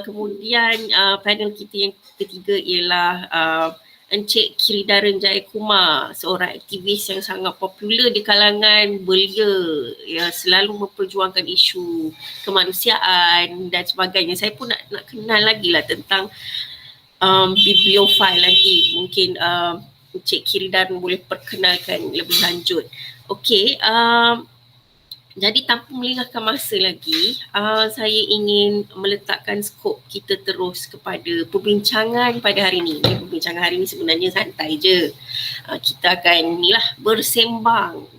Kemudian panel kita yang ketiga ialah Encik Kiridaren Jayakumar, seorang aktivis yang sangat popular di kalangan belia, ya, selalu memperjuangkan isu kemanusiaan dan sebagainya. Saya pun nak kenal lagi lah tentang bibliofile nanti. Mungkin Encik Kiridaren boleh perkenalkan lebih lanjut. Okey, jadi tanpa melengahkan masa lagi, saya ingin meletakkan skop kita terus kepada perbincangan pada hari ini. Perbincangan hari ini sebenarnya santai je. Kita akan bersembang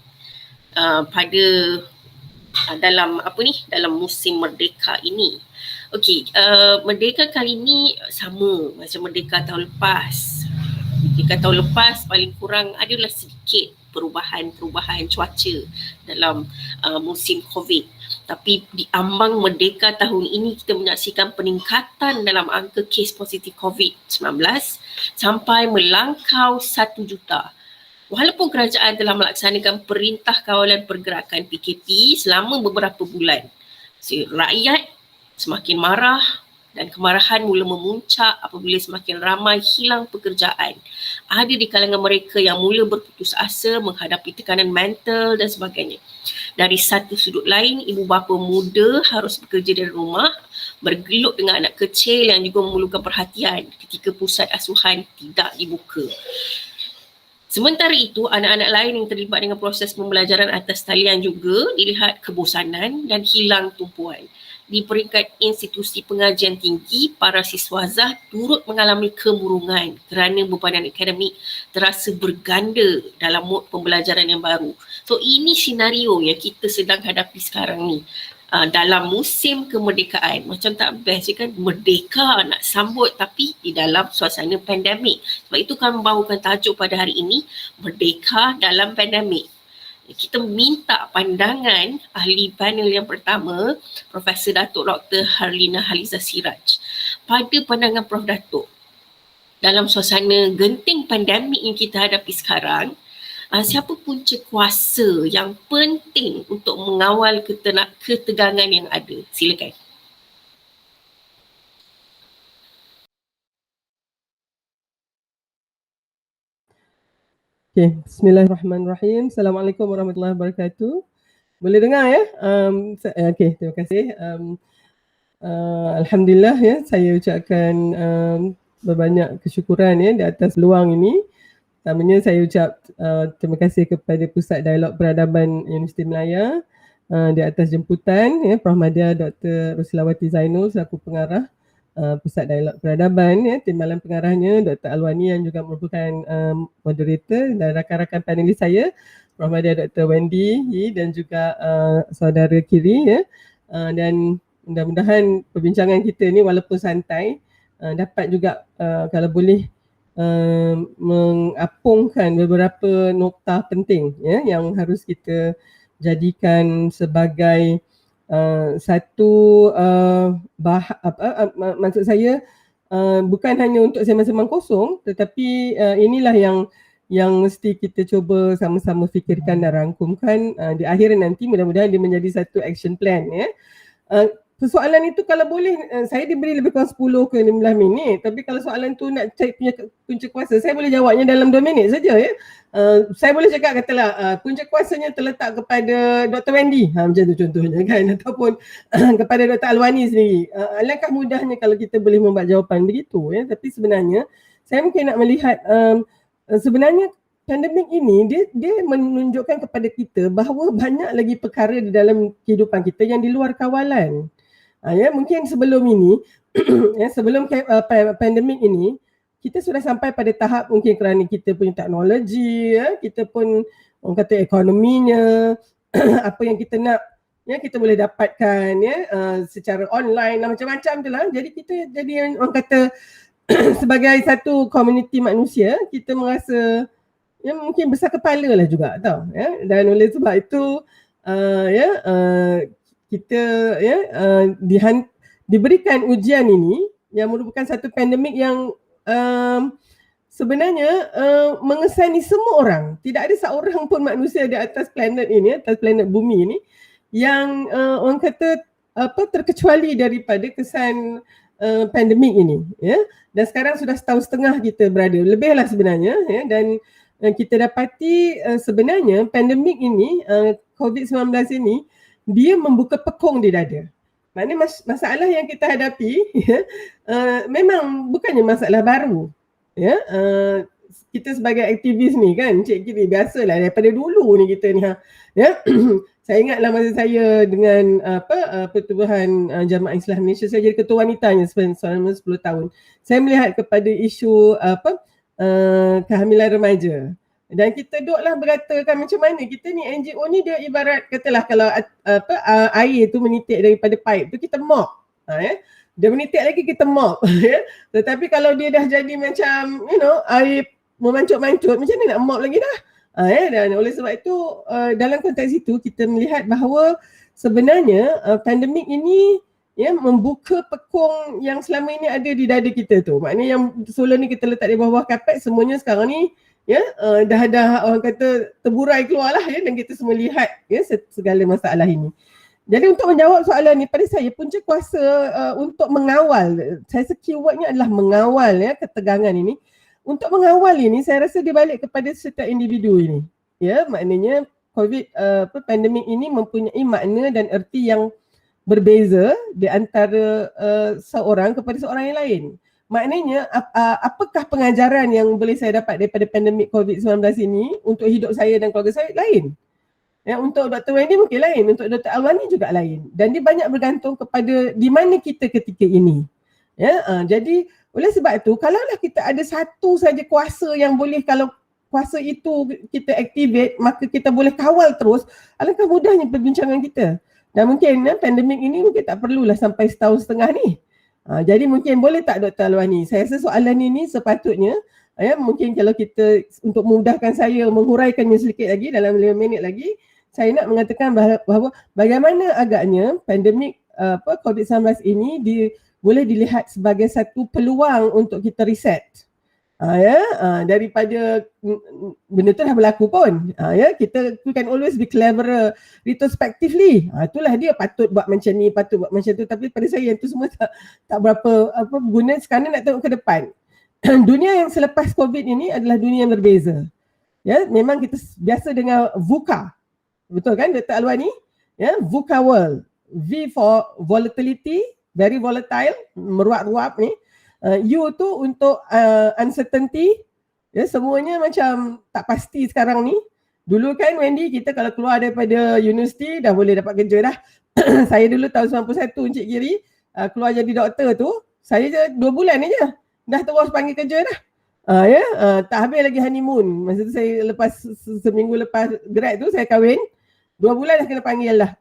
pada dalam musim Merdeka ini. Okey, Merdeka kali ini sama macam Merdeka tahun lepas. Merdeka tahun lepas paling kurang adalah sedikit perubahan cuaca dalam musim COVID. Tapi di ambang Merdeka tahun ini kita menyaksikan peningkatan dalam angka kes positif COVID-19 sampai melangkau 1 juta. Walaupun kerajaan telah melaksanakan Perintah Kawalan Pergerakan PKP selama beberapa bulan, rakyat semakin marah dan kemarahan mula memuncak apabila semakin ramai hilang pekerjaan. Ada di kalangan mereka yang mula berputus asa menghadapi tekanan mental dan sebagainya. Dari satu sudut lain, ibu bapa muda harus bekerja dari rumah, bergelut dengan anak kecil yang juga memerlukan perhatian ketika pusat asuhan tidak dibuka. Sementara itu, anak-anak lain yang terlibat dengan proses pembelajaran atas talian juga dilihat kebosanan dan hilang tumpuan. Di peringkat institusi pengajian tinggi, para siswazah turut mengalami kemurungan kerana bebanan akademik terasa berganda dalam mod pembelajaran yang baru. So ini senario yang kita sedang hadapi sekarang ni. Dalam musim kemerdekaan, macam tak best je kan, merdeka nak sambut tapi di dalam suasana pandemik. Sebab itu kami membawakan tajuk pada hari ini, Merdeka dalam Pandemik. Kita minta pandangan ahli panel yang pertama, Profesor Datuk Dr. Harlina Haliza Siraj. Pada pandangan Prof. Datuk, dalam suasana genting pandemik yang kita hadapi sekarang, siapa punca kuasa yang penting untuk mengawal ketegangan yang ada? Silakan. Okay, bismillahirrahmanirrahim. Assalamualaikum warahmatullahi wabarakatuh. Boleh dengar ya? Okay, terima kasih. Alhamdulillah ya, saya ucapkan berbanyak kesyukuran ya di atas peluang ini. Pertamanya saya ucap terima kasih kepada Pusat Dialog Peradaban Universiti Melaya di atas jemputan ya, Prof. Madya Dr. Ruslawati Zainul selaku pengarah Pusat Dialog Peradaban ya, timbalan pengarahnya Dr. Alwani yang juga merupakan moderator, dan rakan-rakan panelis saya Prof. Madya Dr. Wendy dan juga saudara Kiri ya, dan mudah-mudahan perbincangan kita ni walaupun santai dapat juga kalau boleh mengapungkan beberapa nokta penting ya, yang harus kita jadikan sebagai satu maksud saya bukan hanya untuk sembang-sembang kosong, tetapi inilah yang mesti kita cuba sama-sama fikirkan dan rangkumkan di akhir nanti, mudah-mudahan dia menjadi satu action plan ya. Persoalan itu kalau boleh saya diberi lebih kurang 10 ke 15 minit, tapi kalau soalan tu nak cari punca kuasa, saya boleh jawabnya dalam 2 minit saja ya. Saya boleh cakap katalah punca kuasanya terletak kepada Dr. Wendy, macam tu contohnya kan, ataupun kepada Dr. Alwani sendiri. Alangkah mudahnya kalau kita boleh membuat jawapan begitu ya. Tapi sebenarnya saya mungkin nak melihat sebenarnya pandemik ini dia menunjukkan kepada kita bahawa banyak lagi perkara di dalam kehidupan kita yang di luar kawalan. Ya, mungkin sebelum ini ya, sebelum pandemik ini kita sudah sampai pada tahap mungkin kerana kita punya teknologi ya, kita pun orang kata ekonominya apa yang kita nak ya, kita boleh dapatkan ya secara online dan macam-macam tu lah. Jadi kita jadi orang kata sebagai satu komuniti manusia, kita merasa ya mungkin besar kepala lah juga tau ya. Dan oleh sebab itu kita ya diberikan ujian ini yang merupakan satu pandemik yang sebenarnya mengesani semua orang. Tidak ada seorang pun manusia di atas planet ini, atas planet bumi ini yang orang kata terkecuali daripada kesan pandemik ini, ya. Dan sekarang sudah setahun setengah kita berada, lebihlah sebenarnya, ya. Dan kita dapati sebenarnya pandemik ini, COVID-19 ini, dia membuka pekung di dada. Maknanya masalah yang kita hadapi, ya, memang bukannya masalah baru, ya. Kita sebagai aktivis ni kan, Cik Kiri, biasalah daripada dulu ni kita ni, ya. Saya ingatlah masa saya dengan Pertubuhan Jamaah Islam Malaysia, saya jadi ketua wanitanya selama 10 tahun. Saya melihat kepada isu kehamilan remaja. Dan kita duduklah berkatakan macam mana kita ni NGO ni dia ibarat katalah kalau air tu menitik daripada pipe tu kita mop. Ya. Dia menitik lagi kita mop. Ya. Tetapi kalau dia dah jadi macam air memancut-mancut, macam mana nak mop lagi dah? Dan oleh sebab itu dalam konteks itu kita melihat bahawa sebenarnya pandemik ini membuka pekung yang selama ini ada di dada kita tu. Maknanya yang solar ni kita letak di bawah kapet, semuanya sekarang ni dah orang kata terburai keluar lah, dan kita semua lihat segala masalah ini. Jadi untuk menjawab soalan ni, pada saya punca kuasa untuk mengawal, saya rasa keywordnya adalah mengawal ketegangan ini. Untuk mengawal ini, saya rasa dia balik kepada setiap individu ini. Ya, maknanya pandemik ini mempunyai makna dan erti yang berbeza di antara seorang kepada seorang yang lain. Maknanya apakah pengajaran yang boleh saya dapat daripada pandemik COVID-19 ini untuk hidup saya dan keluarga saya? Lain. Ya, untuk Dr. Wendy mungkin lain, untuk Dr. Alwani juga lain. Dan dia banyak bergantung kepada di mana kita ketika ini. Ya, jadi oleh sebab itu, kalaulah kita ada satu saja kuasa yang boleh, kalau kuasa itu kita activate, maka kita boleh kawal terus, alangkah mudahnya perbincangan kita. Dan mungkin pandemik ini mungkin tak perlulah sampai setahun setengah ni. Jadi mungkin boleh tak Dr. Alwani? Saya rasa soalan ini sepatutnya, mungkin kalau kita untuk memudahkan saya menghuraikannya sedikit lagi dalam 5 minit lagi, saya nak mengatakan bahawa bagaimana agaknya pandemik COVID-19 ini boleh dilihat sebagai satu peluang untuk kita reset. Daripada benda tu dah berlaku pun. Kita can always be cleverer retrospectively. Itulah dia, patut buat macam ni, patut buat macam tu. Tapi pada saya yang tu semua tak berapa guna. Sekarang nak tengok ke depan. Dunia yang selepas COVID ini adalah dunia yang berbeza. Ya, memang kita biasa dengar VUCA. Betul kan Dr. Alwani? Ya, VUCA world. V for volatility, very volatile, meruap-ruap ni. U tu untuk uncertainty, semuanya macam tak pasti sekarang ni. Dulu kan Wendy, kita kalau keluar daripada universiti dah boleh dapat kerja dah. Saya dulu tahun 91 Encik Giri, keluar jadi doktor tu, saya je 2 bulan aja dah terus panggil kerja dah. Tak habis lagi honeymoon. Masa tu saya lepas seminggu lepas grad tu saya kahwin, 2 bulan dah kena panggil lah.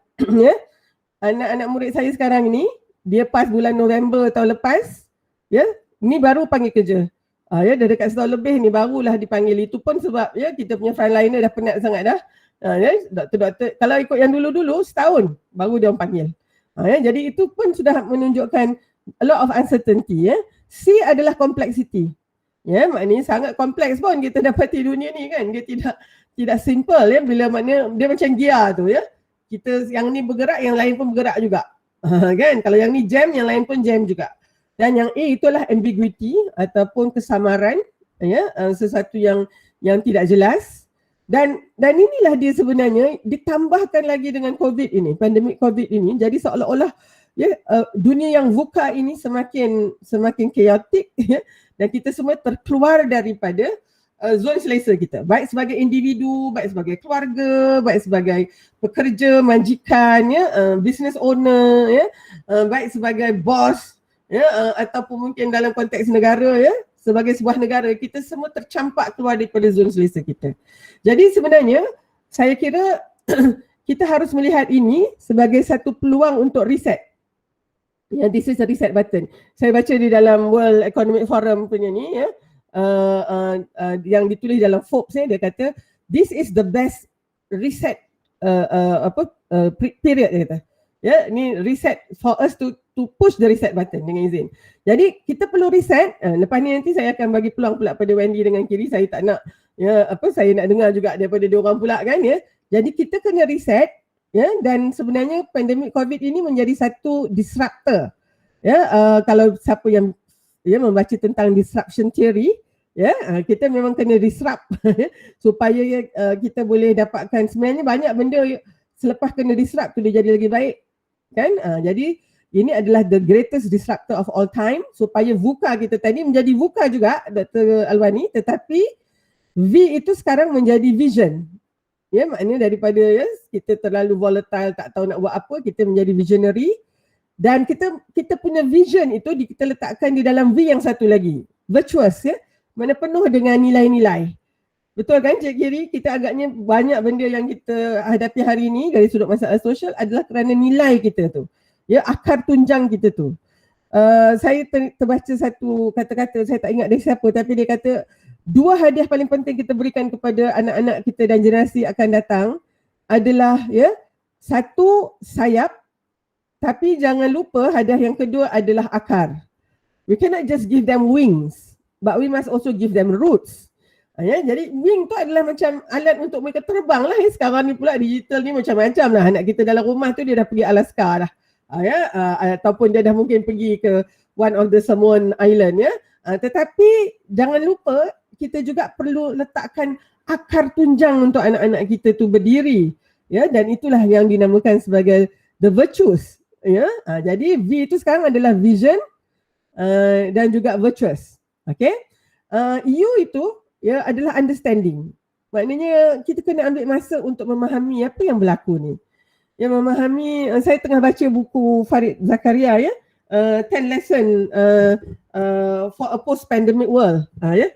Anak-anak murid saya sekarang ni, dia pas bulan November tahun lepas, ni baru panggil kerja. Dah dekat setahun lebih ni barulah dipanggil. Itu pun sebab kita punya frontliner dah penat sangat dah. Doktor-doktor, kalau ikut yang dulu-dulu setahun baru dia orang panggil. Jadi itu pun sudah menunjukkan a lot of uncertainty. C adalah complexity. Maknanya sangat kompleks pun kita dapati dunia ni kan. Dia tidak simple bila maknanya dia macam gear tu Kita yang ni bergerak, yang lain pun bergerak juga. Kan? Kalau yang ni jam, yang lain pun jam juga. Dan yang A itulah ambiguity ataupun kesamaran, sesuatu yang tidak jelas. Dan inilah dia sebenarnya ditambahkan lagi dengan COVID ini, pandemik COVID ini. Jadi seolah-olah dunia yang VUCA ini semakin chaotic, dan kita semua terkeluar daripada zon selesa kita. Baik sebagai individu, baik sebagai keluarga, baik sebagai pekerja, majikan, business owner, baik sebagai bos, ataupun mungkin dalam konteks negara, sebagai sebuah negara, kita semua tercampak keluar daripada zon selesa kita. Jadi sebenarnya saya kira kita harus melihat ini sebagai satu peluang untuk reset. This is a reset button. Saya baca di dalam World Economic Forum punya ni, yang ditulis dalam Forbes, dia kata this is the best reset period, dia kata. Ni reset for us to push the reset button dengan izin. Jadi kita perlu reset. Lepas ni nanti saya akan bagi peluang pula pada Wendy dengan Kiri. Saya tak nak saya nak dengar juga daripada dia orang pula kan Jadi kita kena reset ya, dan sebenarnya pandemik COVID ini menjadi satu disruptor. Ya, kalau siapa yang membaca tentang disruption theory, ya, kita memang kena disrupt supaya kita boleh dapatkan, sebenarnya banyak benda selepas kena disrupt tu dia jadi lagi baik, kan? Jadi ini adalah the greatest disruptor of all time, supaya VUCA kita tadi menjadi VUCA juga, Dr. Alwani, tetapi V itu sekarang menjadi vision. Ya, maknanya daripada kita terlalu volatile, tak tahu nak buat apa, kita menjadi visionary, dan kita punya vision itu kita letakkan di dalam V yang satu lagi, virtuous, ya, mana penuh dengan nilai-nilai. Betul kan Cik Giri? Kita agaknya banyak benda yang kita hadapi hari ini dari sudut masalah sosial adalah kerana nilai kita tu, ya, akar tunjang kita tu. Saya terbaca satu kata-kata, saya tak ingat dari siapa, tapi dia kata 2 hadiah paling penting kita berikan kepada anak-anak kita dan generasi akan datang adalah, ya, 1 sayap, tapi jangan lupa hadiah yang kedua adalah akar. We cannot just give them wings, but we must also give them roots. Ya, jadi wing tu adalah macam alat untuk mereka terbang lah. Sekarang ni pula digital ni macam-macam lah. Anak kita dalam rumah tu dia dah pergi Alaska dah. Ataupun dia dah mungkin pergi ke one of the Samoan Island, ya. Tetapi jangan lupa kita juga perlu letakkan akar tunjang untuk anak-anak kita tu berdiri, ya, dan itulah yang dinamakan sebagai the virtues, ya. Jadi V itu sekarang adalah vision dan juga virtuous. Okay. U itu, ya, adalah understanding. Maknanya kita kena ambil masa untuk memahami apa yang berlaku ni. Ya, memahami, saya tengah baca buku Farid Zakaria, ya, 10 lesson for a post-pandemic world. Ya.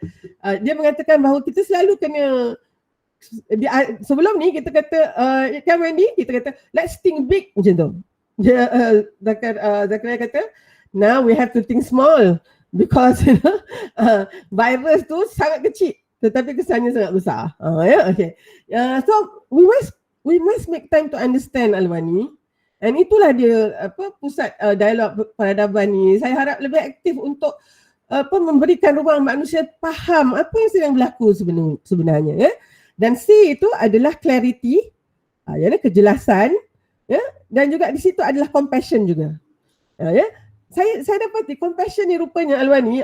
Dia mengatakan bahawa kita selalu kena, sebelum ni kita kata, kan Wendy, kita kata let's think big macam tu. Dia, Zakaria kata, now we have to think small because virus tu sangat kecil tetapi kesannya sangat besar. Ya, okay. So we must make time to understand, Alwani. And itulah dia pusat dialog peradaban ni. Saya harap lebih aktif untuk memberikan ruang manusia faham apa yang sedang berlaku sebenarnya, ya. Dan C itu adalah clarity, iaitu kejelasan, ya, dan juga di situ adalah compassion juga. Ya. Saya dapati compassion ni rupanya, Alwani,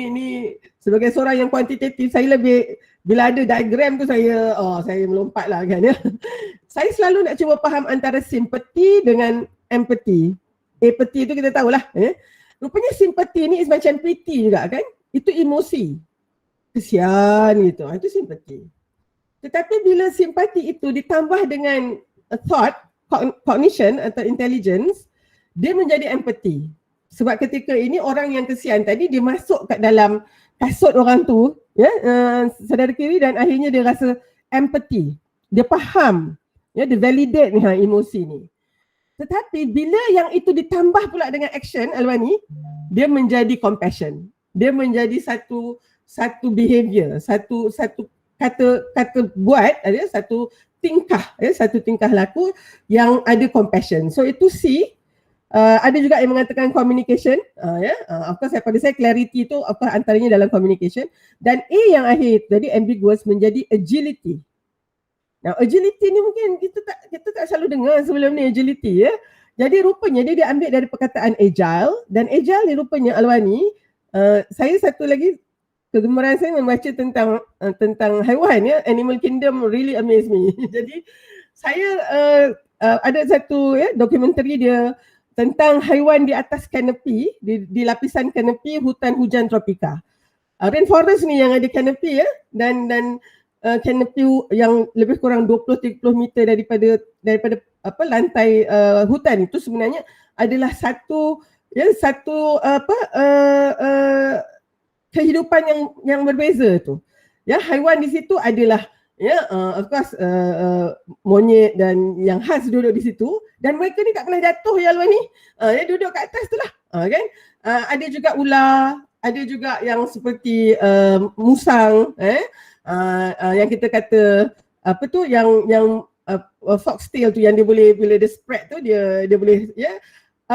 ni sebagai seorang yang kuantitatif, saya lebih, bila ada diagram tu saya melompat lah kan, ya. Saya selalu nak cuba faham antara simpati dengan empathy. Empathy tu kita tahulah, ya. Rupanya simpati ni is macam pity juga kan. Itu emosi, kesian gitu, itu simpati. Tetapi bila simpati itu ditambah dengan thought, cognition atau intelligence, dia menjadi empathy. Sebab ketika ini orang yang kesian tadi dia masuk kat dalam kasut orang tu, ya, saudara kiri, dan akhirnya dia rasa empathy. Dia faham, ya, dia validate ni emosi ni. Tetapi bila yang itu ditambah pula dengan action, Alwani, dia menjadi compassion. Dia menjadi satu behavior, satu kata buat, ada satu tingkah, ya, satu tingkah laku yang ada compassion. So itu C. Ada juga yang mengatakan communication, ya. Of course pada saya clarity tu of course antaranya dalam communication. Dan A yang akhir tadi ambiguous menjadi agility. Now agility ni mungkin kita tak selalu dengar sebelum ni, agility, ya. Jadi rupanya dia diambil dari perkataan agile, dan agile ni rupanya, Alwani, saya satu lagi kegemaran saya membaca tentang haiwan, ya. Animal Kingdom really amaze me. Jadi saya ada satu, ya, dokumentari dia tentang haiwan di atas kanopi, di lapisan kanopi hutan hujan tropika. Rainforest ni yang ada kanopi, ya, dan kanopi yang lebih kurang 20-30 meter daripada lantai hutan itu sebenarnya adalah satu kehidupan yang berbeza tu. Ya, haiwan di situ adalah, ya, of course monyet dan yang khas duduk di situ, dan mereka ni tak pernah jatuh, ya, Alwani. Ya, duduk kat atas tu lah, kan. Ada juga ular, ada juga yang seperti musang, yang kita kata apa tu, yang foxtail tu, yang dia boleh, bila dia spread tu dia boleh, ya.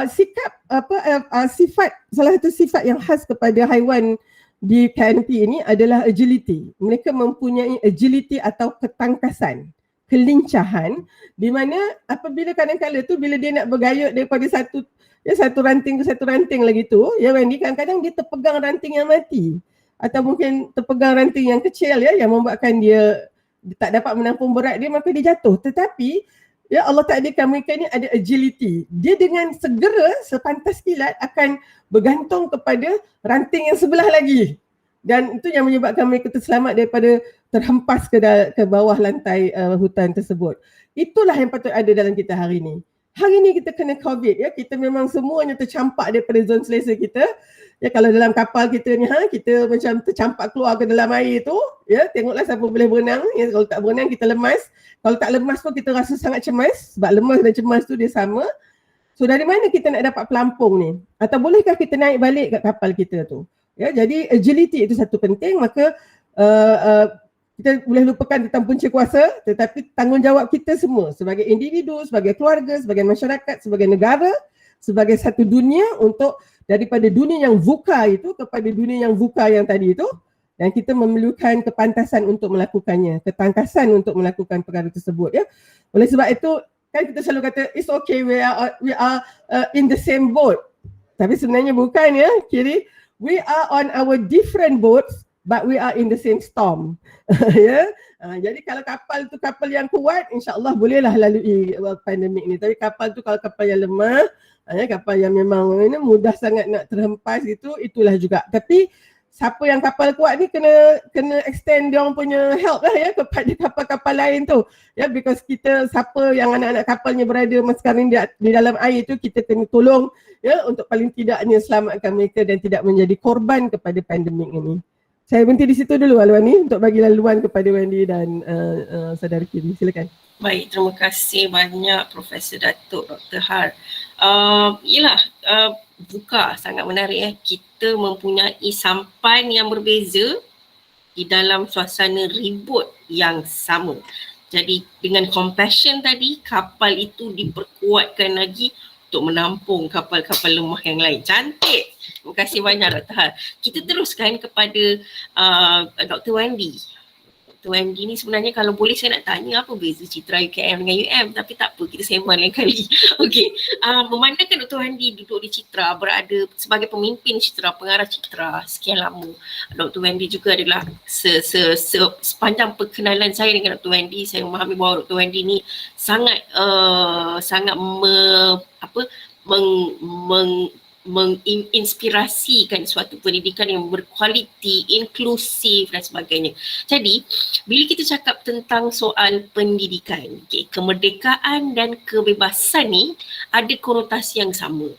Sifat, salah satu sifat yang khas kepada haiwan di canopy ini adalah agility. Mereka mempunyai agility atau ketangkasan. kelincahan di mana apabila kadang-kadang tu bila dia nak bergayut daripada satu ranting ke satu ranting lagi tu, ya Wendy, kadang-kadang dia terpegang ranting yang mati atau mungkin terpegang ranting yang kecil ya yang membuatkan dia tak dapat menampung berat dia, maka dia jatuh. Tetapi ya Allah takdirkan mereka ni ada agility. Dia dengan segera sepantas kilat akan bergantung kepada ranting yang sebelah lagi. Dan itu yang menyebabkan mereka terselamat daripada terhempas ke bawah lantai hutan tersebut. Itulah yang patut ada dalam kita hari ini. Hari ini kita kena COVID ya, kita memang semuanya tercampak daripada zon selesa kita. Ya, kalau dalam kapal kita ni kita macam tercampak keluar ke dalam air tu, ya, tengoklah siapa boleh berenang. Ya, kalau tak berenang kita lemas. Kalau tak lemas pun kita rasa sangat cemas, sebab lemas dan cemas tu dia sama. So dari mana kita nak dapat pelampung ni? Atau bolehkah kita naik balik kat kapal kita tu? Ya, jadi agility itu satu penting. Maka kita boleh lupakan tentang punca kuasa, tetapi tanggungjawab kita semua sebagai individu, sebagai keluarga, sebagai masyarakat, sebagai negara, sebagai satu dunia untuk daripada dunia yang VUCA itu kepada dunia yang VUCA yang tadi itu, dan kita memerlukan kepantasan untuk melakukannya, ketangkasan untuk melakukan perkara tersebut ya. Oleh sebab itu kan kita selalu kata it's okay, we are in the same boat. Tapi sebenarnya bukan ya, kiri. We are on our different boats but we are in the same storm. Ya. Jadi kalau kapal tu kapal yang kuat, insya-Allah bolehlah lalui pandemik ni. Tapi kapal tu kalau kapal yang lemah, kapal yang memang mudah sangat nak terhempas itulah juga. Tapi siapa yang kapal kuat ni kena extend dia orang punya help lah ya kepada kapal-kapal lain tu. Ya, because siapa yang anak-anak kapalnya berada sekarang di dalam air tu, kita kena tolong ya untuk paling tidaknya selamatkan mereka dan tidak menjadi korban kepada pandemik ini. Saya berhenti di situ dulu Alwani untuk bagi laluan kepada Wendy dan saudara Kiri. Silakan. Baik, terima kasih banyak Profesor Datuk Dr. Har. VUCA sangat menarik ya. Kita mempunyai sampan yang berbeza di dalam suasana ribut yang sama. Jadi dengan compassion tadi, kapal itu diperkuatkan lagi untuk menampung kapal-kapal lemah yang lain. Cantik. Terima kasih banyak Dr. Har. Kita teruskan kepada Dr. Wendy. Dr. Wendy ni sebenarnya kalau boleh saya nak tanya apa beza Citra UKM dengan UM, tapi tak apa, kita sembang lain kali. Okey, memandangkan Dr. Wendy duduk di Citra, berada sebagai pemimpin Citra, pengarah Citra sekian lama. Dr. Wendy juga adalah sepanjang perkenalan saya dengan Dr. Wendy, saya memahami bahawa Dr. Wendy ni sangat menginspirasikan suatu pendidikan yang berkualiti, inklusif dan sebagainya. Jadi, bila kita cakap tentang soal pendidikan, kemerdekaan dan kebebasan ni ada konotasi yang sama.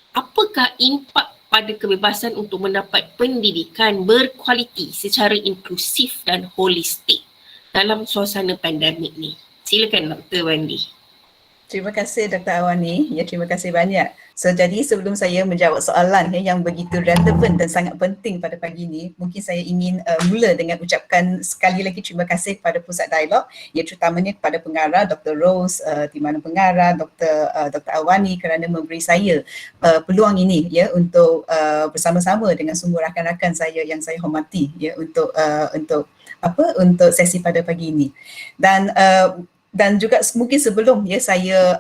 Apakah impak pada kebebasan untuk mendapat pendidikan berkualiti secara inklusif dan holistik dalam suasana pandemik ni? Silakan Dr. Wendy. Terima kasih Dr. Awani. Ya, terima kasih banyak. So, jadi sebelum saya menjawab soalan yang begitu relevan dan sangat penting pada pagi ini, mungkin saya ingin mula dengan ucapkan sekali lagi terima kasih kepada Pusat Dialog, ya, terutamanya kepada pengarah Dr. Rose, di mana pengarah Dr. Awani kerana memberi saya peluang ini ya untuk bersama-sama dengan semua rakan-rakan saya yang saya hormati ya untuk sesi pada pagi ini. Dan juga mungkin sebelum ya saya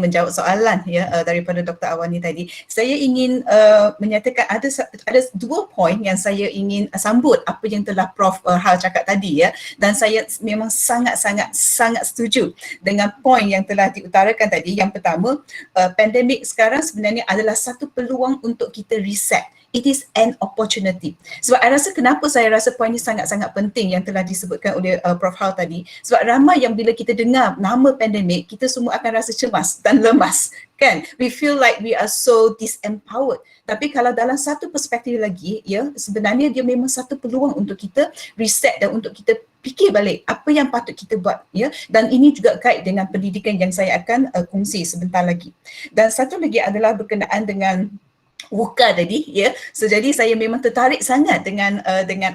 menjawab soalan ya daripada Dr. Awani tadi, saya ingin menyatakan ada dua poin yang saya ingin sambut apa yang telah Prof Har cakap tadi ya, dan saya memang sangat setuju dengan poin yang telah diutarakan tadi. Yang pertama, pandemik sekarang sebenarnya adalah satu peluang untuk kita reset. It is an opportunity. Sebab kenapa saya rasa poin ini sangat-sangat penting yang telah disebutkan oleh Prof Har tadi. Sebab ramai yang bila kita dengar nama pandemik, kita semua akan rasa cemas dan lemas. Kan? We feel like we are so disempowered. Tapi kalau dalam satu perspektif lagi, ya, sebenarnya dia memang satu peluang untuk kita reset dan untuk kita fikir balik apa yang patut kita buat, ya. Dan ini juga kait dengan pendidikan yang saya akan kongsi sebentar lagi. Dan satu lagi adalah berkenaan dengan VUCA tadi ya. So jadi saya memang tertarik sangat dengan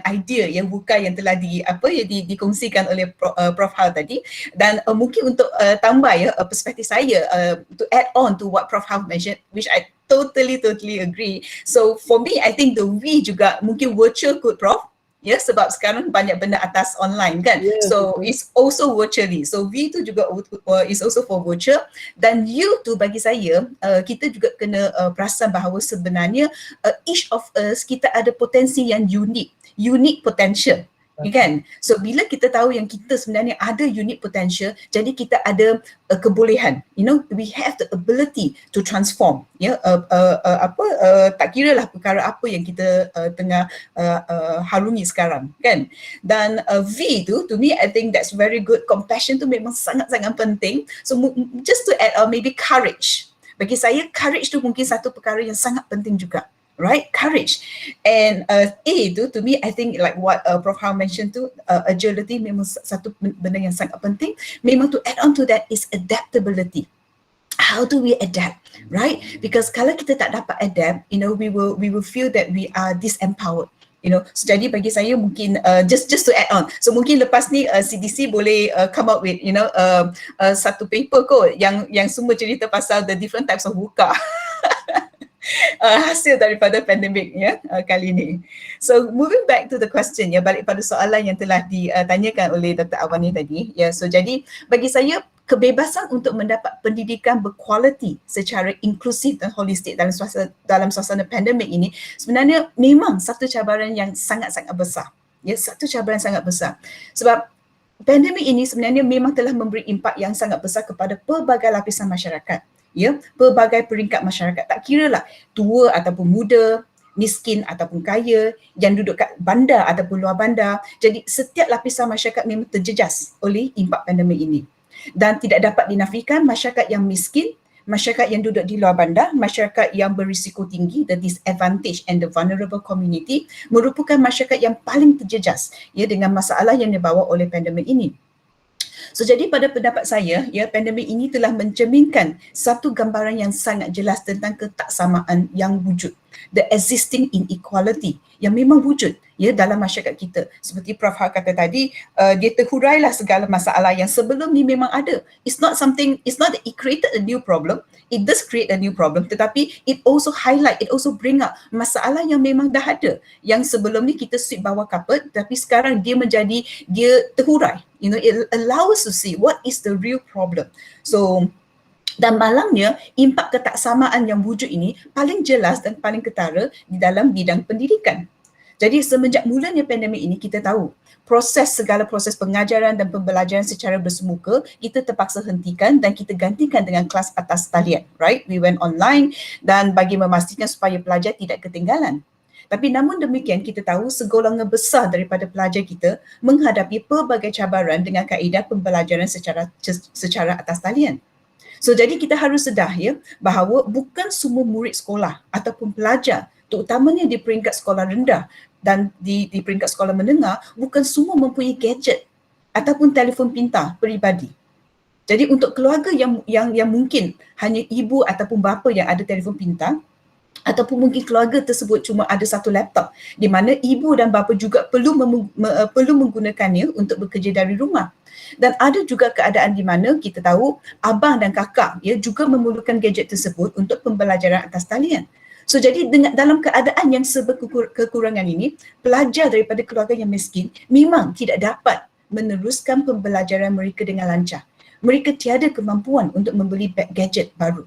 idea yang VUCA yang telah dikongsikan oleh Prof Har tadi, dan mungkin untuk tambah ya perspektif saya to add on to what Prof Har mentioned, which I totally agree. So for me, I think the we juga mungkin virtual kot Prof. ya, sebab sekarang banyak benda atas online kan. Ya, So betul. it's also virtually. So V tu juga is also for virtual, dan U tu bagi saya kita juga kena perasan bahawa sebenarnya each of us kita ada potensi yang unique potential. Kan? So bila kita tahu yang kita sebenarnya ada unique potential, jadi kita ada kebolehan, we have the ability to transform, tak kiralah perkara apa yang kita tengah harungi sekarang kan. Dan V tu, to me I think that's very good. Compassion tu memang sangat-sangat penting. So just to add maybe courage, bagi saya courage tu mungkin satu perkara yang sangat penting juga. Right, courage. And A tu, to me I think like what Prof Hao mentioned tu, agility memang satu benda yang sangat penting. Memang to add on to that is adaptability. How do we adapt, right? Because kalau kita tak dapat adapt, we will feel that we are disempowered. So jadi bagi saya mungkin just to add on, so mungkin lepas ni CDC boleh come up with satu paper kot yang semua cerita pasal the different types of VUCA. Hasil daripada pandemik kali ini. So moving back to the question, balik pada soalan yang telah ditanyakan oleh Dr. Awani tadi. So jadi bagi saya kebebasan untuk mendapat pendidikan berkualiti secara inklusif dan holistik dalam suasana pandemik ini sebenarnya memang satu cabaran yang sangat-sangat besar. Satu cabaran sangat besar. Sebab pandemik ini sebenarnya memang telah memberi impak yang sangat besar kepada pelbagai lapisan masyarakat. Pelbagai peringkat masyarakat, tak kiralah tua ataupun muda, miskin ataupun kaya, yang duduk kat bandar ataupun luar bandar. Jadi setiap lapisan masyarakat memang terjejas oleh impak pandemik ini. Dan tidak dapat dinafikan masyarakat yang miskin, masyarakat yang duduk di luar bandar, masyarakat yang berisiko tinggi, the disadvantaged and the vulnerable community, merupakan masyarakat yang paling terjejas dengan masalah yang dibawa oleh pandemik ini. So jadi pada pendapat saya, pandemik ini telah mencerminkan satu gambaran yang sangat jelas tentang ketaksamaan yang wujud. The existing inequality yang memang wujud dalam masyarakat kita. Seperti Prof Hao kata tadi, dia terhurailah segala masalah yang sebelum ni memang ada. It's not that it created a new problem. It does create a new problem, tetapi it also bring up masalah yang memang dah ada. Yang sebelum ni kita sweep bawah kapet, tapi sekarang dia terhurai. It allows us to see what is the real problem. So dan malangnya, impak ketaksamaan yang wujud ini paling jelas dan paling ketara di dalam bidang pendidikan. Jadi semenjak mulanya pandemik ini kita tahu segala proses pengajaran dan pembelajaran secara bersemuka kita terpaksa hentikan dan kita gantikan dengan kelas atas talian, right? We went online dan bagi memastikan supaya pelajar tidak ketinggalan. Tapi namun demikian kita tahu segolongan besar daripada pelajar kita menghadapi pelbagai cabaran dengan kaedah pembelajaran secara atas talian. So jadi kita harus sedar bahawa bukan semua murid sekolah ataupun pelajar, terutamanya di peringkat sekolah rendah dan di peringkat sekolah menengah, bukan semua mempunyai gadget ataupun telefon pintar peribadi. Jadi untuk keluarga yang mungkin hanya ibu ataupun bapa yang ada telefon pintar, ataupun mungkin keluarga tersebut cuma ada satu laptop di mana ibu dan bapa juga perlu menggunakannya untuk bekerja dari rumah. Dan ada juga keadaan di mana kita tahu abang dan kakak juga memerlukan gadget tersebut untuk pembelajaran atas talian. So jadi dalam keadaan yang serba kekurangan ini, pelajar daripada keluarga yang miskin memang tidak dapat meneruskan pembelajaran mereka dengan lancar. Mereka tiada kemampuan untuk membeli gadget baru.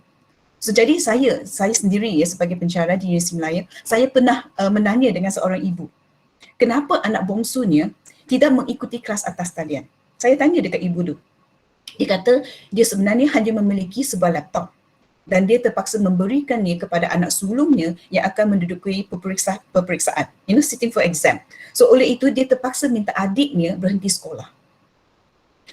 So jadi saya sendiri sebagai pensyarah di Universiti Malaya, saya pernah menanya dengan seorang ibu, kenapa anak bongsunya tidak mengikuti kelas atas talian? Saya tanya dekat ibu tu. Dia kata dia sebenarnya hanya memiliki sebuah laptop dan dia terpaksa memberikannya kepada anak sulungnya yang akan menduduki peperiksaan, sitting for exam. So oleh itu dia terpaksa minta adiknya berhenti sekolah.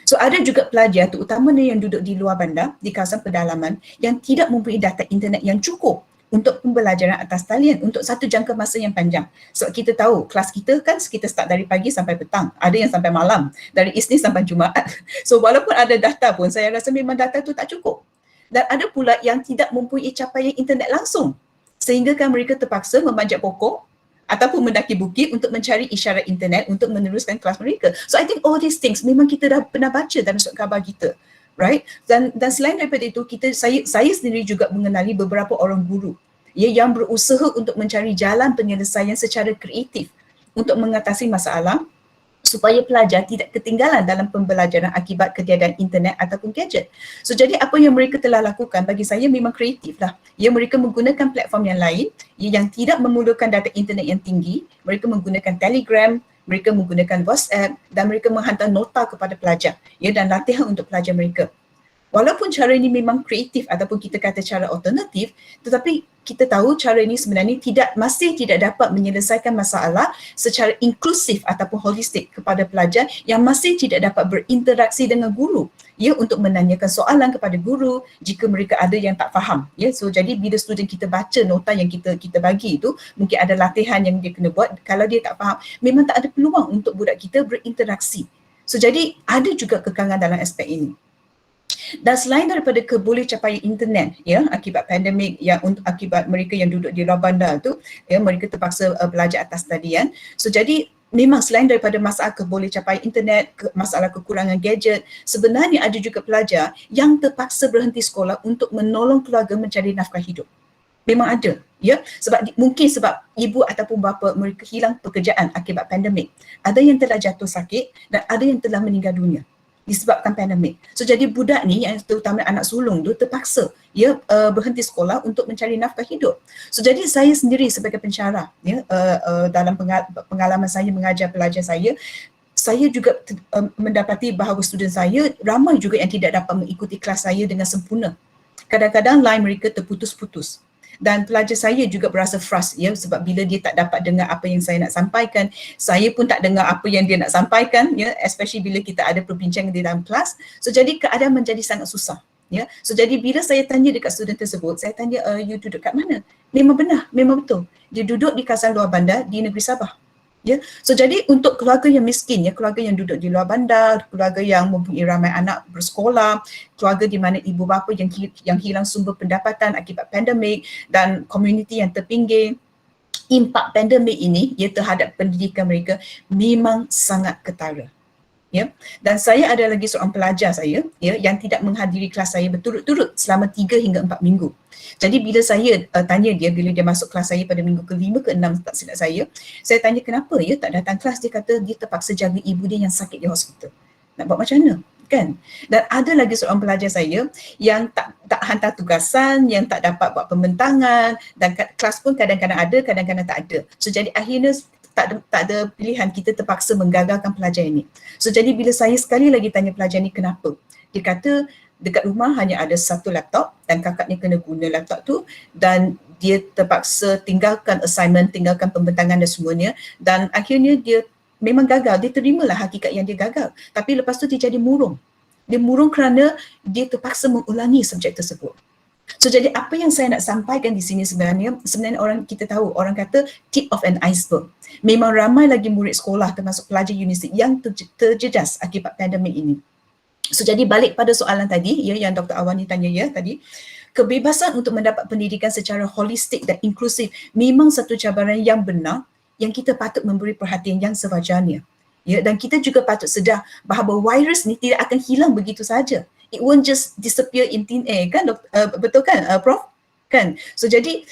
So ada juga pelajar terutamanya yang duduk di luar bandar, di kawasan pedalaman yang tidak mempunyai data internet yang cukup untuk pembelajaran atas talian untuk satu jangka masa yang panjang. Sebab kita tahu kelas kita kan kita start dari pagi sampai petang, ada yang sampai malam, dari Isnin sampai Jumaat. So walaupun ada data pun saya rasa memang data tu tak cukup. Dan ada pula yang tidak mempunyai capaian internet langsung sehingga kan mereka terpaksa memanjat pokok ataupun mendaki bukit untuk mencari isyarat internet untuk meneruskan kelas mereka. So I think all these things memang kita dah pernah baca dalam surat khabar kita, right? Dan selain daripada itu, saya sendiri juga mengenali beberapa orang guru yang berusaha untuk mencari jalan penyelesaian secara kreatif untuk mengatasi masalah supaya pelajar tidak ketinggalan dalam pembelajaran akibat ketiadaan internet ataupun gadget. So jadi apa yang mereka telah lakukan bagi saya memang kreatif lah. Ya, mereka menggunakan platform yang lain yang tidak memerlukan data internet yang tinggi. Mereka menggunakan Telegram, mereka menggunakan WhatsApp dan mereka menghantar nota kepada pelajar, ya, dan latihan untuk pelajar mereka. Walaupun cara ini memang kreatif ataupun kita kata cara alternatif, tetapi kita tahu cara ini sebenarnya masih tidak dapat menyelesaikan masalah secara inklusif ataupun holistik kepada pelajar yang masih tidak dapat berinteraksi dengan guru, ya, untuk menanyakan soalan kepada guru jika mereka ada yang tak faham, ya. So jadi bila student kita baca nota yang kita bagi itu, mungkin ada latihan yang dia kena buat. Kalau dia tak faham, memang tak ada peluang untuk budak kita berinteraksi. So jadi ada juga kekangan dalam aspek ini. Dan selain daripada keboleh capai internet, ya, akibat pandemik, yang akibat mereka yang duduk di luar bandar tu, ya, mereka terpaksa belajar atas talian. So jadi memang selain daripada masalah keboleh capai internet, masalah kekurangan gadget, sebenarnya ada juga pelajar yang terpaksa berhenti sekolah untuk menolong keluarga mencari nafkah hidup. Memang ada, ya, mungkin sebab ibu ataupun bapa mereka hilang pekerjaan akibat pandemik. Ada yang telah jatuh sakit dan ada yang telah meninggal dunia disebabkan pandemik. So jadi budak ni, yang terutama anak sulung tu, terpaksa, ya, berhenti sekolah untuk mencari nafkah hidup. So jadi saya sendiri sebagai pensyarah, ya, dalam pengalaman saya mengajar pelajar saya juga mendapati bahawa student saya ramai juga yang tidak dapat mengikuti kelas saya dengan sempurna. Kadang-kadang line mereka terputus-putus. Dan pelajar saya juga berasa frust, ya, sebab bila dia tak dapat dengar apa yang saya nak sampaikan, saya pun tak dengar apa yang dia nak sampaikan, ya, especially bila kita ada perbincangan di dalam kelas. So jadi keadaan menjadi sangat susah, ya. So jadi bila saya tanya dekat student tersebut, saya tanya, you duduk kat mana? Memang benar, memang betul. Dia duduk di kawasan luar bandar di negeri Sabah. Ya, so jadi untuk keluarga yang miskin, ya, keluarga yang duduk di luar bandar, keluarga yang mempunyai ramai anak bersekolah, keluarga di mana ibu bapa yang hilang sumber pendapatan akibat pandemik dan komuniti yang terpinggir, impak pandemik ini, ya, terhadap pendidikan mereka memang sangat ketara. Ya, dan saya ada lagi seorang pelajar saya, ya, yang tidak menghadiri kelas saya berturut-turut selama 3 hingga 4 minggu. Jadi bila saya tanya dia, bila dia masuk kelas saya pada minggu ke-5 ke-6 tak silap saya tanya kenapa ya tak datang kelas, dia kata dia terpaksa jaga ibu dia yang sakit di hospital. Nak buat macam mana? Kan? Dan ada lagi seorang pelajar saya yang tak hantar tugasan, yang tak dapat buat pembentangan, dan kelas pun kadang-kadang ada, kadang-kadang tak ada. So jadi akhirnya tak ada pilihan, kita terpaksa menggagalkan pelajar ini. So jadi bila saya sekali lagi tanya pelajar ni kenapa, dia kata dekat rumah hanya ada satu laptop dan kakaknya kena guna laptop tu, dan dia terpaksa tinggalkan assignment, tinggalkan pembentangan dan semuanya, dan akhirnya dia memang gagal. Dia terimalah hakikat yang dia gagal, tapi lepas tu dia jadi murung. Dia murung kerana dia terpaksa mengulangi subjek tersebut. So jadi apa yang saya nak sampaikan di sini sebenarnya kita tahu, orang kata tip of an iceberg. Memang ramai lagi murid sekolah termasuk pelajar universiti yang terjejas akibat pandemik ini. So jadi balik pada soalan tadi, ya, yang Dr. Awani tanya, ya, tadi, kebebasan untuk mendapat pendidikan secara holistik dan inklusif memang satu cabaran yang benar yang kita patut memberi perhatian yang sewajarnya. Ya, dan kita juga patut sedar bahawa virus ni tidak akan hilang begitu saja. It won't just disappear in thin air, kan, betul kan, Prof? Kan? So jadi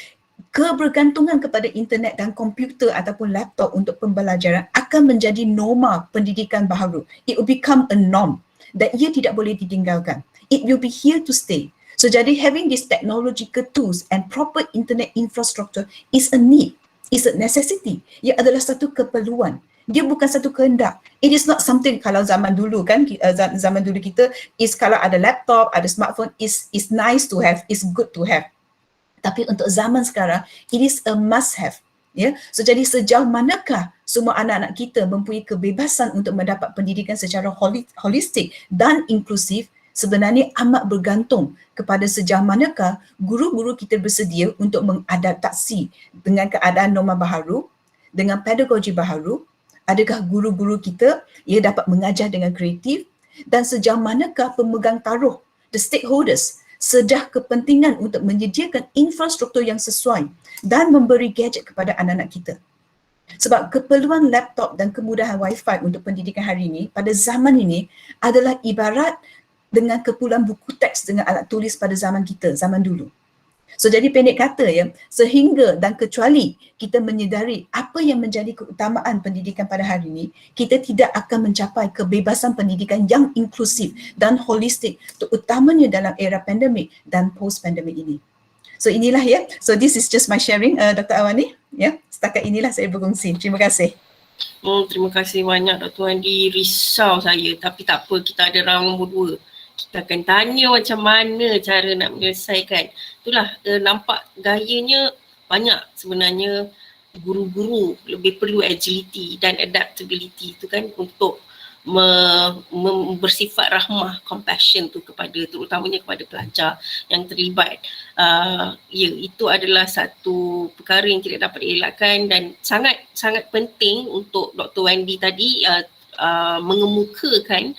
kebergantungan kepada internet dan komputer ataupun laptop untuk pembelajaran akan menjadi norma pendidikan baharu. It will become a norm dan ia tidak boleh ditinggalkan. It will be here to stay. So jadi having these technological tools and proper internet infrastructure is a need, is a necessity. Ia adalah satu keperluan. Dia bukan satu kehendak. It is not something, kalau zaman dulu kan, zaman dulu kita is kalau ada laptop, ada smartphone, is nice to have, is good to have. Tapi untuk zaman sekarang, it is a must have. Ya, so jadi sejauh manakah semua anak-anak kita mempunyai kebebasan untuk mendapat pendidikan secara holistik dan inklusif, sebenarnya amat bergantung kepada sejauh manakah guru-guru kita bersedia untuk mengadaptasi dengan keadaan norma baharu, dengan pedagogi baharu. Adakah guru-guru kita dapat mengajar dengan kreatif, dan sejauh manakah pemegang taruh, the stakeholders, sedah kepentingan untuk menyediakan infrastruktur yang sesuai dan memberi gadget kepada anak-anak kita. Sebab keperluan laptop dan kemudahan wifi untuk pendidikan hari ini pada zaman ini adalah ibarat dengan keperluan buku teks dengan alat tulis pada zaman kita, zaman dulu. So jadi pendek kata ya, sehingga dan kecuali kita menyedari apa yang menjadi keutamaan pendidikan pada hari ini, kita tidak akan mencapai kebebasan pendidikan yang inklusif dan holistik, terutamanya dalam era pandemik dan post pandemik ini. So inilah ya, so this is just my sharing, Dr. Awani. Ya, setakat inilah saya berkongsi. Terima kasih. Terima kasih banyak Dr. Wandi. Risau saya, tapi tak apa, kita ada round nombor 2. Kita akan tanya macam mana cara nak menyelesaikan. Itulah nampak gayanya banyak sebenarnya guru-guru lebih perlu agility dan adaptability tu kan untuk bersifat rahmah, compassion tu kepada, terutamanya kepada pelajar yang terlibat. Ya, itu adalah satu perkara yang tidak dapat dielakkan dan sangat penting untuk Dr. Wendy tadi mengemukakan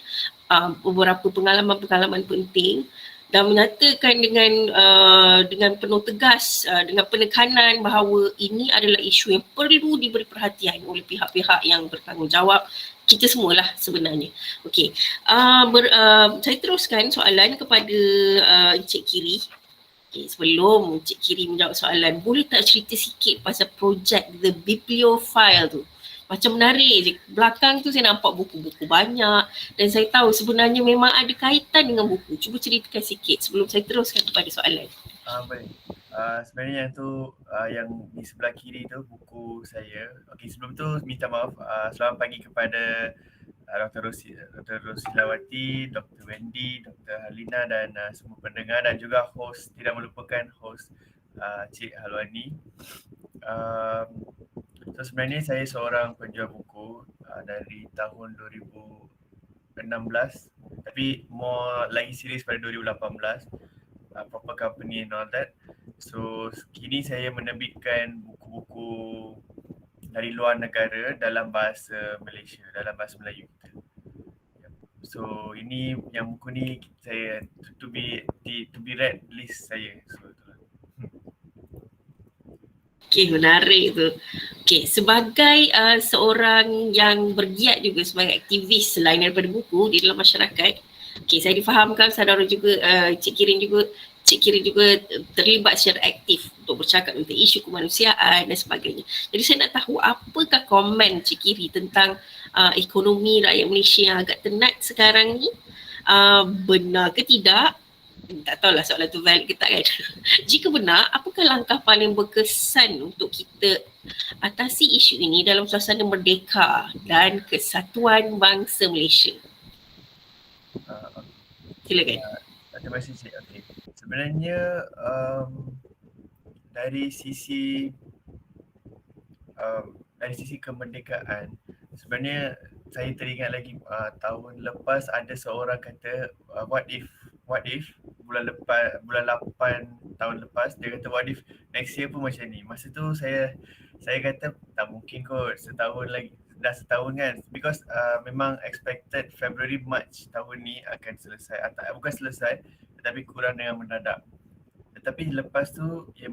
beberapa pengalaman-pengalaman penting dan menyatakan dengan penuh tegas, dengan penekanan bahawa ini adalah isu yang perlu diberi perhatian oleh pihak-pihak yang bertanggungjawab, kita semualah sebenarnya. Okey, saya teruskan soalan kepada Encik Kiri. Okay, sebelum Encik Kiri menjawab soalan, boleh tak cerita sikit pasal projek The Bibliophile tu? Macam menarik je. Belakang tu saya nampak buku-buku banyak dan saya tahu sebenarnya memang ada kaitan dengan buku. Cuba ceritakan sikit sebelum saya teruskan kepada soalan. Baik. Sebenarnya yang tu yang di sebelah kiri tu buku saya. Okey, sebelum tu minta maaf. Selamat pagi kepada Dr. Rosilawati, Dr. Wendy, Dr. Halina dan semua pendengar dan juga host, tidak melupakan host Cik Halwani. So sebenarnya saya seorang penjual buku dari tahun 2016 tapi more lagi serius pada 2018, proper company and all that. So kini saya menerbitkan buku-buku dari luar negara dalam bahasa Malaysia, dalam bahasa Melayu kita. So ini yang buku ni saya to be read list saya. So itulah. Okey, menarik tu. Okey, sebagai seorang yang bergiat juga sebagai aktivis selain daripada buku di dalam masyarakat, okey, saya difahamkan saudara juga Cik Kirin juga terlibat secara aktif untuk bercakap tentang isu kemanusiaan dan sebagainya. Jadi saya nak tahu apakah komen Cik Kiri tentang ekonomi rakyat Malaysia yang agak tenat sekarang ni? Benar ke tidak? Tak tahulah soalan tu valid ke tak kan. Jika benar, apakah langkah paling berkesan untuk kita atasi isu ini dalam suasana merdeka dan kesatuan bangsa Malaysia? Silakan. Terima kasih Cik. Okay. Sebenarnya dari sisi kemerdekaan, sebenarnya saya teringat lagi tahun lepas ada seorang kata what if bulan 8 tahun lepas, dia kata what if next year pun macam ni. Masa tu saya kata tak mungkin kot, setahun lagi, dah setahun kan, because memang expected February March tahun ni akan selesai, bukan selesai tetapi kurang dengan mendadak. Tetapi lepas tu ia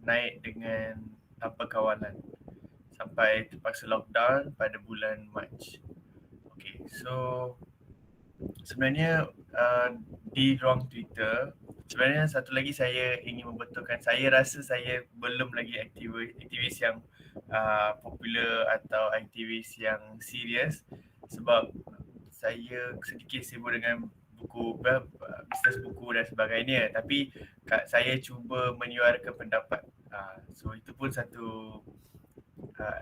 naik dengan tanpa kawalan sampai terpaksa lockdown pada bulan Mac. Okay, so sebenarnya di ruang Twitter, sebenarnya satu lagi saya ingin membetulkan, saya rasa saya belum lagi aktivis yang popular atau aktivis yang serius sebab saya sedikit sibuk dengan buku, bisnes buku dan sebagainya, tapi saya cuba menyuarakan pendapat. So itu pun satu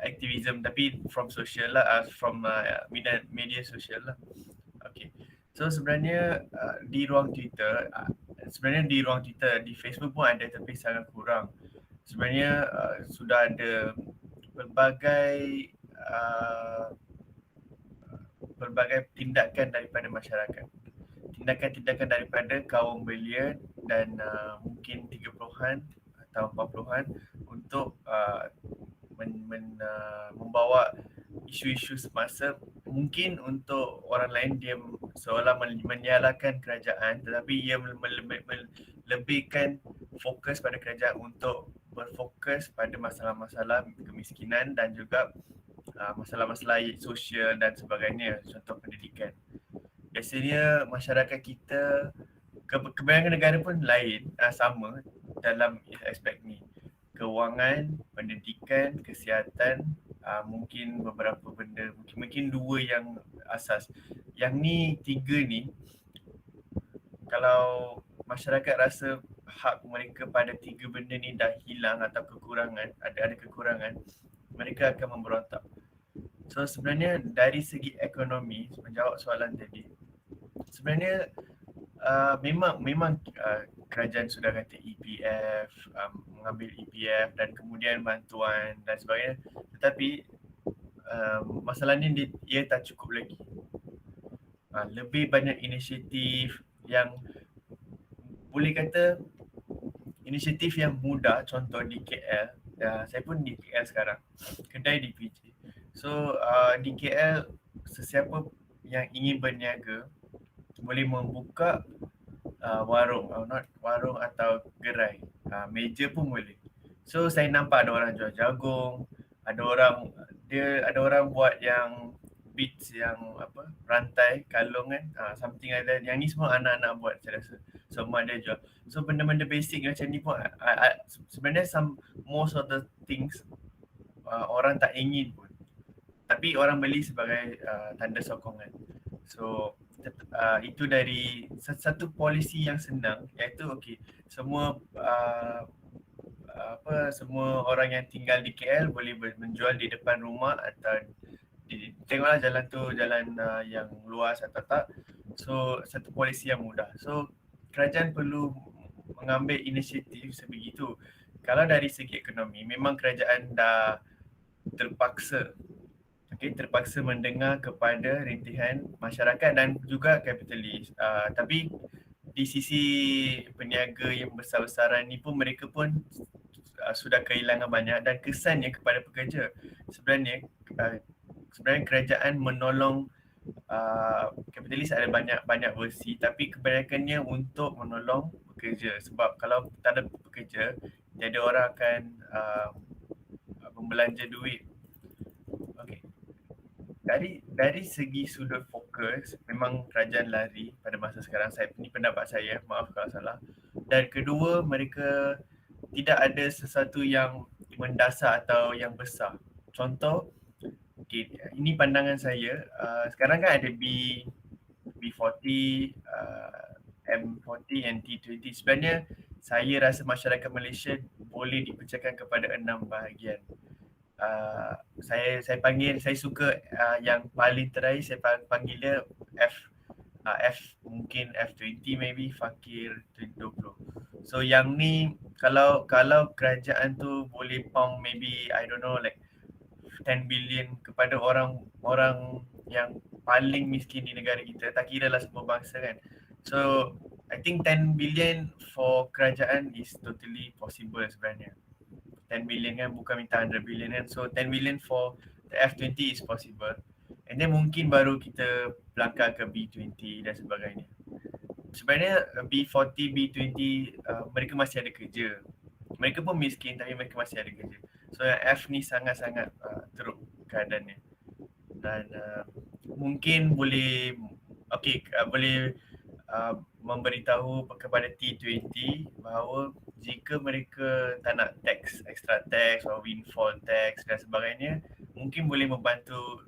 aktivism tapi from social lah, from media sosial lah. Okay. So sebenarnya di ruang Twitter, di Facebook pun ada tapi sangat kurang. Sebenarnya sudah ada berbagai tindakan daripada masyarakat. Tindakan daripada kaum belia dan mungkin 30-an atau 40-an untuk membawa isu-isu semasa. Mungkin untuk orang lain dia seolah menyalahkan kerajaan, tetapi ia melebihkan fokus pada kerajaan untuk berfokus pada masalah-masalah kemiskinan dan juga masalah-masalah sosial dan sebagainya, contoh pendidikan. Biasanya masyarakat kita, kebanyakan negara pun lain, sama, dalam aspek ni. Kewangan, pendidikan, kesihatan, mungkin beberapa benda, mungkin dua yang asas. Yang ni, tiga ni, kalau masyarakat rasa hak mereka pada tiga benda ni dah hilang atau kekurangan, ada kekurangan, mereka akan memberontak. So sebenarnya dari segi ekonomi, menjawab soalan tadi, sebenarnya memang kerajaan sudah kata EPF, mengambil EPF dan kemudian bantuan dan sebagainya, tetapi masalahnya ia tak cukup lagi. Lebih banyak inisiatif yang boleh kata inisiatif yang mudah, contoh di KL, saya pun di KL sekarang, kedai di PJ. So di KL sesiapa yang ingin berniaga boleh membuka warung atau gerai, meja pun boleh. So saya nampak ada orang jual jagung, ada orang buat yang beads, yang rantai, kalung kan, something like that. Yang ni semua anak-anak buat saya rasa. So mak dia jual. So benda-benda basic macam ni pun sebenarnya most of the things orang tak ingin pun, tapi orang beli sebagai tanda sokongan. So itu dari satu polisi yang senang, iaitu semua semua orang yang tinggal di KL boleh menjual di depan rumah atau tengoklah jalan tu jalan yang luas atau tak. So satu polisi yang mudah. So kerajaan perlu mengambil inisiatif sebegitu. Kalau dari segi ekonomi, memang kerajaan dah terpaksa mendengar kepada rintihan masyarakat dan juga kapitalis. Tapi di sisi peniaga yang besar-besaran ni pun, mereka pun sudah kehilangan banyak dan kesannya kepada pekerja. Sebenarnya kerajaan menolong kapitalis ada banyak versi, tapi kebanyakannya untuk menolong pekerja. Sebab kalau tak ada pekerja, tiada orang akan membelanja duit. Dari segi sudut fokus, memang kerajaan lari pada masa sekarang. Ini pendapat saya, maaf kalau salah. Dan kedua, mereka tidak ada sesuatu yang mendasar atau yang besar. Contoh, ini pandangan saya, sekarang kan ada B40, M40 and T20. Sebenarnya saya rasa masyarakat Malaysia boleh dipecahkan kepada 6 bahagian. Saya suka yang paling terakhir, saya panggil dia F, mungkin F20 maybe, Fakir 2020. So yang ni kalau kerajaan tu boleh pump maybe I don't know like 10 billion kepada orang yang paling miskin di negara kita, tak kira lah semua bangsa kan. So I think 10 billion for kerajaan is totally possible sebenarnya. 10 billion kan, bukan minta 100 billion kan. So 10 billion for the F20 is possible. And then mungkin baru kita langkah ke B20 dan sebagainya. Sebenarnya B40, B20 mereka masih ada kerja. Mereka pun miskin tapi mereka masih ada kerja. So yang F ni sangat-sangat teruk keadaannya. Dan mungkin boleh memberitahu kepada T20 bahawa jika mereka tak nak extra tax atau windfall tax dan sebagainya, mungkin boleh membantu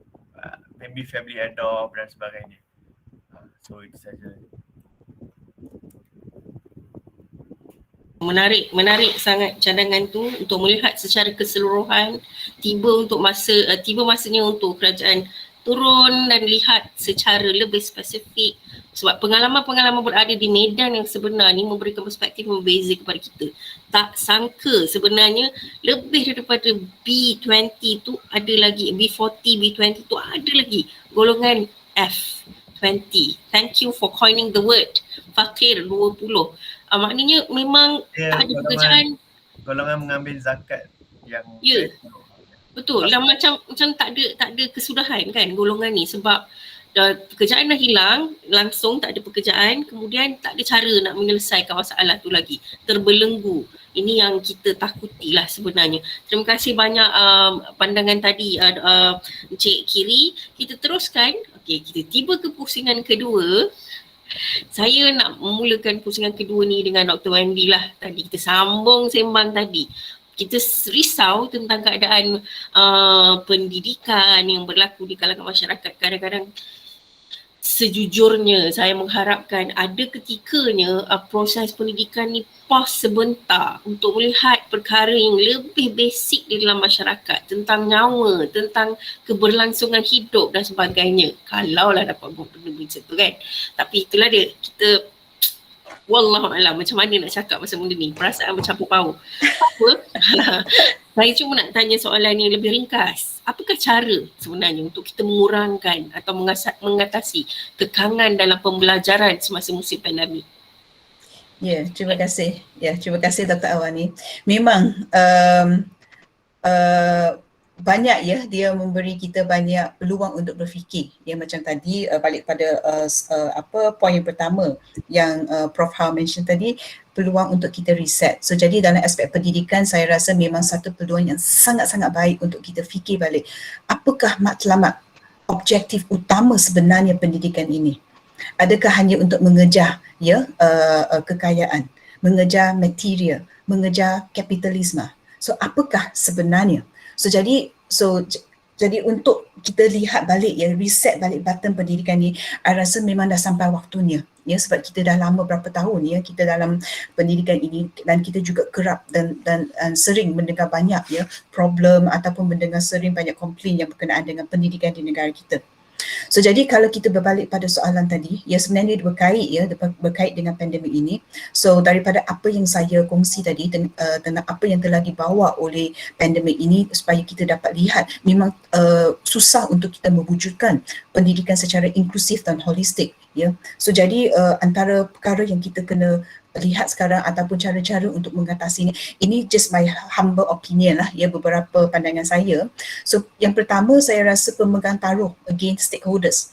maybe family adopt dan sebagainya. So itu saja. Menarik sangat cadangan tu untuk melihat secara keseluruhan. Tiba masanya untuk kerajaan turun dan lihat secara lebih spesifik, sebab pengalaman-pengalaman berada di medan yang sebenar ni memberikan perspektif yang berbeza kepada kita. Tak sangka sebenarnya lebih daripada B20 tu ada lagi, B40, B20 tu ada lagi golongan F20. Thank you for coining the word Fakir 20. Maknanya memang tak ada pekerjaan. Golongan mengambil zakat yang betul. Dan macam tak ada kesudahan kan golongan ni, sebab pekerjaan dah hilang, langsung tak ada pekerjaan, kemudian tak ada cara nak menyelesaikan masalah tu lagi, terbelenggu. Ini yang kita takuti lah sebenarnya. Terima kasih banyak pandangan tadi Encik Kiri. Kita teruskan, kita tiba ke pusingan kedua. Saya nak memulakan pusingan kedua ni dengan Dr. Wendy lah. Tadi kita sambung sembang tadi. Kita risau tentang keadaan pendidikan yang berlaku di kalangan masyarakat. Kadang-kadang sejujurnya saya mengharapkan ada ketikanya proses pendidikan ni pause sebentar untuk melihat perkara yang lebih basic di dalam masyarakat tentang nyawa, tentang keberlangsungan hidup dan sebagainya. Kalaulah dapat buat benda macam tu kan. Tapi itulah dia, kita wallahualam macam mana nak cakap pasal benda ni, perasaan bercampur bau. Apa? Saya cuma nak tanya soalan yang lebih ringkas. Apakah cara sebenarnya untuk kita mengurangkan atau mengatasi tekangan dalam pembelajaran semasa musim pandemik? Ya, terima kasih. Ya, terima kasih Dr. Awani. Memang banyak ya, dia memberi kita banyak peluang untuk berfikir. Ya, macam tadi balik pada poin yang pertama yang Prof Hao mention tadi, peluang untuk kita reset. So jadi dalam aspek pendidikan saya rasa memang satu peluang yang sangat-sangat baik untuk kita fikir balik. Apakah matlamat objektif utama sebenarnya pendidikan ini? Adakah hanya untuk mengejar kekayaan, mengejar material, mengejar kapitalisme? So apakah sebenarnya? So jadi untuk kita lihat balik ya, reset balik button pendidikan ni, saya rasa memang dah sampai waktunya. Ya, sebab kita dah lama berapa tahun ya kita dalam pendidikan ini dan kita juga kerap dan sering mendengar banyak ya problem ataupun mendengar sering banyak komplain yang berkenaan dengan pendidikan di negara kita. So jadi kalau kita berbalik pada soalan tadi, ya sebenarnya berkait dengan pandemik ini. So daripada apa yang saya kongsi tadi tentang apa yang telah dibawa oleh pandemik ini, supaya kita dapat lihat memang susah untuk kita mewujudkan pendidikan secara inklusif dan holistik. Ya, so jadi antara perkara yang kita kena lihat sekarang ataupun cara-cara untuk mengatasi ini just my humble opinion lah ya, beberapa pandangan saya. So yang pertama saya rasa pemegang taruh against stakeholders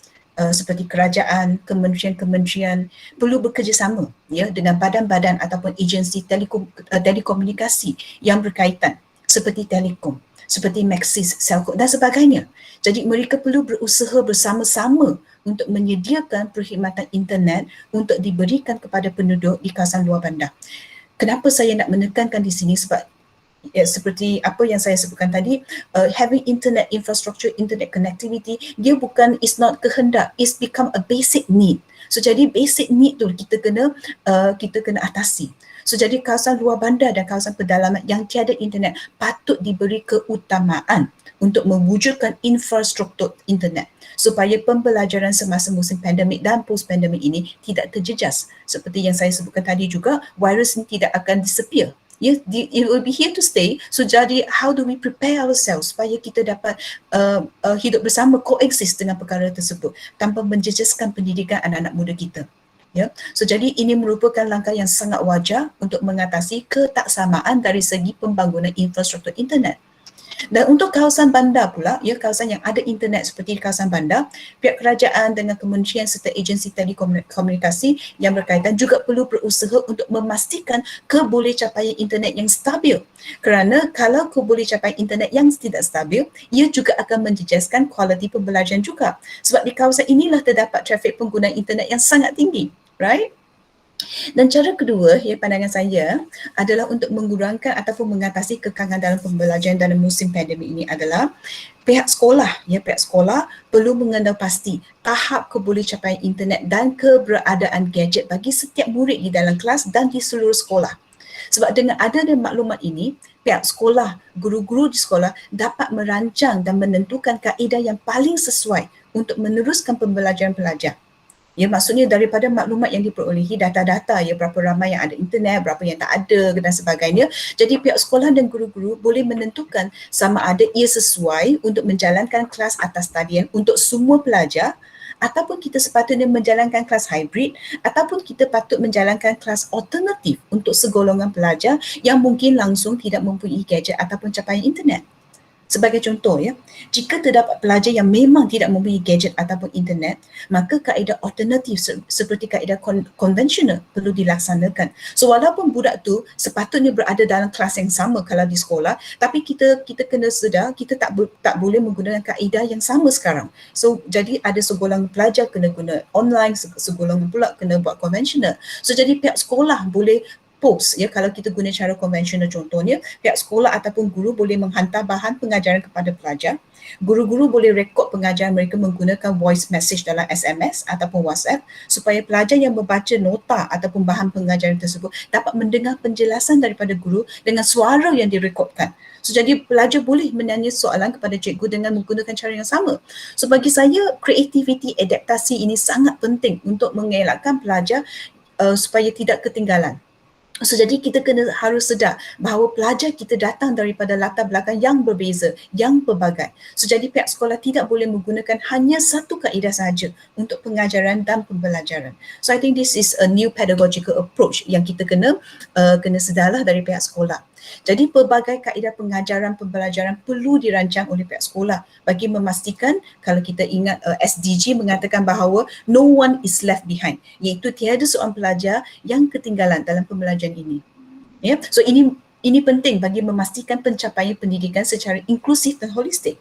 seperti kerajaan, kementerian-kementerian perlu bekerjasama ya dengan badan-badan ataupun agensi telekomunikasi yang berkaitan seperti Telekom, seperti Maxis, Celcom dan sebagainya. Jadi mereka perlu berusaha bersama-sama untuk menyediakan perkhidmatan internet untuk diberikan kepada penduduk di kawasan luar bandar. Kenapa saya nak menekankan di sini? Sebab seperti apa yang saya sebutkan tadi, having internet infrastructure, internet connectivity, dia bukan is not kehendak, it's become a basic need. So jadi basic need tu kita kena atasi. So jadi kawasan luar bandar dan kawasan pedalaman yang tiada internet patut diberi keutamaan untuk mewujudkan infrastruktur internet supaya pembelajaran semasa musim pandemik dan post-pandemik ini tidak terjejas. Seperti yang saya sebutkan tadi juga, virus ini tidak akan disappear. It will be here to stay. So jadi how do we prepare ourselves supaya kita dapat hidup bersama, coexist dengan perkara tersebut tanpa menjejaskan pendidikan anak-anak muda kita. Ya, so jadi ini merupakan langkah yang sangat wajar untuk mengatasi ketaksamaan dari segi pembangunan infrastruktur internet. Dan untuk kawasan bandar pula, ya kawasan yang ada internet seperti di kawasan bandar, pihak kerajaan dengan kementerian serta agensi telekomunikasi yang berkaitan juga perlu berusaha untuk memastikan kebolehcapaian internet yang stabil. Kerana kalau kebolehcapaian internet yang tidak stabil, ia juga akan menjejaskan kualiti pembelajaran juga. Sebab di kawasan inilah terdapat trafik penggunaan internet yang sangat tinggi, right? Dan cara kedua, ya pandangan saya adalah untuk mengurangkan ataupun mengatasi kekangan dalam pembelajaran dalam musim pandemik ini adalah pihak sekolah perlu mengenal pasti tahap kebolehcapaian internet dan keberadaan gadget bagi setiap murid di dalam kelas dan di seluruh sekolah. Sebab dengan adanya maklumat ini, pihak sekolah, guru-guru di sekolah dapat merancang dan menentukan kaedah yang paling sesuai untuk meneruskan pembelajaran pelajar. Ya, maksudnya daripada maklumat yang diperolehi, data-data ya berapa ramai yang ada internet, berapa yang tak ada dan sebagainya. Jadi pihak sekolah dan guru-guru boleh menentukan sama ada ia sesuai untuk menjalankan kelas atas talian untuk semua pelajar ataupun kita sepatutnya menjalankan kelas hybrid ataupun kita patut menjalankan kelas alternatif untuk segolongan pelajar yang mungkin langsung tidak mempunyai gadget ataupun capaian internet. Sebagai contoh ya, jika terdapat pelajar yang memang tidak mempunyai gadget ataupun internet, maka kaedah alternatif seperti kaedah konvensional perlu dilaksanakan. So walaupun budak tu sepatutnya berada dalam kelas yang sama kalau di sekolah, tapi kita kena sedar kita tak boleh menggunakan kaedah yang sama sekarang. So jadi ada segolongan pelajar kena guna online, segolongan pula kena buat konvensional. So jadi pihak sekolah boleh post ya, kalau kita guna cara konvensional contohnya, pihak sekolah ataupun guru boleh menghantar bahan pengajaran kepada pelajar. Guru-guru boleh rekod pengajaran mereka menggunakan voice message dalam SMS ataupun WhatsApp supaya pelajar yang membaca nota ataupun bahan pengajaran tersebut dapat mendengar penjelasan daripada guru dengan suara yang direkodkan. So, jadi pelajar boleh menanya soalan kepada cikgu dengan menggunakan cara yang sama. So bagi saya, kreativiti adaptasi ini sangat penting untuk mengelakkan pelajar supaya tidak ketinggalan. So jadi kita harus sedar bahawa pelajar kita datang daripada latar belakang yang berbeza, yang pelbagai. So jadi pihak sekolah tidak boleh menggunakan hanya satu kaedah sahaja untuk pengajaran dan pembelajaran. So I think this is a new pedagogical approach yang kita kena sedarlah dari pihak sekolah. Jadi pelbagai kaedah pengajaran pembelajaran perlu dirancang oleh pihak sekolah bagi memastikan, kalau kita ingat SDG mengatakan bahawa no one is left behind, iaitu tiada seorang pelajar yang ketinggalan dalam pembelajaran ini. Ya, so ini penting bagi memastikan pencapaian pendidikan secara inklusif dan holistik.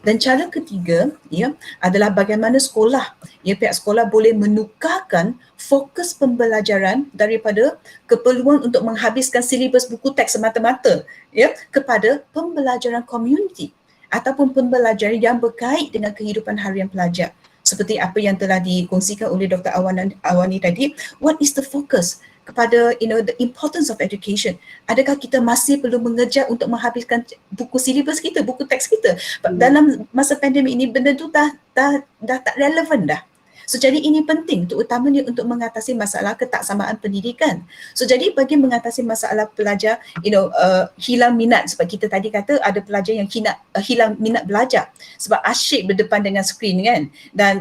Dan cara ketiga ya adalah bagaimana sekolah, ya pihak sekolah boleh menukarkan fokus pembelajaran daripada keperluan untuk menghabiskan silibus buku teks semata-mata ya kepada pembelajaran komuniti ataupun pembelajaran yang berkait dengan kehidupan harian pelajar. Seperti apa yang telah dikongsikan oleh Dr. Awani tadi, what is the focus kepada the importance of education? Adakah kita masih perlu mengejar untuk menghabiskan buku silibus kita, buku teks kita? Dalam masa pandemik ini benda tu dah tak relevan dah. So jadi ini penting terutamanya untuk mengatasi masalah ketaksamaan pendidikan. So jadi bagi mengatasi masalah pelajar hilang minat, sebab kita tadi kata ada pelajar yang hilang minat belajar sebab asyik berdepan dengan skrin kan,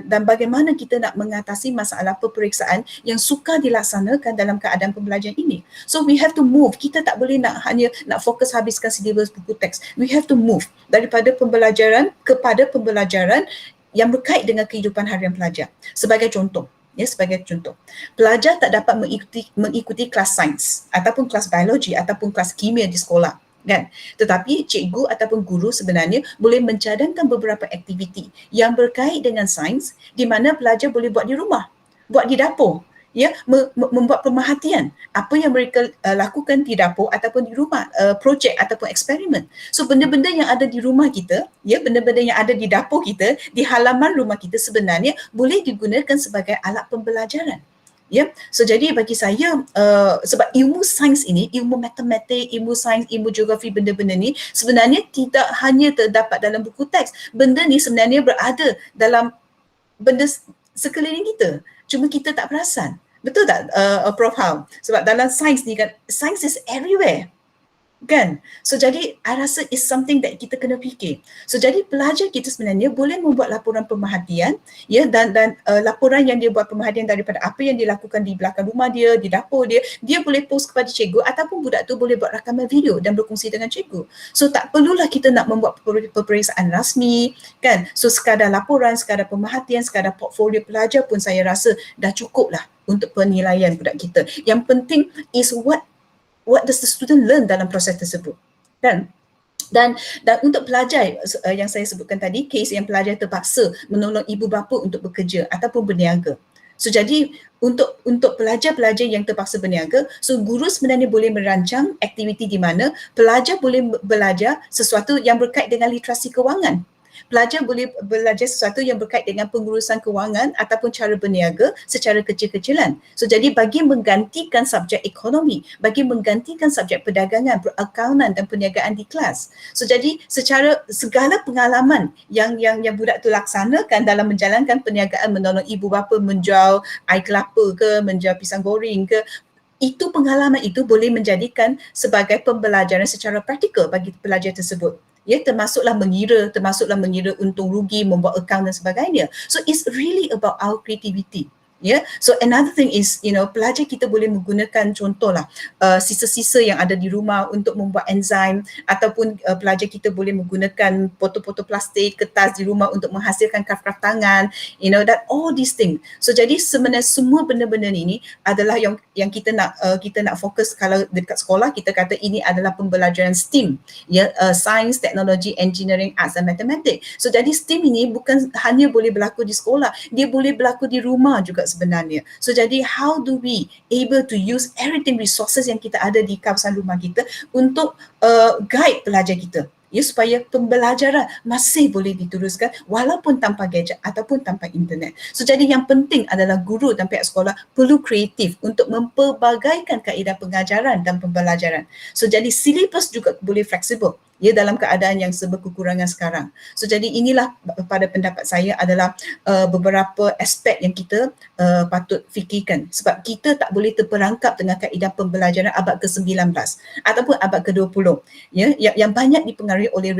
dan bagaimana kita nak mengatasi masalah peperiksaan yang sukar dilaksanakan dalam keadaan pembelajaran ini. So we have to move. Kita tak boleh hanya nak fokus habiskan silibus buku teks. We have to move daripada pembelajaran kepada pembelajaran yang berkait dengan kehidupan harian pelajar. Sebagai contoh, pelajar tak dapat mengikuti kelas sains ataupun kelas biologi ataupun kelas kimia di sekolah, kan? Tetapi cikgu ataupun guru sebenarnya boleh mencadangkan beberapa aktiviti yang berkait dengan sains di mana pelajar boleh buat di rumah, buat di dapur, ya, membuat pemerhatian apa yang mereka lakukan di dapur ataupun di rumah, projek ataupun eksperimen. So benda-benda yang ada di rumah kita, ya, benda-benda yang ada di dapur kita, di halaman rumah kita sebenarnya boleh digunakan sebagai alat pembelajaran. Ya, so jadi bagi saya sebab ilmu sains ini, ilmu matematik, ilmu sains, ilmu geografi, benda-benda ni sebenarnya tidak hanya terdapat dalam buku teks. Benda ni sebenarnya berada dalam benda sekeliling kita. Cuma kita tak perasan. Betul tak Prof Hao? Sebab dalam sains ni kan, sains is everywhere. Kan? So jadi I rasa is something that kita kena fikir. So jadi pelajar kita sebenarnya boleh membuat laporan pemerhatian, ya, dan laporan yang dia buat pemerhatian daripada apa yang dilakukan di belakang rumah dia, di dapur dia boleh post kepada cikgu ataupun budak tu boleh buat rakaman video dan berkongsi dengan cikgu. So tak perlulah kita nak membuat peperiksaan rasmi, kan? So sekadar laporan, sekadar pemerhatian, sekadar portfolio pelajar pun saya rasa dah cukup lah untuk penilaian budak kita. Yang penting is what does the student learn dalam proses tersebut, kan? Dan untuk pelajar yang saya sebutkan tadi, kes yang pelajar terpaksa menolong ibu bapa untuk bekerja ataupun berniaga. So jadi untuk pelajar-pelajar yang terpaksa berniaga, so guru sebenarnya boleh merancang aktiviti di mana pelajar boleh belajar sesuatu yang berkait dengan literasi kewangan. Pelajar boleh belajar sesuatu yang berkait dengan pengurusan kewangan ataupun cara berniaga secara kecil-kecilan. So jadi bagi menggantikan subjek ekonomi, bagi menggantikan subjek perdagangan, perakaunan dan perniagaan di kelas. So jadi secara segala pengalaman yang budak tu laksanakan dalam menjalankan perniagaan, menolong ibu bapa menjual air kelapa ke, menjual pisang goreng ke, itu pengalaman itu boleh menjadikan sebagai pembelajaran secara praktikal bagi pelajar tersebut. Ya, termasuklah mengira untung rugi, membuat akaun dan sebagainya. So it's really about our creativity. Yeah, so another thing is, pelajar kita boleh menggunakan contohlah sisa-sisa yang ada di rumah untuk membuat enzim, ataupun pelajar kita boleh menggunakan botol-botol plastik, kertas di rumah untuk menghasilkan kraft-kraft tangan, that all these things. So jadi sebenarnya semua benda-benda ini adalah yang kita nak fokus. Kalau dekat sekolah kita kata ini adalah pembelajaran STEAM, ya, Science, Technology, Engineering, Arts and Mathematics. So jadi STEAM ini bukan hanya boleh berlaku di sekolah, dia boleh berlaku di rumah juga sebenarnya. So jadi how do we able to use everything resources yang kita ada di kawasan rumah kita untuk guide pelajar kita, ya, supaya pembelajaran masih boleh diteruskan walaupun tanpa gadget ataupun tanpa internet. So jadi yang penting adalah guru dan pihak sekolah perlu kreatif untuk mempelbagaikan kaedah pengajaran dan pembelajaran. So jadi silibus juga boleh fleksibel, ya, dalam keadaan yang serba kekurangan sekarang. So jadi inilah pada pendapat saya adalah beberapa aspek yang kita patut fikirkan, sebab kita tak boleh terperangkap dengan kaedah pembelajaran abad ke-19 ataupun abad ke-20, ya, yang banyak dipengaruhi oleh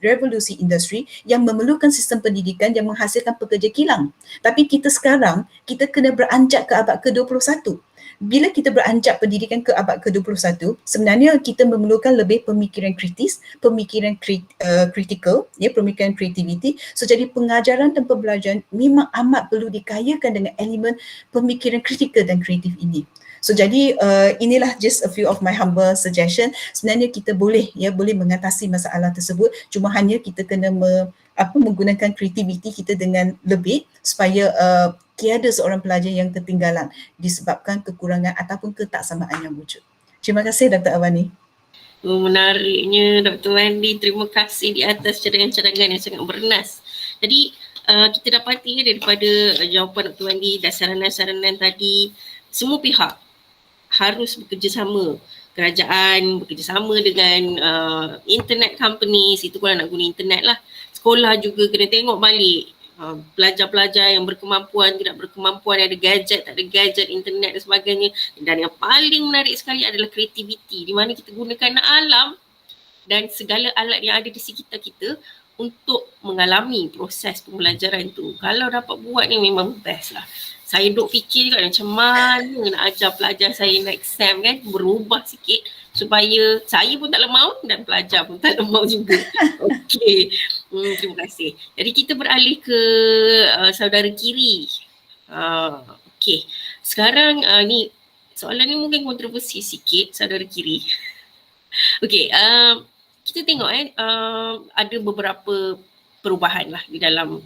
revolusi industri yang memerlukan sistem pendidikan yang menghasilkan pekerja kilang. Tapi kita sekarang, kita kena beranjak ke abad ke-21. Bila kita beranjak pendidikan ke abad ke-21, sebenarnya kita memerlukan lebih pemikiran kritis, pemikiran kritikal, ya, pemikiran kreativiti. So jadi pengajaran dan pembelajaran memang amat perlu dikayakan dengan elemen pemikiran kritikal dan kreatif ini. So jadi inilah just a few of my humble suggestion. Sebenarnya kita boleh mengatasi masalah tersebut, cuma hanya kita kena menggunakan kreativiti kita dengan lebih supaya tiada seorang pelajar yang ketinggalan disebabkan kekurangan ataupun ketaksamaan yang wujud. Terima kasih Dr. Awani. Menariknya Dr. Wendy, terima kasih di atas cadangan-cadangan yang sangat bernas. Jadi kita dapati daripada jawapan Dr. Wendy dan saranan-saranan tadi, semua pihak harus bekerjasama. Kerajaan bekerjasama dengan internet companies, itu kalau nak guna internet lah. Sekolah juga kena tengok balik pelajar-pelajar yang berkemampuan, tidak berkemampuan, ada gadget, tak ada gadget, internet dan sebagainya. Dan yang paling menarik sekali adalah kreativiti, di mana kita gunakan alam dan segala alat yang ada di sekitar kita untuk mengalami proses pembelajaran tu. Kalau dapat buat ni memang best lah. Saya duk fikir juga macam mana nak ajar pelajar saya next sem kan, berubah sikit supaya saya pun tak lemau dan pelajar pun tak lemau juga. Okey, terima kasih. Jadi kita beralih ke saudara kiri. Okey, sekarang ni soalan ni mungkin kontroversi sikit, saudara kiri. Okey, kita tengok ada beberapa perubahan lah di dalam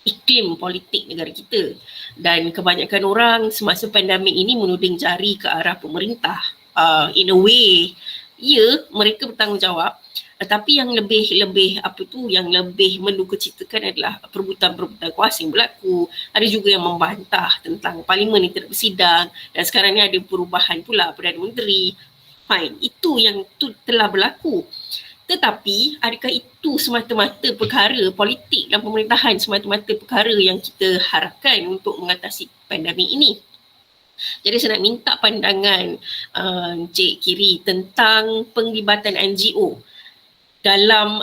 iklim politik negara kita, dan kebanyakan orang semasa pandemik ini menuding jari ke arah pemerintah. In a way, ya, mereka bertanggungjawab, tetapi yang lebih yang lebih mendukacitakan adalah perebutan-perebutan kuasa yang berlaku. Ada juga yang membantah tentang parlimen yang tidak bersidang, dan sekarang ni ada perubahan pula Perdana Menteri. Fine, itu yang telah berlaku. Tetapi adakah itu semata-mata perkara politik dan pemerintahan, semata-mata perkara yang kita harapkan untuk mengatasi pandemik ini? Jadi saya nak minta pandangan Encik Kiri tentang penglibatan NGO dalam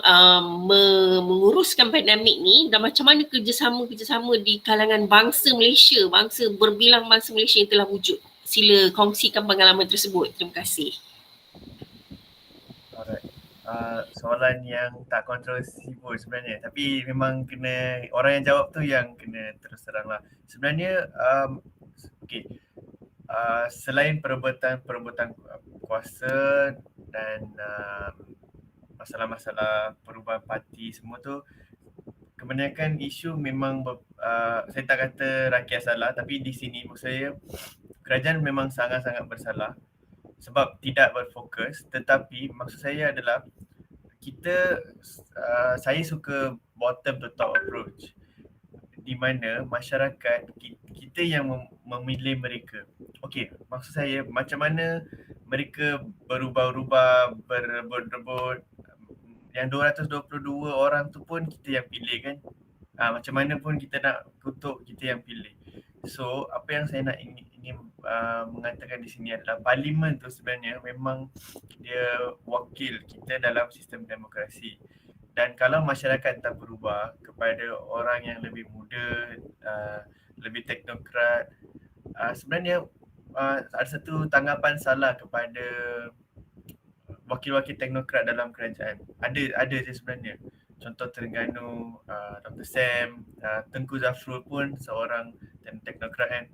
menguruskan pandemik ni, dan macam mana kerjasama di kalangan bangsa Malaysia, bangsa berbilang bangsa Malaysia yang telah wujud. Sila kongsikan pengalaman tersebut. Terima kasih. Alright. Soalan yang tak kontroversi pun sebenarnya, tapi memang kena orang yang jawab tu yang kena terus terang lah. Sebenarnya selain perebutan kuasa dan masalah-masalah perubahan parti semua tu, kebanyakan isu memang saya tak kata rakyat salah, tapi di sini maksud saya kerajaan memang sangat-sangat bersalah sebab tidak berfokus. Tetapi maksud saya adalah saya suka bottom to top approach, di mana masyarakat kita yang memilih mereka. Okey, maksud saya macam mana mereka berubah-ubah, berebut-rebut, yang 222 orang tu pun kita yang pilih kan. Macam mana pun kita nak kutuk, kita yang pilih. So apa yang saya nak ingin mengatakan di sini adalah parlimen tu sebenarnya memang dia wakil kita dalam sistem demokrasi. Dan kalau masyarakat tak berubah kepada orang yang lebih muda, lebih teknokrat, sebenarnya ada satu tanggapan salah kepada wakil-wakil teknokrat dalam kerajaan. Ada je sebenarnya. Contoh Terengganu, Dr. Sam, Tengku Zafrul pun seorang teknokrat kan.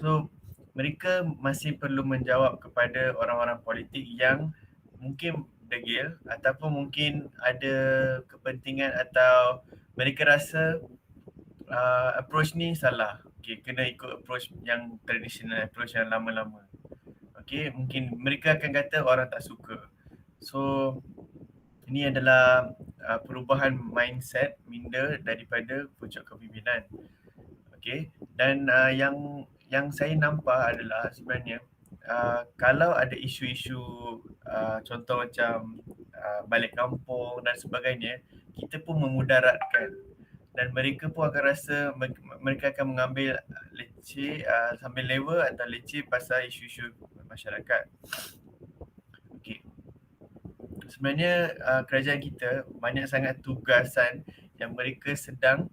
So mereka masih perlu menjawab kepada orang-orang politik yang mungkin degil ataupun mungkin ada kepentingan atau mereka rasa approach ni salah. Okay, kena ikut approach yang traditional, approach yang lama-lama. Okay, mungkin mereka akan kata orang tak suka. So ini adalah perubahan mindset minda daripada pucuk kepimpinan. Okay, dan yang saya nampak adalah sebenarnya kalau ada isu-isu contoh macam balik kampung dan sebagainya, kita pun memudaratkan dan mereka pun akan rasa mereka akan mengambil leceh sambil lewa atau leceh pasal isu-isu masyarakat. Okay. Sebenarnya kerajaan kita banyak sangat tugasan yang mereka sedang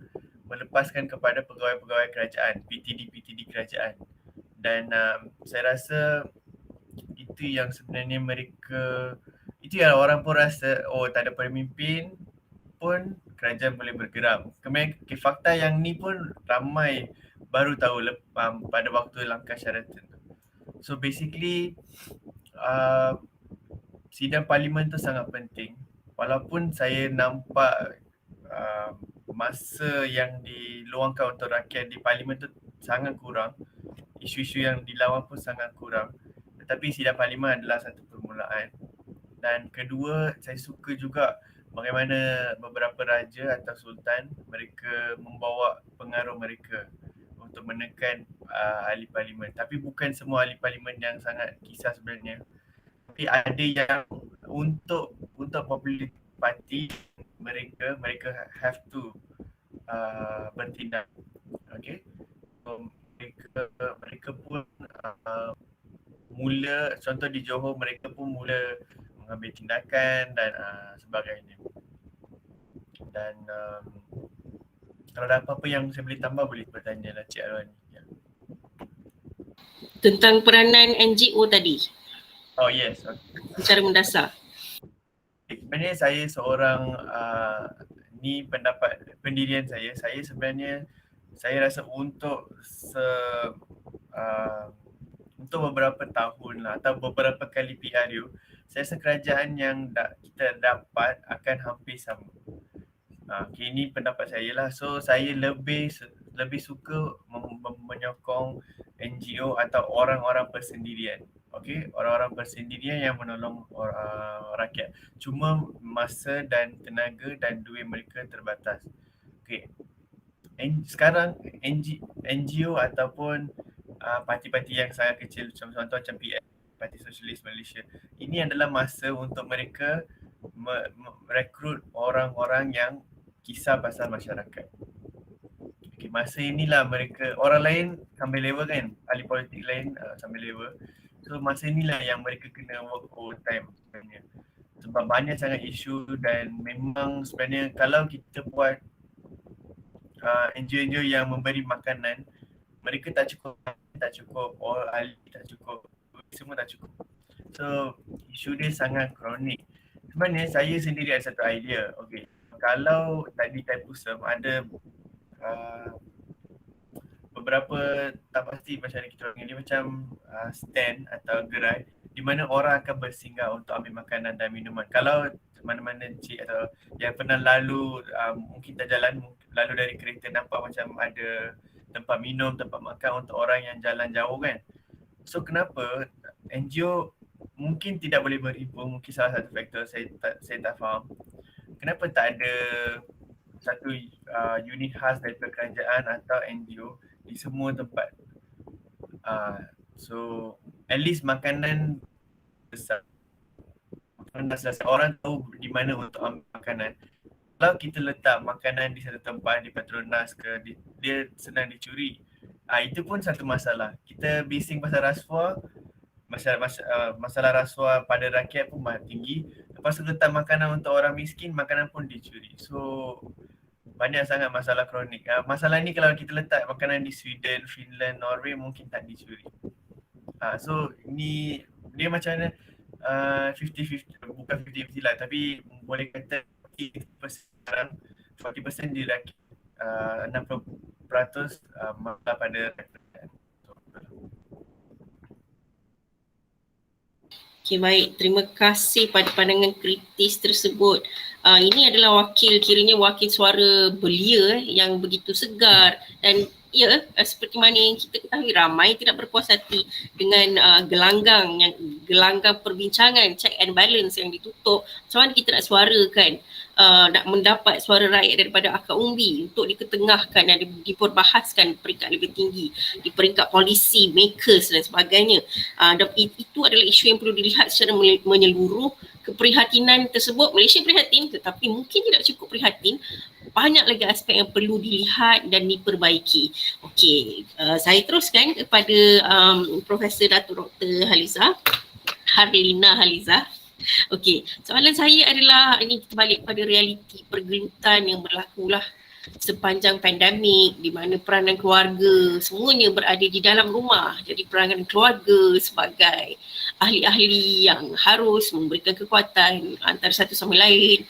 melepaskan kepada pegawai-pegawai kerajaan, PTD kerajaan. Dan saya rasa itu yang sebenarnya itu yang orang pun rasa tak ada pemimpin pun kerajaan boleh bergerak. Kemudian fakta yang ni pun ramai baru tahu pada waktu langkah Sheraton. So basically sidang parlimen tu sangat penting. Walaupun saya nampak masa yang diluangkan untuk rakyat di parlimen tu sangat kurang, isu-isu yang dilawan pun sangat kurang, tetapi sidang parlimen adalah satu permulaan. Dan kedua, saya suka juga bagaimana beberapa raja atau sultan mereka membawa pengaruh mereka untuk menekan ahli parlimen. Tapi bukan semua ahli parlimen yang sangat kisah sebenarnya. Tapi ada yang untuk popular party mereka have to bertindak. Okay. So, mereka pun mula, contoh di Johor mereka pun mula mengambil tindakan dan sebagainya. Dan kalau ada apa-apa yang saya boleh tambah boleh bertanya lah Cik Arwani. Ya. Tentang peranan NGO tadi. Oh yes. Okay. Secara mendasar. Sebenarnya saya seorang ni pendapat pendirian saya sebenarnya saya rasa untuk beberapa tahun lah atau beberapa kali PRU, saya rasa kerajaan yang kita dapat akan hampir sama. Ini pendapat saya lah. So saya lebih suka menyokong NGO atau orang-orang persendirian. Okay, orang-orang persendirian yang menolong rakyat. Cuma masa dan tenaga dan duit mereka terbatas. Okay. Sekarang NGO ataupun parti-parti yang sangat kecil, contoh macam PS, Parti Sosialis Malaysia, ini adalah masa untuk mereka merekrut orang-orang yang kisah pasal masyarakat. Okay, masa inilah mereka, orang lain sambil lewa kan, ahli politik lain sambil lewa. So masa inilah yang mereka kena work overtime sebenarnya. Sebab banyak sangat isu dan memang sebenarnya kalau kita buat NGO yang memberi makanan, mereka tak cukup, orang ahli tak cukup, semua tak cukup. So isu dia sangat kronik. Sebenarnya saya sendiri ada satu idea. Okay, kalau tadi Thaipusam ada beberapa, tak pasti macam mana kita orang ini, macam stand atau gerai di mana orang akan bersinggah untuk ambil makanan dan minuman. Kalau mana-mana cik atau yang pernah lalu mungkin terjalan, lalu dari kereta nampak macam ada tempat minum, tempat makan untuk orang yang jalan jauh kan. So kenapa NGO mungkin tidak boleh berhimpun, mungkin salah satu faktor saya tak faham. Kenapa tak ada satu unit khas daripada kerajaan atau NGO di semua tempat. So at least makanan besar. Makanan selesai, orang tahu di mana untuk ambil makanan. Kalau kita letak makanan di satu tempat, di Petronas ke, dia senang dicuri. Itu pun satu masalah. Kita bising pasal rasuah, masalah rasuah pada rakyat pun tinggi. Lepas tu letak makanan untuk orang miskin, makanan pun dicuri. So banyak sangat masalah kronik. Masalah ni kalau kita letak makanan di Sweden, Finland, Norway mungkin tak dicuri. So ni dia macam mana 50-50, bukan 50-50 lah, tapi boleh kata 40% sekarang, 40% di rakyat, 60% masalah pada rakyat. Okay, baik. Terima kasih pada pandangan kritis tersebut. Ini adalah kiranya wakil suara belia yang begitu segar dan ya, seperti mana yang kita ketahui, ramai tidak berpuas hati dengan gelanggang perbincangan, check and balance yang ditutup. Macam mana kita nak suarakan, nak mendapat suara rakyat daripada akar umbi untuk diketengahkan dan diperbahaskan peringkat lebih tinggi di peringkat policy makers dan sebagainya. Dan itu adalah isu yang perlu dilihat secara menyeluruh. Keprihatinan tersebut, Malaysia prihatin tetapi mungkin tidak cukup prihatin. Banyak lagi aspek yang perlu dilihat dan diperbaiki. Okey, saya teruskan kepada Profesor Datuk Dr. Harlina Haliza. Okey, soalan saya adalah, ini kita balik pada realiti pergelutan yang berlaku lah sepanjang pandemik, di mana peranan keluarga semuanya berada di dalam rumah. Jadi peranan keluarga sebagai ahli-ahli yang harus memberikan kekuatan antara satu sama lain.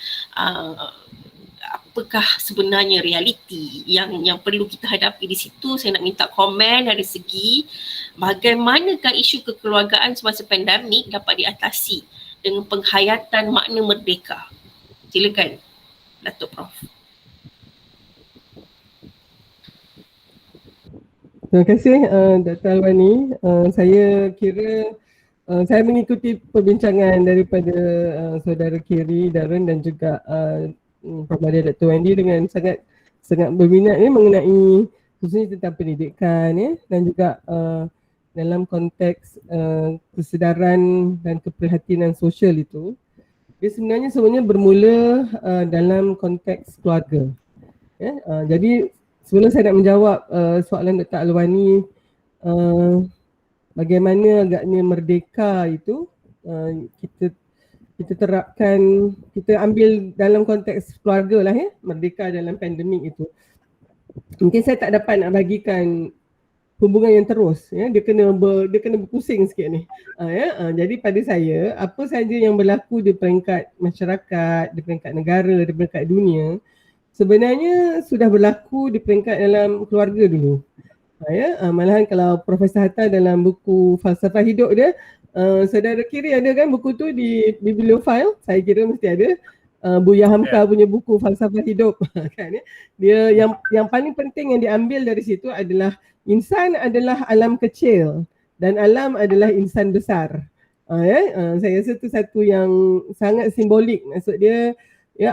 Apakah sebenarnya realiti yang perlu kita hadapi di situ? Saya nak minta komen dari segi bagaimanakah isu kekeluargaan semasa pandemik dapat diatasi dengan penghayatan makna merdeka. Silakan Datuk Prof. Terima kasih Dr. Alwani. Saya kira saya mengikuti perbincangan daripada saudara Kiri, Darren dan juga Prof. Madia Dr. Wendy dengan sangat berminat mengenai khususnya tentang pendidikan dan juga dalam konteks kesedaran dan keprihatinan sosial itu. Dia sebenarnya bermula dalam konteks keluarga. Jadi sebelum saya nak menjawab soalan Dr. Alwani, bagaimana agaknya merdeka itu kita terapkan, kita ambil dalam konteks keluarga lah merdeka dalam pandemik itu. Mungkin saya tak dapat nak bagikan hubungan yang terus, dia kena berpusing sikit ni. Jadi pada saya, apa saja yang berlaku di peringkat masyarakat, di peringkat negara, di peringkat dunia, sebenarnya sudah berlaku di peringkat dalam keluarga dulu. Malahan kalau Profesor Hatta dalam buku Falsafah Hidup dia, saudara Kiri ada kan buku tu di bibliofile, saya kira mesti ada. Buya Hamka punya buku Falsafah Hidup kan, dia yang paling penting yang diambil dari situ adalah insan adalah alam kecil dan alam adalah insan besar. Saya rasa itu satu yang sangat simbolik. Maksud dia,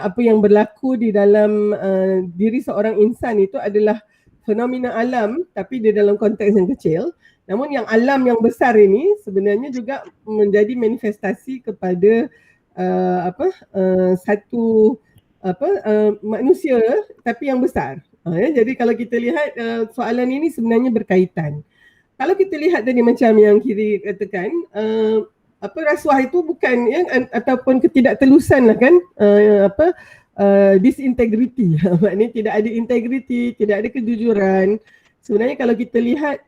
apa yang berlaku di dalam diri seorang insan itu adalah fenomena alam tapi di dalam konteks yang kecil. Namun yang alam yang besar ini sebenarnya juga menjadi manifestasi kepada satu manusia tapi yang besar. Jadi kalau kita lihat soalan ini sebenarnya berkaitan. Kalau kita lihat tadi macam yang Kiri katakan, rasuah itu bukan ataupun ketidaktelusan lah kan, disintegrity. Maknanya tidak ada integriti, tidak ada kejujuran. Sebenarnya kalau kita lihat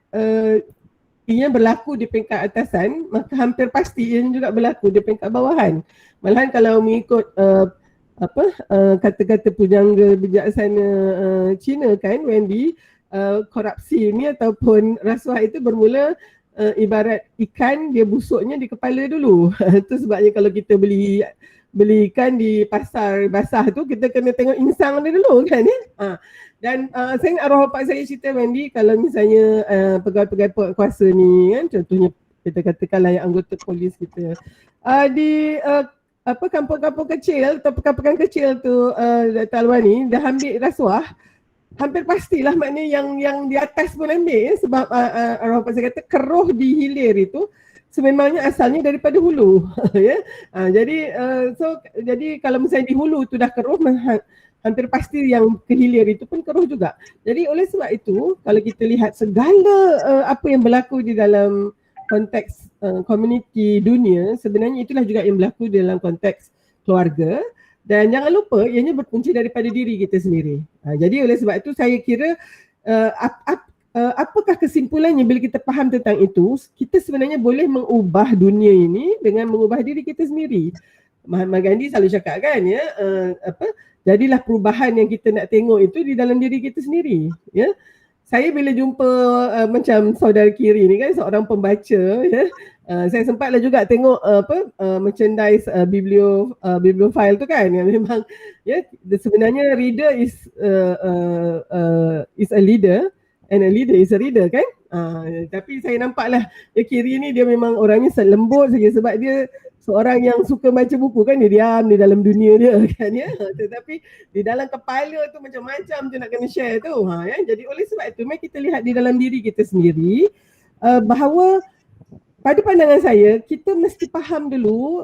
ia berlaku di peringkat atasan, maka hampir pasti ia juga berlaku di peringkat bawahan. Malahan kalau mengikut kata-kata pujangga bijaksana Cina kan, Wendy, korupsi ini ataupun rasuah itu bermula ibarat ikan, dia busuknya di kepala dulu. Itu sebabnya kalau kita beli ikan di pasar basah tu, kita kena tengok insang dia dulu kan Dan saya nak arwah bapak saya cerita, Wendy, kalau misalnya pegawai-pegawai kuasa ni kan, contohnya kita katakanlah yang anggota polis kita di kampung-kampung kecil atau pekan-pekan kecil tu, Dr. Alwani dah ambil rasuah, hampir pastilah maknanya yang di atas pun ambil sebab arwah bapak saya kata keruh di hilir itu sememangnya asalnya daripada hulu. Ya. Jadi kalau misalnya di hulu tu dah keruh, hampir pasti yang ke hilir itu pun keruh juga. Jadi oleh sebab itu kalau kita lihat segala apa yang berlaku di dalam konteks komuniti dunia, sebenarnya itulah juga yang berlaku dalam konteks keluarga. Dan jangan lupa ianya berpunca daripada diri kita sendiri. Jadi oleh sebab itu saya kira apakah kesimpulannya bila kita faham tentang itu, kita sebenarnya boleh mengubah dunia ini dengan mengubah diri kita sendiri. Mahatma Gandhi selalu cakap kan, ya, jadilah perubahan yang kita nak tengok itu di dalam diri kita sendiri, ya. Saya bila jumpa macam saudara Kiri ni kan, seorang pembaca, ya, saya sempatlah juga tengok merchandise bibliofile tu kan, yang memang, ya, sebenarnya reader is a leader and a leader is a reader kan. Tapi saya nampaklah Kiri ni dia memang orangnya lembut saja sebab dia seorang yang suka baca buku kan, dia diam di dalam dunia dia kan, ya. Tetapi di dalam kepala tu macam-macam tu nak kena share tu. Ya. Jadi oleh sebab itu mari kita lihat di dalam diri kita sendiri bahawa pada pandangan saya kita mesti faham dulu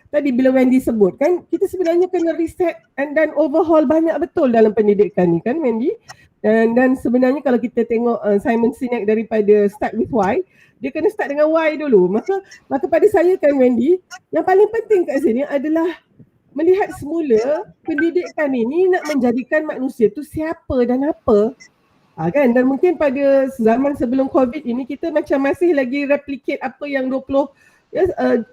tadi bila Wendy sebut kan, kita sebenarnya kena reset and then overhaul banyak betul dalam pendidikan ni kan Wendy. Dan sebenarnya kalau kita tengok Simon Sinek daripada Start With Why, dia kena start dengan why dulu. Maka pada saya kan Wendy, yang paling penting kat sini adalah melihat semula pendidikan ini nak menjadikan manusia tu siapa dan apa. Kan? Dan mungkin pada zaman sebelum COVID ini kita macam masih lagi replicate apa yang 20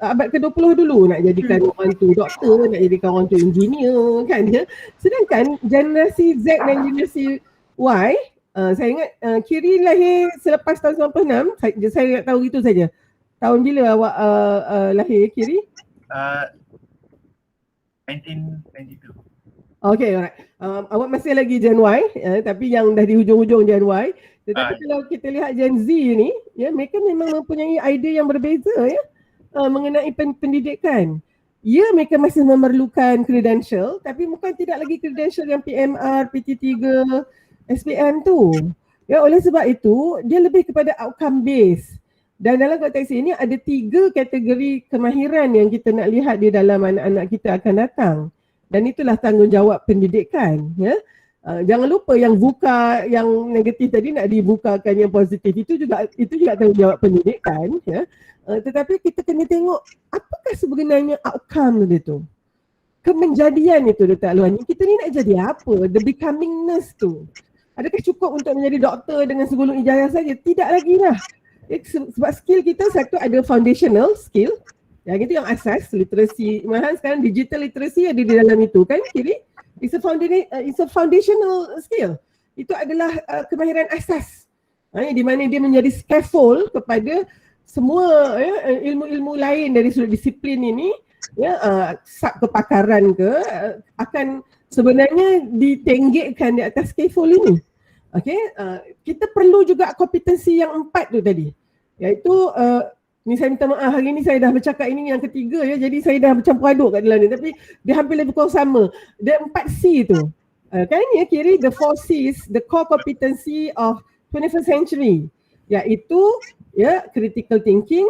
abad ke-20 dulu, nak jadikan orang tu doktor, nak jadikan orang tu engineer kan, ya. Sedangkan generasi Z dan generasi Y, saya ingat Kiri lahir selepas tahun 96, saya nak tahu itu saja. Tahun bila awak lahir Kiri? 1992. Okay, alright. Awak masih lagi Gen Y, tapi yang dah di hujung-hujung Gen Y. Tetapi kalau kita lihat Gen Z ni, ya, mereka memang mempunyai idea yang berbeza, ya, mengenai pendidikan. Ya, mereka masih memerlukan credential, tapi bukan tidak lagi credential yang PMR, PT3, SPM tu. Ya, oleh sebab itu dia lebih kepada outcome based. Dan dalam konteks ini ada 3 kategori kemahiran yang kita nak lihat di dalam anak-anak kita akan datang. Dan itulah tanggungjawab pendidikan, ya. Jangan lupa yang buka yang negatif tadi nak dibukakan yang positif, itu juga tanggungjawab pendidikan, ya. Tetapi kita kena tengok apakah sebenarnya outcome dia tu. Kemenjadian itu Dr. Alwani, kita ni nak jadi apa? The becomingness tu. Adakah cukup untuk menjadi doktor dengan segulung ijazah saja? Tidak lagi lah. Sebab skill kita satu ada foundational skill. Yang itu yang asas, literasi. Malahan sekarang digital literacy ada di dalam itu kan Kiri? It's a foundational skill. Itu adalah kemahiran asas. Di mana dia menjadi scaffold kepada semua, ya, ilmu-ilmu lain dari sudut disiplin ini, ya, kepakaran ke, akan sebenarnya ditenggekkan di atas scaffold ini. Okay, kita perlu juga kompetensi yang 4 tu tadi, iaitu ni saya minta maaf hari ni saya dah bercakap ini yang ketiga, ya, jadi saya dah bercampur aduk kat dalam ni, tapi dia hampir lebih kurang sama. Dia 4C tu, kan, ya Kiri, the 4Cs, the core competency of 21st century, iaitu, ya, critical thinking,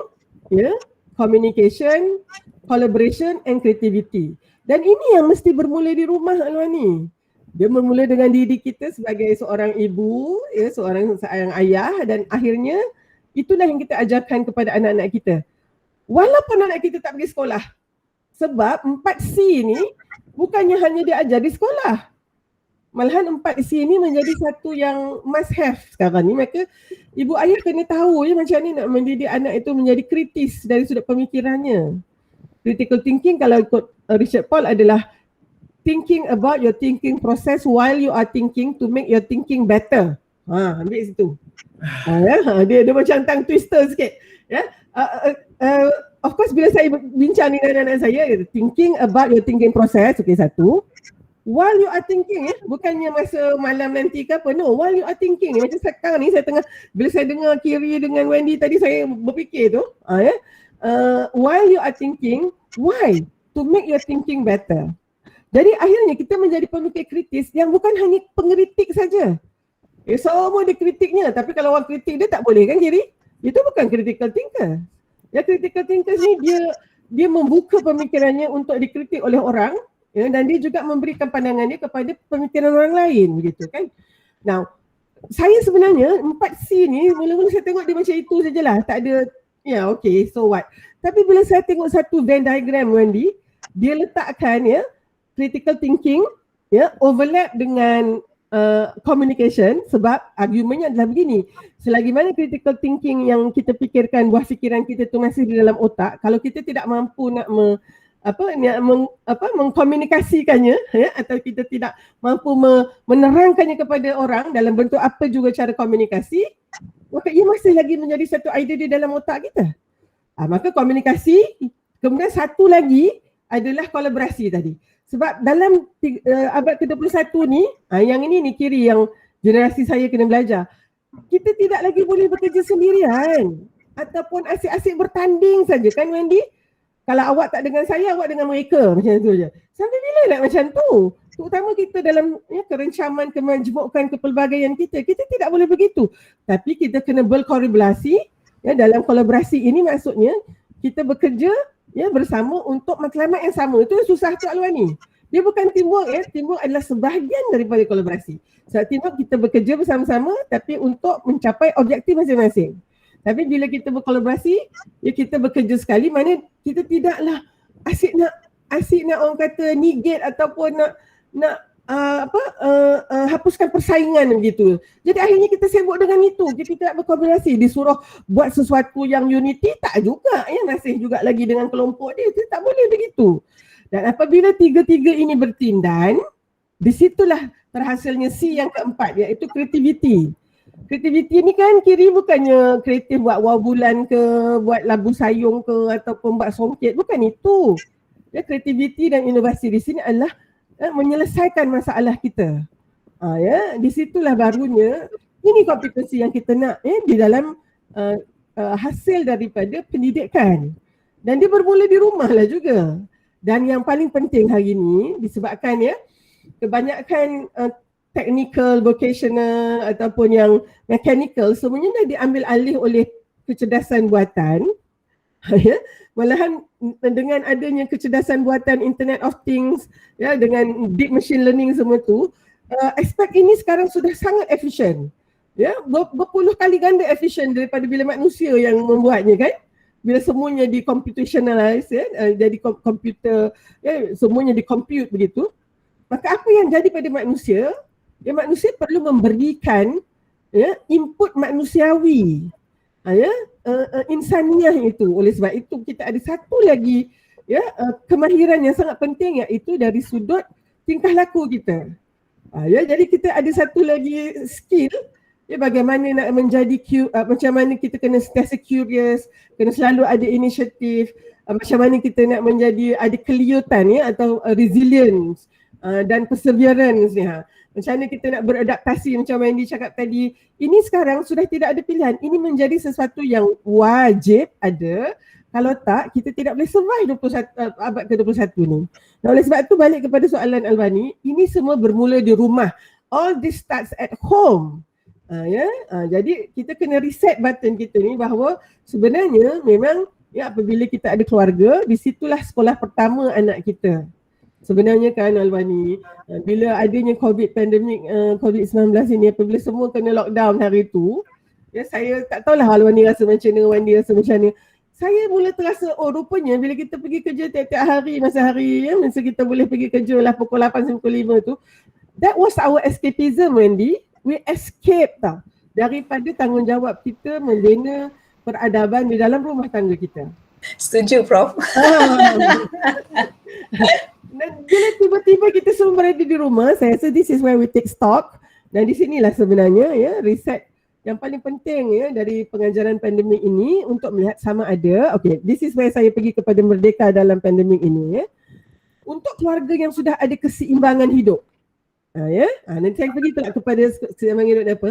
ya, communication, collaboration and creativity. Dan ini yang mesti bermula di rumah Alwani. Dia bermula dengan diri kita sebagai seorang ibu, ya, seorang ayah, dan akhirnya itulah yang kita ajarkan kepada anak-anak kita. Walaupun anak kita tak pergi sekolah. Sebab 4C ni bukannya hanya dia ajar di sekolah. Malahan 4C ni menjadi satu yang must have sekarang ni. Maka ibu ayah kena tahu, ya, macam ni nak mendidik anak itu menjadi kritis dari sudut pemikirannya. Critical thinking kalau ikut Richard Paul adalah thinking about your thinking process while you are thinking to make your thinking better. Ambil situ. Dia macam tongue twister sikit. Ya. Of course bila saya bincang dengan anak saya, thinking about your thinking process, okay, satu. While you are thinking, bukannya masa malam nanti ke apa, no, while you are thinking. Macam sekarang ni saya tengah, bila saya dengar Kiri dengan Wendy tadi, saya berfikir tu, while you are thinking, why? To make your thinking better. Jadi akhirnya kita menjadi pemikir kritis yang bukan hanya pengkritik saja. Semua dia kritiknya, tapi kalau orang kritik dia tak boleh kan Kiri? Itu bukan critical thinker. Ya, critical thinkers ni dia membuka pemikirannya untuk dikritik oleh orang, ya, dan dia juga memberikan pandangannya kepada pemikiran orang lain begitu kan. Now, saya sebenarnya 4C ni mula-mula saya tengok dia macam itu sajalah, tak ada ya okay, so what. Tapi bila saya tengok satu Venn diagram Wendy, dia letakkan ya critical thinking ya overlap dengan communication, sebab argumennya adalah begini, selagi mana critical thinking yang kita fikirkan, buah fikiran kita tu masih di dalam otak, kalau kita tidak mampu nak mengkomunikasikannya ya, atau kita tidak mampu menerangkannya kepada orang dalam bentuk apa juga cara komunikasi, maka ia masih lagi menjadi satu idea di dalam otak kita. Maka komunikasi, kemudian satu lagi adalah kolaborasi tadi. Sebab dalam abad ke-21 ni, yang ini ni kiri yang generasi saya kena belajar. Kita tidak lagi boleh bekerja sendirian ataupun asyik-asyik bertanding saja kan Wendy? Kalau awak tak dengan saya, awak dengan mereka, macam tu je. Sampai bila nak macam tu? Terutama kita dalam kerencaman, kemajmukan, kepelbagaian kita tidak boleh begitu. Tapi kita kena berkolaborasi, ya, dalam kolaborasi ini maksudnya kita bekerja ya bersama untuk matlamat yang sama. Itu yang susah tu Alwani. Dia bukan teamwork ya, teamwork adalah sebahagian daripada kolaborasi. Sebab teamwork kita bekerja bersama-sama tapi untuk mencapai objektif masing-masing. Tapi bila kita berkolaborasi, ya kita bekerja sekali, mana kita tidaklah asyik nak orang kata negate ataupun nak hapuskan persaingan begitu. Jadi akhirnya kita sibuk dengan itu. Kita tidak berkolaborasi, disuruh buat sesuatu yang unity, tak juga ya, masih juga lagi dengan kelompok dia. Itu tak boleh begitu. Dan apabila tiga-tiga ini bertindan, disitulah terhasilnya C yang keempat, iaitu creativity. Kreativiti ni kan kiri bukannya kreatif buat wau bulan ke, buat labu sayung ke, ataupun buat songket, bukan itu. Ya, kreativiti dan inovasi di sini adalah menyelesaikan masalah kita. Ya, di situlah barunya ini kompetensi yang kita nak di dalam hasil daripada pendidikan. Dan dia bermula di rumah lah juga. Dan yang paling penting hari ini disebabkan ya kebanyakan technical, vocational ataupun yang mechanical semuanya dah diambil alih oleh kecerdasan buatan. Ya, malahan dengan adanya kecerdasan buatan Internet of Things ya, dengan deep machine learning semua tu, aspek ini sekarang sudah sangat efisien. Ya, berpuluh kali ganda efisien daripada bila manusia yang membuatnya kan. Bila semuanya di computationalize ya, jadi komputer ya, semuanya di compute begitu. Maka apa yang jadi pada manusia? Ya, manusia perlu memberikan ya input manusiawi, insaniah itu. Oleh sebab itu kita ada satu lagi ya kemahiran yang sangat penting, iaitu dari sudut tingkah laku kita. Ya, jadi kita ada satu lagi skill ya, bagaimana nak menjadi macam mana kita kena sentiasa curious, kena selalu ada inisiatif, macam mana kita nak menjadi ada keliutan ya, atau resilience dan perseverance ya. Macam mana kita nak beradaptasi macam yang dicakap tadi. Ini sekarang sudah tidak ada pilihan. Ini menjadi sesuatu yang wajib ada. Kalau tak, kita tidak boleh survive abad ke-21 ni. Nah, oleh sebab itu balik kepada soalan Alwani, ini semua bermula di rumah. All this starts at home. Jadi kita kena reset button kita ni bahawa sebenarnya memang ya apabila kita ada keluarga, di situlah sekolah pertama anak kita. Sebenarnya kan Alwani, bila adanya pandemik COVID-19 ini, apabila semua kena lockdown hari itu, ya saya tak tahulah Alwani rasa macam mana, Wandi rasa macam mana. Saya mula terasa, oh rupanya bila kita pergi kerja tiap-tiap hari, masa kita boleh pergi kerja lah pukul 8 sampai pukul 5 tu, that was our escapism Wendy. We escape daripada tanggungjawab kita membina peradaban di dalam rumah tangga kita. Setuju Prof. Dan bila tiba-tiba kita semua berada di rumah, saya rasa this is where we take stock. Dan di sinilah sebenarnya ya riset yang paling penting ya dari pengajaran pandemik ini untuk melihat sama ada, okay, this is where saya pergi kepada merdeka dalam pandemik ini ya. Untuk keluarga yang sudah ada keseimbangan hidup. Nanti saya pergi pula kepada keseimbangan hidup apa.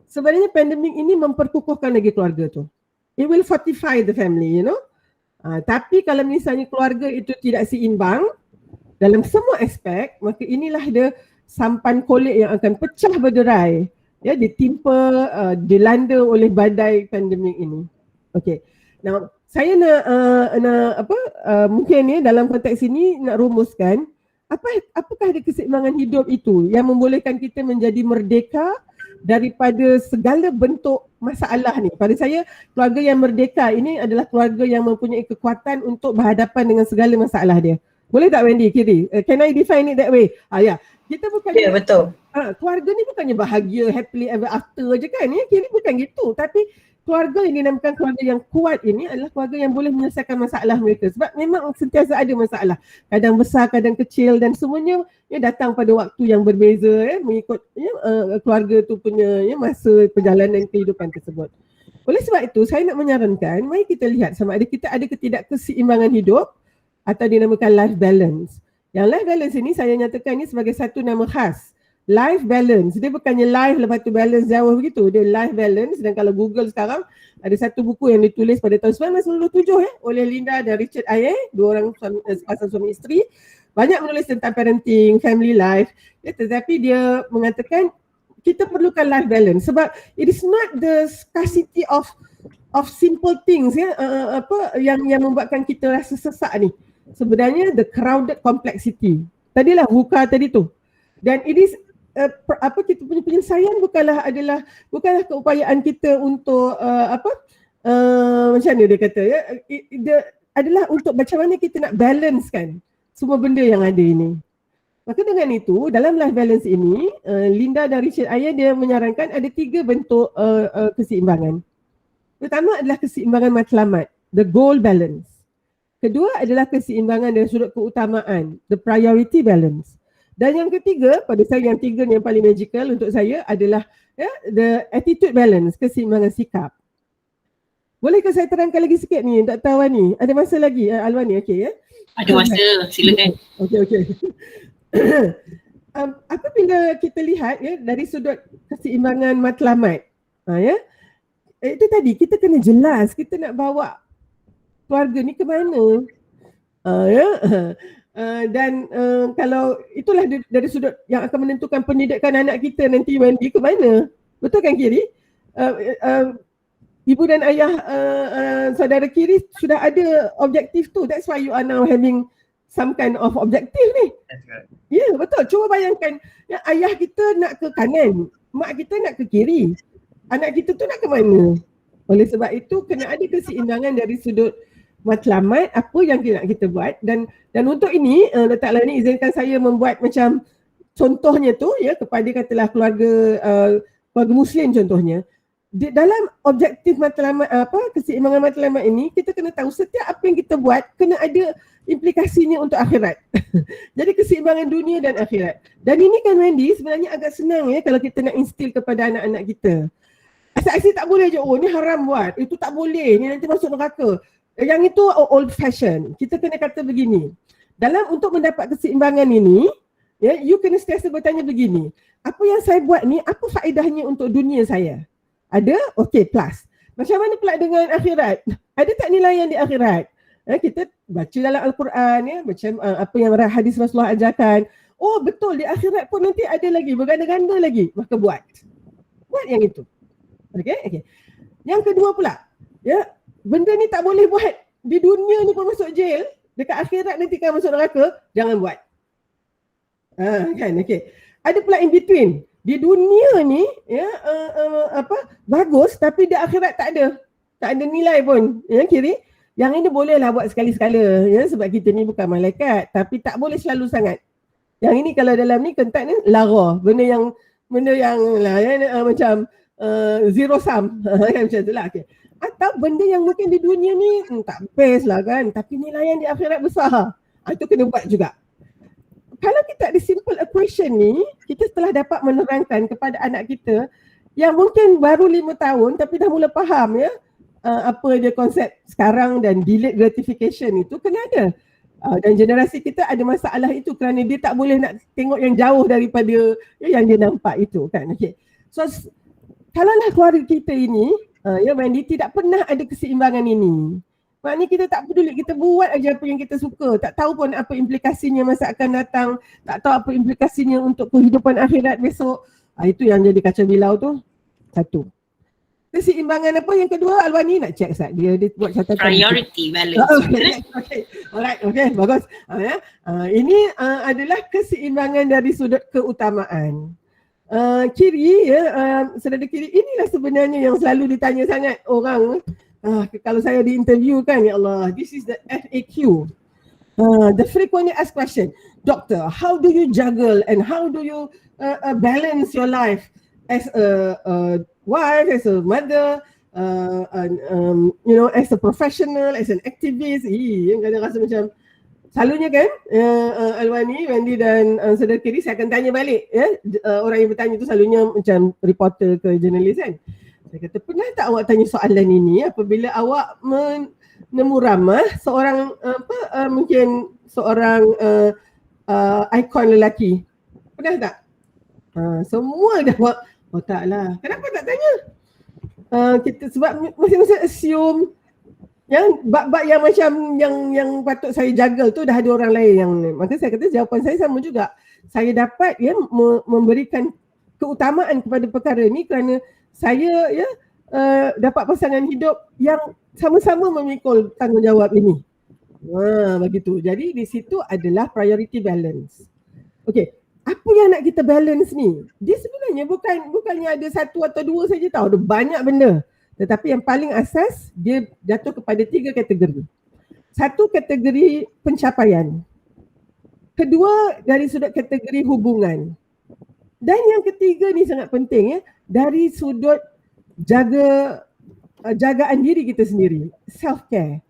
Sebenarnya pandemik ini memperkukuhkan lagi keluarga tu. It will fortify the family, you know. Tapi kalau misalnya keluarga itu tidak seimbang dalam semua aspek, maka inilah dia sampan kolek yang akan pecah berderai ya, ditimpa, dilanda oleh badai pandemik ini. Okay. Now saya nak mungkin ni dalam konteks ini nak rumuskan apakah ada keseimbangan hidup itu yang membolehkan kita menjadi merdeka daripada segala bentuk masalah ni. Pada saya, keluarga yang merdeka ini adalah keluarga yang mempunyai kekuatan untuk berhadapan dengan segala masalah dia. Boleh tak Wendy kiri? Can I define it that way? Ya. Kita bukan betul. Keluarga ni bukannya bahagia happily ever after je kan, ya? Kiri bukan gitu. Tapi keluarga yang dinamakan keluarga yang kuat ini adalah keluarga yang boleh menyelesaikan masalah mereka. Sebab memang sentiasa ada masalah. Kadang besar, kadang kecil dan semuanya datang pada waktu yang berbeza mengikut keluarga tu punya masa perjalanan kehidupan tersebut. Oleh sebab itu saya nak menyarankan, mari kita lihat sama ada kita ada ketidakkeseimbangan hidup atau dinamakan life balance. Yang life balance ini saya nyatakan ini sebagai satu nama khas. Life balance, dia bukannya life lepas tu balance jauh begitu, dia life balance. Dan kalau Google sekarang ada satu buku yang ditulis pada tahun 1997 oleh Linda dan Richard Ayer, dua orang sepasang suami isteri, banyak menulis tentang parenting, family life, tetapi dia mengatakan kita perlukan life balance sebab it is not the scarcity of simple things yang membuatkan kita rasa sesak ni. Sebenarnya the crowded complexity. Tadilah VUCA tadi tu. Dan it is kita punya penyelesaian bukanlah keupayaan kita untuk macam mana dia kata dia adalah untuk macam mana kita nak balancekan semua benda yang ada ini. Maka dengan itu dalam life balance ini Linda dan Richard Ayer dia menyarankan ada 3 bentuk keseimbangan. Pertama adalah keseimbangan matlamat, the goal balance. Kedua adalah keseimbangan dari sudut keutamaan, the priority balance. Dan yang ketiga, pada saya yang 3 ni yang paling magical untuk saya adalah the attitude balance, keseimbangan sikap. Bolehkah saya terangkan lagi sikit ni Dr. Awani? Ada masa lagi Alwani, okey ya? Ada masa, silakan. Okey. Apabila kita lihat dari sudut keseimbangan matlamat, itu tadi kita kena jelas kita nak bawa keluarga ni ke mana. Dan kalau itulah dari sudut yang akan menentukan pendidikan anak kita nanti Wendy ke mana. Betul kan Kiri? Ibu dan ayah saudara Kiri sudah ada objektif tu. That's why you are now having some kind of objective ni. Ya, betul. Cuba bayangkan ayah kita nak ke kanan, mak kita nak ke kiri. Anak kita tu nak ke mana? Oleh sebab itu kena ada keseimbangan dari sudut matlamat apa yang kita buat dan untuk ini Dr. Alani izinkan saya membuat macam contohnya tu kepada katalah keluarga Muslim contohnya. Dalam objektif matlamat keseimbangan matlamat ini kita kena tahu setiap apa yang kita buat kena ada implikasinya untuk akhirat. Jadi keseimbangan dunia dan akhirat. Dan ini kan Wendy sebenarnya agak senang kalau kita nak instill kepada anak-anak kita. Asal-asal tak boleh je, ni haram buat, itu tak boleh, ni nanti masuk neraka. Yang itu old fashion. Kita kena kata begini. Untuk mendapat keseimbangan ini, you kena sentiasa bertanya begini. Apa yang saya buat ni, apa faedahnya untuk dunia saya? Ada? Okey, plus. Macam mana pula dengan akhirat? Ada tak nilaian di akhirat? Kita baca dalam Al-Quran, macam apa yang hadis Rasulullah ajarkan. Oh betul, di akhirat pun nanti ada lagi, berganda-ganda lagi. Maka buat yang itu. Okay. Yang kedua pula, benda ni tak boleh buat di dunia ni pun masuk jail, dekat akhirat nanti kan masuk neraka, jangan buat. Kan, okey. Ada pula in between. Di dunia ni bagus tapi di akhirat tak ada nilai pun. Kiri. Yang ini bolehlah buat sekali-sekala sebab kita ni bukan malaikat, tapi tak boleh selalu sangat. Yang ini kalau dalam ni kentat ni lara, benda yang macam zero sum macam itulah. Okay. Atau benda yang mungkin di dunia ni tak best lah kan, tapi nilaian di akhirat besar. Itu kena buat juga. Kalau kita ada simple equation ni, kita telah dapat menerangkan kepada anak kita yang mungkin baru 5 tahun tapi dah mula faham apa dia konsep sekarang dan delayed gratification itu kena ada. Dan generasi kita ada masalah itu kerana dia tak boleh nak tengok yang jauh daripada yang dia nampak itu kan. Okay. So kalaulah keluarga kita ini Wendy tidak pernah ada keseimbangan ini. Maknanya kita tak peduli, kita buat aja apa yang kita suka. Tak tahu pun apa implikasinya masa akan datang. Tak tahu apa implikasinya untuk kehidupan akhirat besok. Itu yang jadi kacau bilau tu. Satu. keseimbangan apa yang kedua Alwani nak check Ustaz. Dia buat catatan. Priority balance. Okay, bagus. Ini adalah keseimbangan dari sudut keutamaan. Kiri saudara kiri, inilah sebenarnya yang selalu ditanya sangat orang. Kalau saya diinterview kan, ya Allah, this is the FAQ. The frequently asked question, Doctor, how do you juggle and how do you balance your life as a wife, as a mother, as a professional, as an activist? Kadang rasa macam selalunya kan, Alwani, Wendy dan saudara kiri, saya akan tanya balik. Orang yang bertanya tu selalunya macam reporter ke jurnalis kan. Saya kata, pernah tak awak tanya soalan ini apabila awak menemu ramah seorang mungkin seorang ikon lelaki? Pernah tak? Semua dah buat, oh taklah. Kenapa tak tanya? Kita sebab masing-masing assume yang bab-bab yang macam yang patut saya jaga tu dah ada orang lain yang, maka saya kata jawapan saya sama juga. Saya dapat memberikan keutamaan kepada perkara ni kerana saya dapat pasangan hidup yang sama-sama memikul tanggungjawab ini. Begitu. Jadi di situ adalah priority balance. Okey. Apa yang nak kita balance ni? Dia sebenarnya bukannya ada satu atau dua saja tau. Ada banyak benda. Tetapi yang paling asas, dia jatuh kepada 3 kategori. Satu, kategori pencapaian. Kedua, dari sudut kategori hubungan. Dan yang ketiga ni sangat penting dari sudut jagaan diri kita sendiri. Self-care.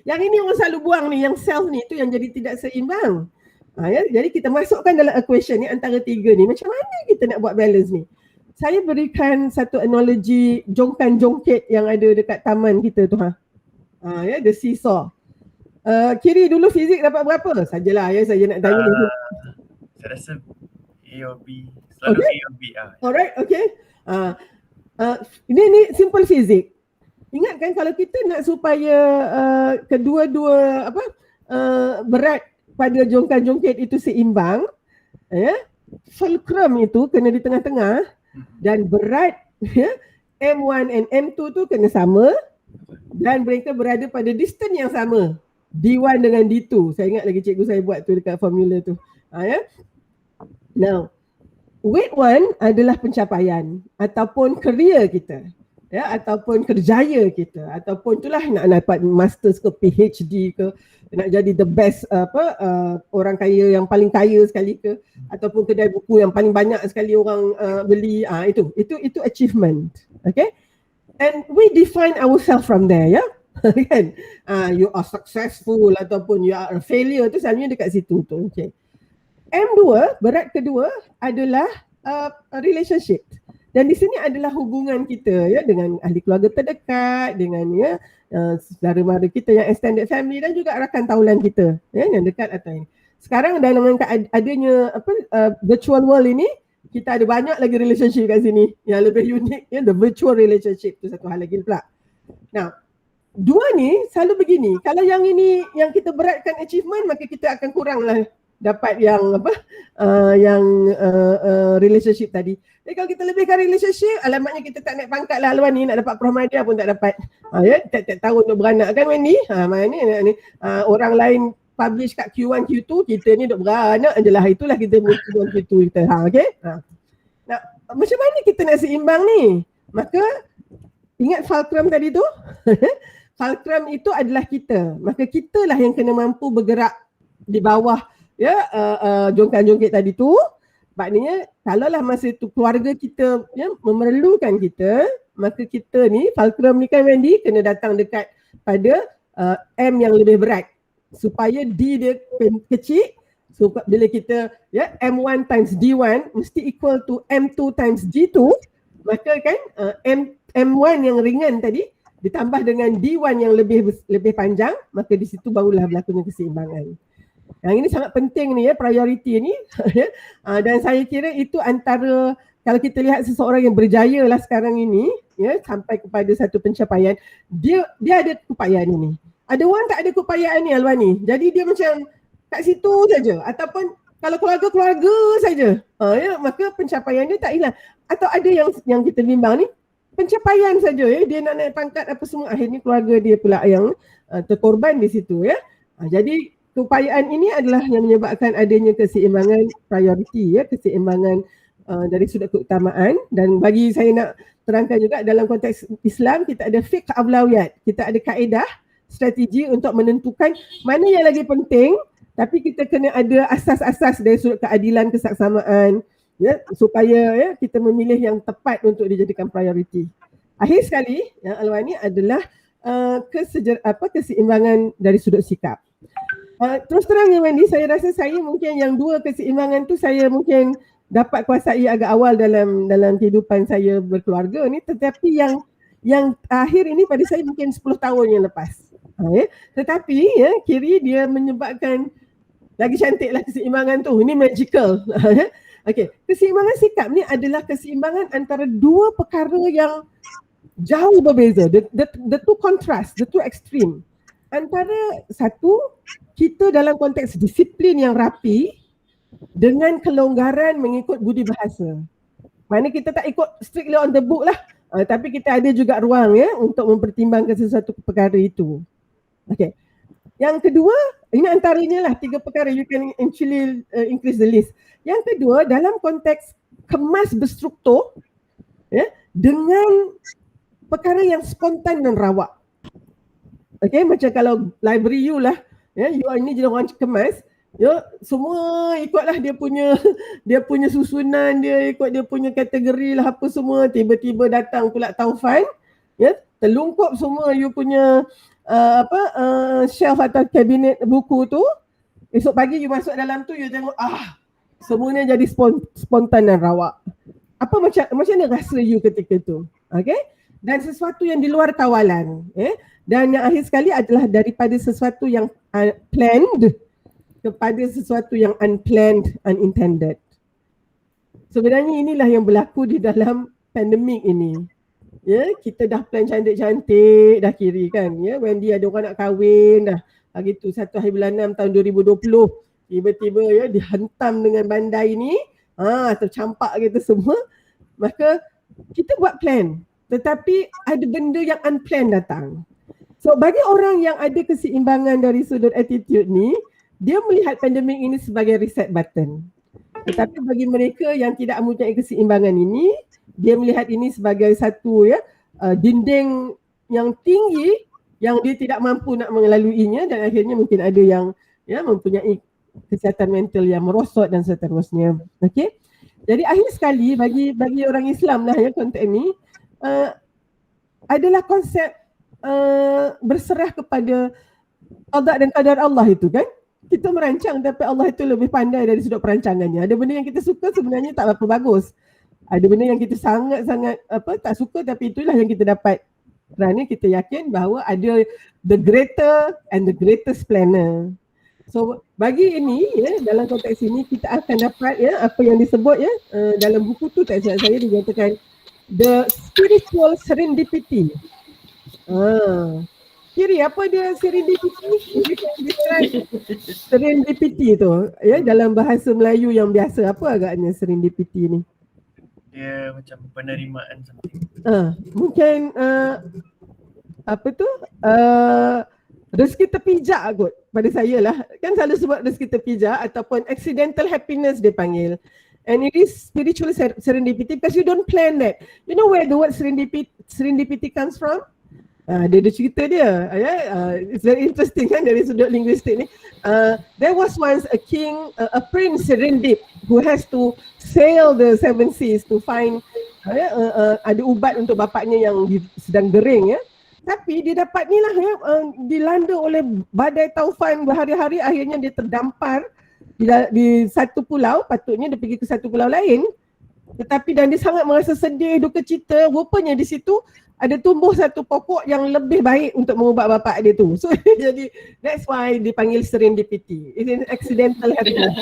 Yang ini orang selalu buang ni, yang self ni tu yang jadi tidak seimbang. Jadi kita masukkan dalam equation ni antara 3 ni. Macam mana kita nak buat balance ni? Saya berikan satu analogi jongkan jongkit yang ada dekat taman kita tu. The seesaw. Kiri dulu fizik dapat berapa? Sajalah saya nak tanya. Saya rasa A or B. Selalu A or B. Alright, okay. Ini simple fizik. Ingatkan kalau kita nak supaya kedua-dua berat pada jongkan-jongkit itu seimbang, fulcrum itu kena di tengah-tengah dan berat M1 and M2 tu kena sama dan mereka berada pada distance yang sama, D1 dengan D2. Saya ingat lagi cikgu saya buat tu dekat formula tu. Now, weight 1 adalah pencapaian ataupun career kita, ataupun kerjaya kita, ataupun itulah nak dapat masters ke PhD ke, nak jadi the best orang kaya yang paling kaya sekali ke, ataupun kedai buku yang paling banyak sekali orang beli, itu achievement. Okay, and we define ourselves from there, kan? You are successful ataupun you are a failure tu selalunya dekat situ tu. Okay, M2, berat kedua adalah relationship. Dan di sini adalah hubungan kita dengan ahli keluarga terdekat, dengan saudara mara kita yang extended family dan juga rakan taulan kita yang dekat atau ini. Sekarang dalam adanya virtual world ini, kita ada banyak lagi relationship kat sini yang lebih unik, the virtual relationship tu satu hal lagi pula. Nah, 2 ni selalu begini. Kalau yang ini yang kita beratkan achievement, maka kita akan kuranglah dapat yang relationship tadi. Jadi kalau kita lebihkan relationship, alamatnya kita tak naik pangkat lah Alwan ni, nak dapat Prohmadia pun tak dapat. Tiap-tiap tahun untuk beranak kan Wendy? Orang lain publish kat Q1, Q2, kita ni duk beranak je lah. Itulah kita Q1, Q2 kita. Okay? Nah, macam mana kita nak seimbang ni? Maka ingat fulcrum tadi tu? Fulcrum itu adalah kita. Maka kitalah yang kena mampu bergerak di bawah jongkan-jongkit tadi tu. Maknanya kalaulah masa tu keluarga kita memerlukan kita, maka kita ni fulcrum ni kan Wendy kena datang dekat pada M yang lebih berat supaya D dia kecil. So bila kita M1 times D1 mesti equal to M2 times D2, maka kan M1 yang ringan tadi ditambah dengan D1 yang lebih panjang, maka di situ barulah berlakunya keseimbangan. Yang ini sangat penting ni priority ni. Dan saya kira itu antara, kalau kita lihat seseorang yang berjaya lah sekarang ini sampai kepada satu pencapaian, dia ada keupayaan ini. Ada orang tak ada keupayaan ni Alwani. Jadi dia macam kat situ saja, ataupun kalau keluarga-keluarga saja, maka pencapaian dia tak hilang. Atau ada yang kita bimbang ni pencapaian saja ya, dia nak naik pangkat apa semua, akhirnya keluarga dia pula yang terkorban di situ ya. Jadi keupayaan ini adalah yang menyebabkan adanya keseimbangan prioriti ya, keseimbangan dari sudut keutamaan. Dan bagi saya nak terangkan juga dalam konteks Islam, kita ada fiqh awlawiyat, kita ada kaedah strategi untuk menentukan mana yang lagi penting, tapi kita kena ada asas-asas dari sudut keadilan, kesaksamaan ya, supaya ya kita memilih yang tepat untuk dijadikan prioriti. Akhir sekali yang Alwani adalah keseimbangan dari sudut sikap. Terus terang ya Wendy, saya rasa saya mungkin yang dua keseimbangan tu saya mungkin dapat kuasai agak awal dalam kehidupan saya berkeluarga ni, tetapi yang akhir ini pada saya mungkin 10 tahun yang lepas. Ya. Tetapi ya, kiri dia menyebabkan lagi cantiklah keseimbangan tu. Ini magical. Okey, keseimbangan sikap ni adalah keseimbangan antara dua perkara yang jauh berbeza. The two contrast, the two extreme. Antara satu, kita dalam konteks disiplin yang rapi dengan kelonggaran mengikut budi bahasa. Mana kita tak ikut strictly on the book lah, tapi kita ada juga ruang ya untuk mempertimbangkan sesuatu perkara itu. Okey. Yang kedua, ini antaranya lah 3 perkara, you can actually increase the list. Yang kedua, dalam konteks kemas berstruktur ya, dengan perkara yang spontan dan rawak. Okay, macam kalau library you lah, ya, you ini jadi orang kemas, ya, semua ikutlah dia punya susunan, dia ikut dia punya kategori lah apa semua. Tiba-tiba datang pula Taufan, ya, terlungkup semua you punya shelf atau kabinet buku tu. Esok pagi you masuk dalam tu, you tengok semuanya jadi spontan dan rawak. Macam mana rasa you ketika tu? Okay? Dan sesuatu yang di luar kawalan. Dan yang akhir sekali adalah daripada sesuatu yang planned kepada sesuatu yang unplanned, unintended. Sebenarnya inilah yang berlaku di dalam pandemik ini. Ya, kita dah plan cantik-cantik dah kiri kan. Ya, Wendy ada orang nak kahwin dah. Hari tu 1 hari bulan 6 tahun 2020. Tiba-tiba ya dihentam dengan bandai ni. Tercampak gitu semua. Maka kita buat plan. Tetapi ada benda yang unplanned datang. So bagi orang yang ada keseimbangan dari sudut attitude ni, dia melihat pandemik ini sebagai reset button. Tetapi bagi mereka yang tidak mempunyai keseimbangan ini, dia melihat ini sebagai satu dinding yang tinggi yang dia tidak mampu nak melaluinya, dan akhirnya mungkin ada yang mempunyai kesihatan mental yang merosot dan seterusnya. Okey. Jadi akhir sekali bagi orang Islam lah ya konteks ini adalah konsep berserah kepada qada dan qadar Allah itu kan. Kita merancang tapi Allah itu lebih pandai dari sudut perancangannya. Ada benda yang kita suka sebenarnya tak berapa bagus. Ada benda yang kita sangat-sangat tak suka, tapi itulah yang kita dapat. Kerana kita yakin bahawa ada the greater and the greatest planner. So bagi ini ya, dalam konteks ini kita akan dapat ya apa yang disebut ya dalam buku tu tak silap saya dinyatakan the spiritual serendipity. Kiri apa dia serendipity? Serendipity tu ya dalam bahasa Melayu yang biasa, apa agaknya serendipity ni? Dia macam penerimaan something. Mungkin rezeki terpijak kot pada saya lah. Kan selalu sebut rezeki terpijak ataupun accidental happiness dia panggil. And it is spiritual serendipity because you don't plan that. You know where the word serendipity comes from? Dia ada cerita dia. It's very interesting kan dari sudut linguistik ni. There was once a king, a prince Serendip who has to sail the 7 seas to find ada ubat untuk bapaknya yang sedang gering ya. Tapi dia dapat ni lah ya, dilanda oleh badai taufan berhari-hari, akhirnya dia terdampar di satu pulau. Patutnya dia pergi ke satu pulau lain, tetapi dan dia sangat merasa sedih, duka cita. Rupanya di situ ada tumbuh satu pokok yang lebih baik untuk mengubat bapak dia tu. So jadi that's why dipanggil serendipity. It's an accidental happiness.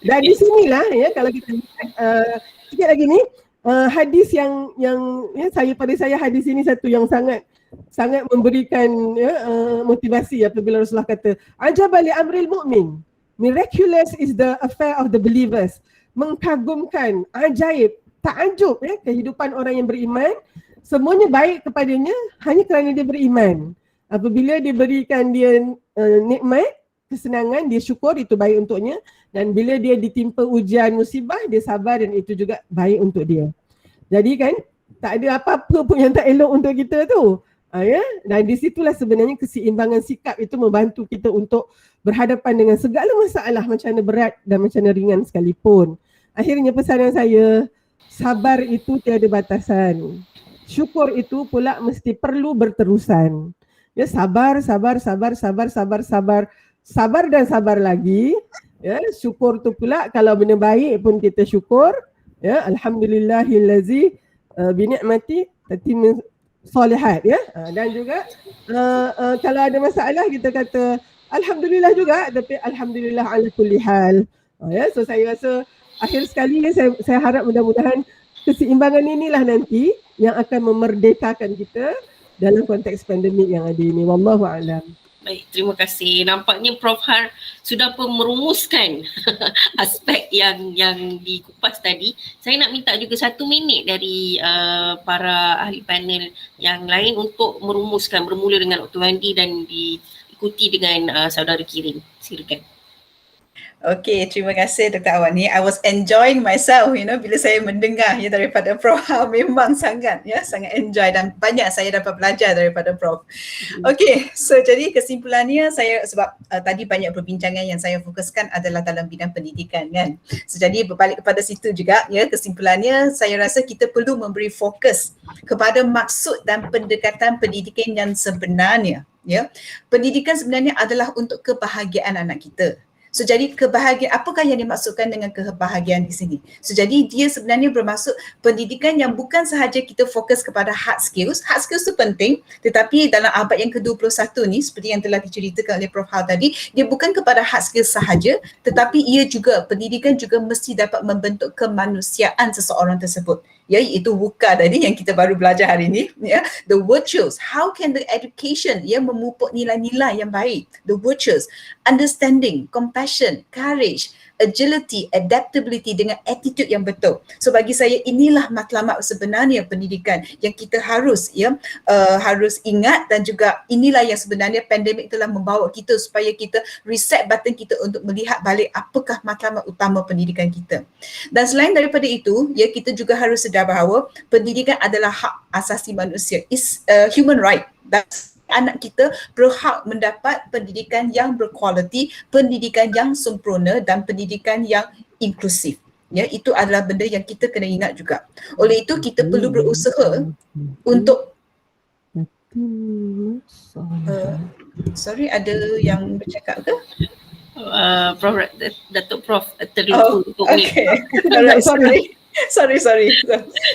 Dan di sinilah ya kalau kita lihat sikit lagi ni hadis yang ya, pada saya hadis ini satu yang sangat memberikan motivasi apabila Rasulullah kata ajaba li amril mu'min, miraculous is the affair of the believers. Mengkagumkan, ajaib takjub kehidupan orang yang beriman, semuanya baik kepadanya hanya kerana dia beriman. Apabila dia berikan dia nikmat, kesenangan, dia syukur, itu baik untuknya. Dan bila dia ditimpa ujian musibah, dia sabar dan itu juga baik untuk dia. Jadi kan tak ada apa-apa pun yang tak elok untuk kita tu. Dan di situlah sebenarnya keseimbangan sikap itu membantu kita untuk berhadapan dengan segala masalah, macam mana berat dan macam mana ringan sekalipun. Akhirnya pesanan saya, sabar itu tiada batasan. Syukur itu pula mesti perlu berterusan. Ya, sabar dan sabar lagi. Ya, syukur tu pula kalau benda baik pun kita syukur. Ya, alhamdulillahillazi binikmati tatimmu solihat, ya. Dan juga kalau ada masalah kita kata alhamdulillah juga, tapi alhamdulillah ala kulli hal. Ya, so saya rasa akhir sekali saya harap mudah-mudahan keseimbangan inilah nanti yang akan memerdekakan kita dalam konteks pandemik yang ada ini. Wallahu a'lam. Baik, terima kasih. Nampaknya Prof Har sudah pun merumuskan aspek yang dikupas tadi. Saya nak minta juga 1 minit dari para ahli panel yang lain untuk merumuskan, bermula dengan Dr. Wandi dan diikuti dengan saudara Kirin. Silakan. Okay, terima kasih Dr. Awani. I was enjoying myself, bila saya mendengar daripada Prof. Memang sangat enjoy dan banyak saya dapat belajar daripada Prof. Okay, so jadi kesimpulannya saya, sebab tadi banyak perbincangan yang saya fokuskan adalah dalam bidang pendidikan kan. So jadi berbalik kepada situ juga, kesimpulannya saya rasa kita perlu memberi fokus kepada maksud dan pendekatan pendidikan yang sebenarnya. Pendidikan sebenarnya adalah untuk kebahagiaan anak kita. So jadi kebahagiaan, apakah yang dimaksudkan dengan kebahagiaan di sini? So jadi dia sebenarnya bermaksud pendidikan yang bukan sahaja kita fokus kepada hard skills. Hard skills tu penting, tetapi dalam abad yang ke-21 ni, seperti yang telah diceritakan oleh Prof. Hal tadi, dia bukan kepada hard skills sahaja, tetapi ia juga, pendidikan juga mesti dapat membentuk kemanusiaan seseorang tersebut. Iaitu WUKA tadi yang kita baru belajar hari ini, the virtues. How can the education memupuk nilai-nilai yang baik? The virtues, understanding, compassion, courage, agility, adaptability dengan attitude yang betul. So bagi saya inilah matlamat sebenarnya pendidikan yang kita harus harus ingat, dan juga inilah yang sebenarnya pandemik telah membawa kita supaya kita reset button kita untuk melihat balik apakah matlamat utama pendidikan kita. Dan selain daripada itu, kita juga harus sedar bahawa pendidikan adalah hak asasi manusia, is a human right. That's anak kita berhak mendapat pendidikan yang berkualiti, pendidikan yang sempurna dan pendidikan yang inklusif. Itu adalah benda yang kita kena ingat juga. Oleh itu kita perlu berusaha untuk sorry, ada yang bercakap ke? Prof, Datuk Prof terlupa untuk okay. Alright, sorry.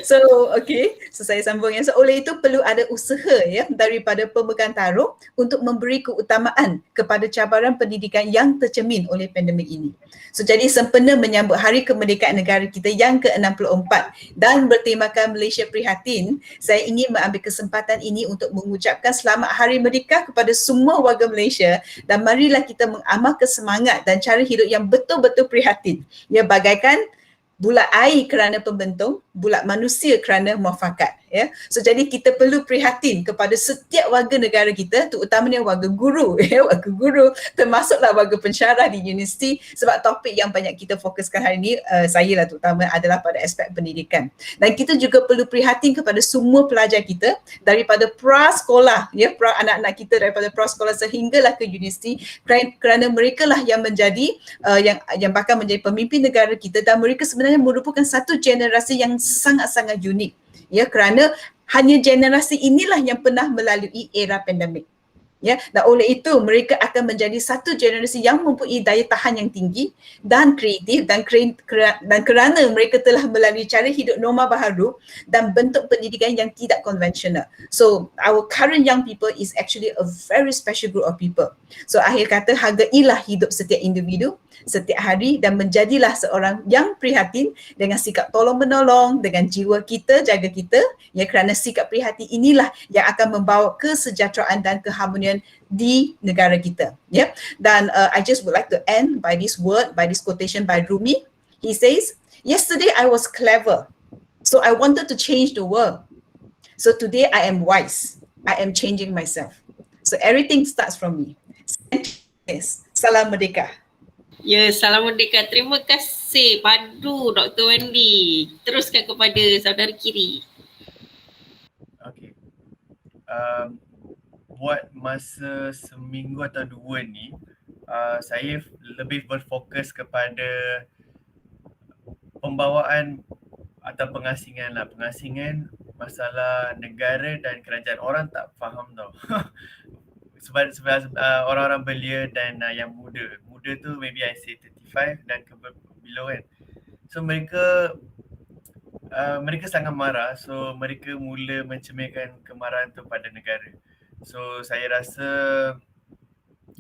So okay, so saya sambung. So oleh itu perlu ada usaha daripada pemegang taruh untuk memberi keutamaan kepada cabaran pendidikan yang tercermin oleh pandemik ini. So jadi sempena menyambut Hari Kemerdekaan Negara kita yang ke-64 dan bertemakan Malaysia Prihatin, saya ingin mengambil kesempatan ini untuk mengucapkan Selamat Hari Merdeka kepada semua warga Malaysia, dan marilah kita mengamalkan semangat dan cara hidup yang betul-betul prihatin. Bagaikan bulat air kerana pembentung, bulat manusia kerana muafakat. So jadi kita perlu prihatin kepada setiap warga negara kita, terutamanya warga guru, warga guru, termasuklah warga pensyarah di universiti, sebab topik yang banyak kita fokuskan hari ini, saya lah terutama, adalah pada aspek pendidikan. Dan kita juga perlu prihatin kepada semua pelajar kita daripada prasekolah, anak-anak kita daripada prasekolah sehinggalah ke universiti, kerana mereka lah yang menjadi yang bakal menjadi pemimpin negara kita, dan mereka sebenarnya merupakan satu generasi yang sangat-sangat unik. Kerana hanya generasi inilah yang pernah melalui era pandemik. Dan oleh itu mereka akan menjadi satu generasi yang mempunyai daya tahan yang tinggi dan kreatif, dan kerana mereka telah melalui cara hidup norma baharu dan bentuk pendidikan yang tidak konvensional. So our current young people is actually a very special group of people. So akhir kata, hargailah hidup setiap individu setiap hari dan menjadilah seorang yang prihatin dengan sikap tolong menolong, dengan jiwa kita, jaga kita, kerana sikap prihatin inilah yang akan membawa kesejahteraan dan keharmonian di negara kita. Dan I just would like to end by this word, by this quotation by Rumi. He says, "Yesterday I was clever. So I wanted to change the world. So today I am wise. I am changing myself. So everything starts from me. Yes. Salam Merdeka. Ya, salam merdeka. Terima kasih padu Dr. Wendy. Teruskan kepada saudara kiri. Okay. Buat masa seminggu atau 2 ni, saya lebih berfokus kepada pembawaan atau pengasingan lah. Pengasingan masalah negara dan kerajaan. Orang tak faham tau. sebab orang-orang belia dan yang muda. Muda tu maybe I say 35 dan ke below kan. So mereka sangat marah. So mereka mula mencerminkan kemarahan tu pada negara. So saya rasa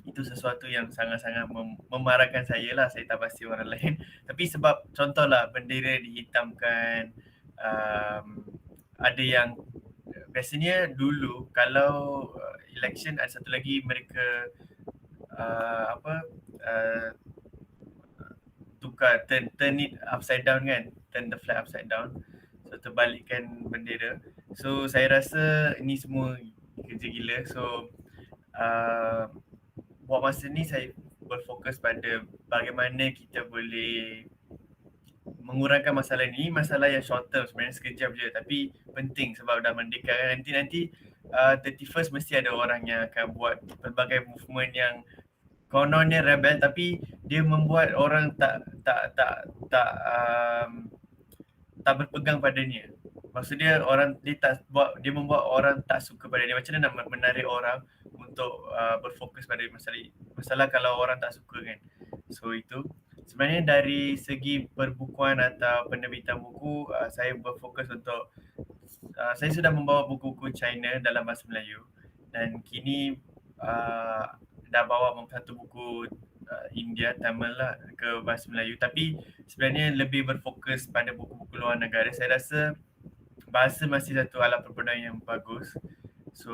itu sesuatu yang sangat-sangat memarahkan saya lah. Saya tak pasti orang lain. Tapi sebab contohlah bendera dihitamkan, ada yang biasanya dulu kalau election ada satu lagi mereka tukar turn it upside down kan, turn the flag upside down, so terbalikkan bendera. So saya rasa ini semua kerja gila. So buat masa ni saya berfokus pada bagaimana kita boleh mengurangkan masalah ni. Masalah yang short term sebenarnya sekejap je tapi penting sebab dah merdeka kan. Nanti 31st mesti ada orang yang akan buat pelbagai movement yang kononnya rebel tapi dia membuat orang tak berpegang padanya. Maksudnya dia membuat orang tak suka pada dia. Macam mana nak menarik orang untuk berfokus pada masalah kalau orang tak suka kan. So itu sebenarnya dari segi perbukuan atau penerbitan buku, saya berfokus untuk saya sudah membawa buku-buku China dalam bahasa Melayu dan kini dah bawa satu buku India, Tamil lah ke bahasa Melayu. Tapi sebenarnya lebih berfokus pada buku-buku luar negara. Saya rasa bahasa masih satu alat perbudakan yang bagus. So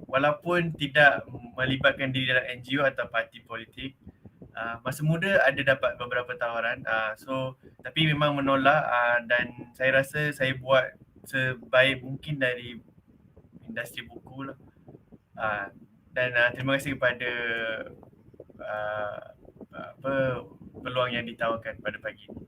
walaupun tidak melibatkan diri dalam NGO atau parti politik, masa muda ada dapat beberapa tawaran, tapi memang menolak, dan saya rasa saya buat sebaik mungkin dari industri buku lah. Dan terima kasih kepada peluang yang ditawarkan pada pagi ini.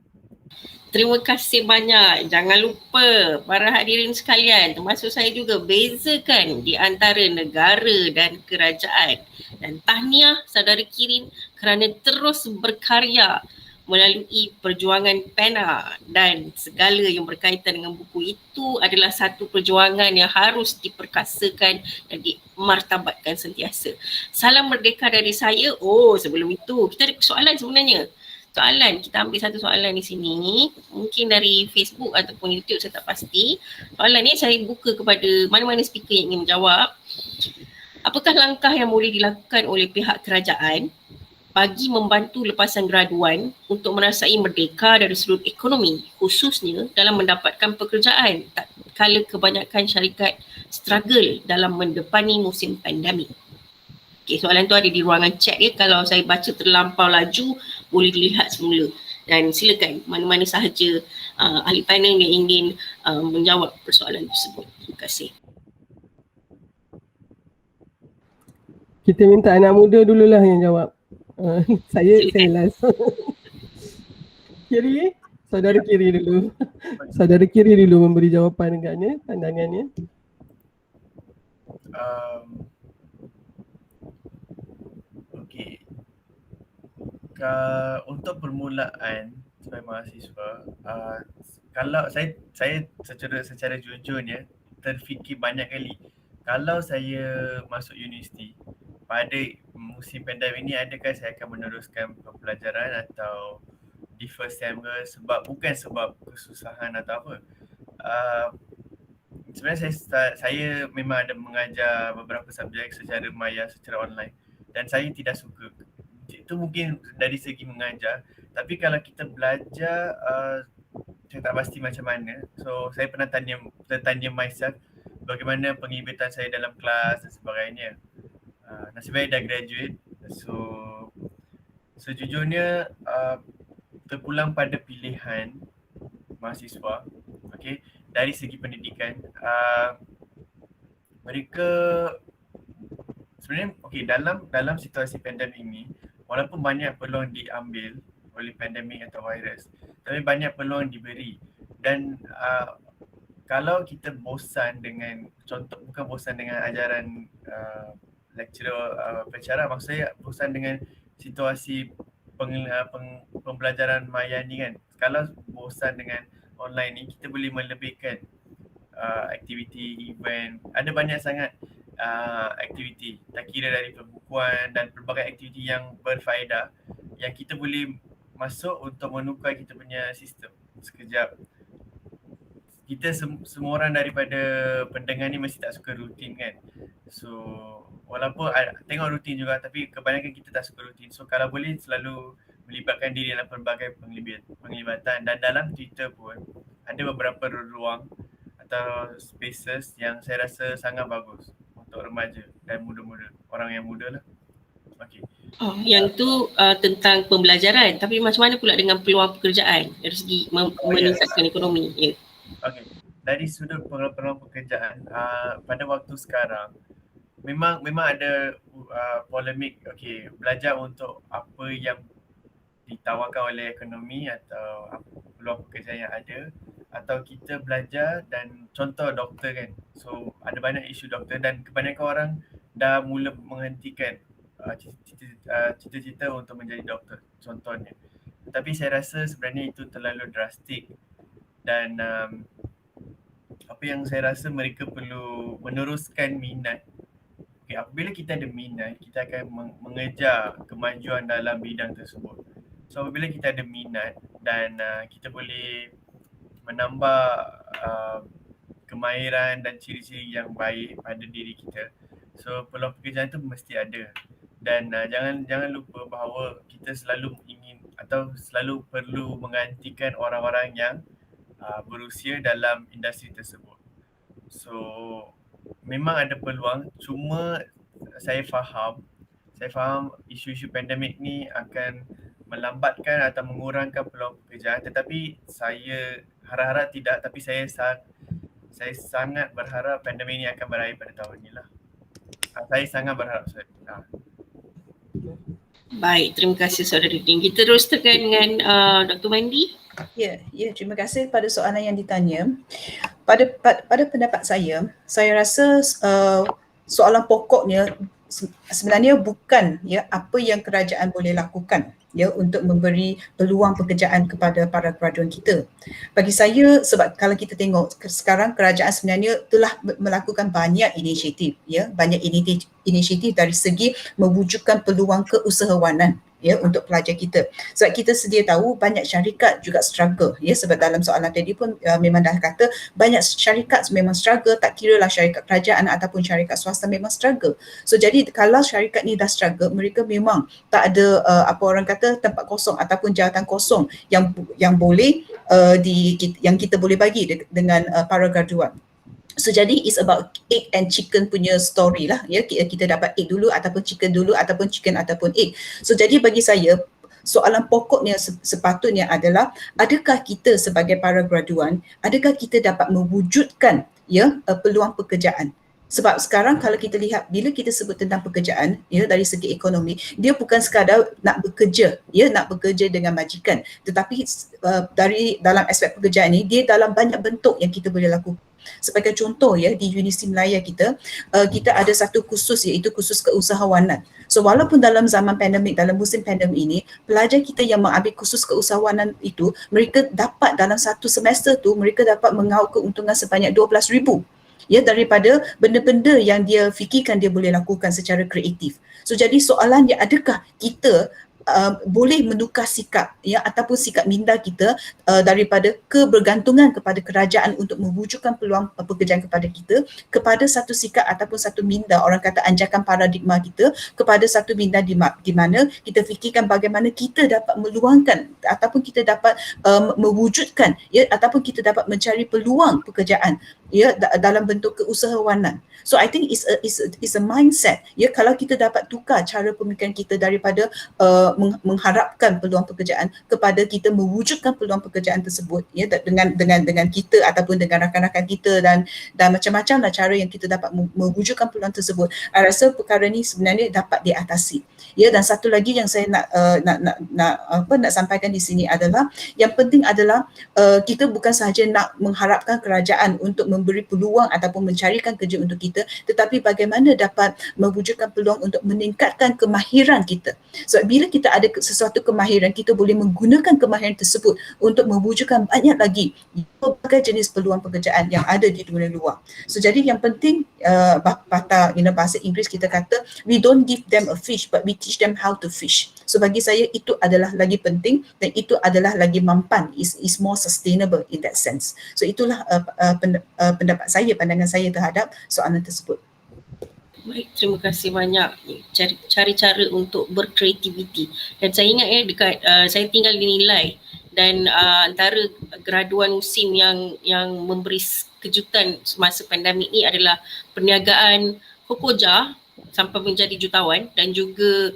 Terima kasih banyak. Jangan lupa para hadirin sekalian, termasuk saya juga, bezakan di antara negara dan kerajaan. Dan tahniah saudara Kirin kerana terus berkarya melalui perjuangan pena dan segala yang berkaitan dengan buku itu adalah satu perjuangan yang harus diperkasakan dan dimartabatkan sentiasa. Salam merdeka dari saya. Sebelum itu kita ada soalan sebenarnya. Kita ambil satu soalan di sini, mungkin dari Facebook ataupun YouTube, saya tak pasti. Soalan ni saya buka kepada mana-mana speaker yang ingin menjawab. Apakah langkah yang boleh dilakukan oleh pihak kerajaan bagi membantu lepasan graduan untuk merasai merdeka dari sudut ekonomi, khususnya dalam mendapatkan pekerjaan tak kala kebanyakan syarikat struggle dalam mendepani musim pandemik? Okay, soalan tu ada di ruangan chat ya. Kalau saya baca terlampau laju, boleh dilihat semula. Dan silakan mana-mana sahaja ahli panel yang ingin menjawab persoalan tersebut. Terima kasih. Kita minta anak muda dululah yang jawab. Saya last. Kiri, saudara kiri dulu. Saudara kiri dulu memberi jawapan dengannya, pandangannya. Okey. Untuk permulaan sebagai mahasiswa, kalau saya secara jujurnya terfikir banyak kali, kalau saya masuk universiti pada musim pandemik ini, adakah saya akan meneruskan pembelajaran atau defer SEM ke, bukan sebab kesusahan atau apa. Sebenarnya saya memang ada mengajar beberapa subjek secara maya, secara online, dan saya tidak suka. Itu mungkin dari segi mengajar, tapi kalau kita belajar, saya tak pasti macam mana. So saya pernah tanya myself bagaimana penglibutan saya dalam kelas dan sebagainya. Nasib baik dah graduate. So sejujurnya terpulang pada pilihan mahasiswa. Okay, dari segi pendidikan, mereka sebenarnya dalam situasi pandemik ini, walaupun banyak peluang diambil oleh pandemik atau virus, tapi banyak peluang diberi. Dan kalau kita bosan dengan, contoh bukan bosan dengan ajaran lecturer pensyarah, maksud saya bosan dengan situasi pembelajaran maya ni kan. Kalau bosan dengan online ni, kita boleh melebihkan aktiviti, event, ada banyak sangat aktiviti, tak kira dari perbukuan dan pelbagai aktiviti yang berfaedah yang kita boleh masuk untuk menukar kita punya sistem. Sekejap, kita semua orang daripada pendengar ni mesti tak suka rutin kan. So walaupun tengok rutin juga, tapi kebanyakan kita tak suka rutin. So kalau boleh selalu melibatkan diri dalam pelbagai penglibatan. Dan dalam Twitter pun ada beberapa ruang atau spaces yang saya rasa sangat bagus untuk remaja dan muda-muda, orang yang muda lah. Okay. Yang tu tentang pembelajaran, tapi macam mana pula dengan peluang pekerjaan dari segi meningkatkan ekonomi? Ya. Okay, dari sudut peluang pekerjaan, pada waktu sekarang memang ada polemik. Okay, belajar untuk apa yang ditawarkan oleh ekonomi atau peluang pekerjaan yang ada, atau kita belajar dan contoh doktor kan. So ada banyak isu doktor dan kebanyakan orang dah mula menghentikan cita-cita untuk menjadi doktor contohnya. Tapi saya rasa sebenarnya itu terlalu drastik. Dan apa yang saya rasa mereka perlu meneruskan minat. Okay, apabila kita ada minat, kita akan mengejar kemajuan dalam bidang tersebut. So apabila kita ada minat dan kita boleh menambah kemahiran dan ciri-ciri yang baik pada diri kita, so peluang pekerjaan tu mesti ada. Dan jangan lupa bahawa kita selalu ingin atau selalu perlu menggantikan orang-orang yang berusia dalam industri tersebut. So memang ada peluang, cuma saya faham isu-isu pandemik ni akan melambatkan atau mengurangkan peluang pekerjaan, tetapi saya harap-harap tidak, tapi saya sangat berharap pandemik ni akan berakhir pada tahun ni lah. Saya sangat berharap. Baik, terima kasih Saudara Ding. Kita teruskan dengan Dr. Mandi. Ya, terima kasih pada soalan yang ditanya. Pada pendapat saya rasa soalan pokoknya sebenarnya bukan apa yang kerajaan boleh lakukan untuk memberi peluang pekerjaan kepada para graduan kita. Bagi saya, sebab kalau kita tengok sekarang kerajaan sebenarnya telah melakukan banyak inisiatif, banyak inisiatif dari segi mewujudkan peluang keusahawanan untuk pelajar kita. Sebab kita sedia tahu banyak syarikat juga struggle, sebab dalam soalan tadi pun memang dah kata banyak syarikat memang struggle, tak kira lah syarikat kerajaan ataupun syarikat swasta memang struggle. So jadi kalau syarikat ni dah struggle, mereka memang tak ada apa orang kata tempat kosong ataupun jawatan kosong yang boleh yang kita boleh bagi dengan para graduan. So jadi it's about egg and chicken punya story lah, kita dapat egg dulu ataupun chicken dulu ataupun chicken ataupun egg. So jadi bagi saya soalan pokoknya sepatutnya adalah, adakah kita sebagai para graduan, adakah kita dapat mewujudkan peluang pekerjaan? Sebab sekarang kalau kita lihat, bila kita sebut tentang pekerjaan dari segi ekonomi, dia bukan sekadar nak bekerja dengan majikan, tetapi dari dalam aspek pekerjaan ni, dia dalam banyak bentuk yang kita boleh lakukan. Sebagai contoh di Universiti Melaya kita ada satu kursus, iaitu kursus keusahawanan. So walaupun dalam zaman pandemik, dalam musim pandemik ini, pelajar kita yang mengambil kursus keusahawanan itu, mereka dapat dalam satu semester tu, mereka dapat mengauk keuntungan sebanyak 12,000 daripada benda-benda yang dia fikirkan dia boleh lakukan secara kreatif. So jadi soalannya, adakah kita boleh menukar sikap ataupun sikap minda kita daripada kebergantungan kepada kerajaan untuk mewujudkan peluang pekerjaan kepada kita, kepada satu sikap ataupun satu minda, orang kata anjakan paradigma kita, kepada satu minda di mana kita fikirkan bagaimana kita dapat meluangkan ataupun kita dapat mewujudkan ataupun kita dapat mencari peluang pekerjaan ya dalam bentuk keusahawanan. So I think it's a mindset. Ya, kalau kita dapat tukar cara pemikiran kita daripada mengharapkan peluang pekerjaan kepada kita mewujudkan peluang pekerjaan tersebut, ya, dengan kita ataupun dengan rakan-rakan kita dan macam-macam lah cara yang kita dapat mewujudkan peluang tersebut. I rasa perkara ni sebenarnya dapat diatasi. Ya, dan satu lagi yang saya nak sampaikan di sini adalah yang penting adalah kita bukan sahaja nak mengharapkan kerajaan untuk memberi peluang ataupun mencarikan kerja untuk kita, tetapi bagaimana dapat mewujudkan peluang untuk meningkatkan kemahiran kita. So bila kita ada sesuatu kemahiran, kita boleh menggunakan kemahiran tersebut untuk mewujudkan banyak lagi berbagai jenis peluang pekerjaan yang ada di dunia luar. So jadi yang penting bahasa Inggeris kita kata we don't give them a fish but we teach them how to fish. So bagi saya itu adalah lagi penting dan itu adalah lagi mampan, is more sustainable in that sense. So itulah pendapat saya, pandangan saya terhadap soalan tersebut. Baik, terima kasih banyak. Cari cara untuk berkreativiti. Dan saya ingat dekat saya tinggal di Nilai dan antara graduan musim yang memberi kejutan semasa pandemik ni adalah perniagaan Kokoja sampai menjadi jutawan dan juga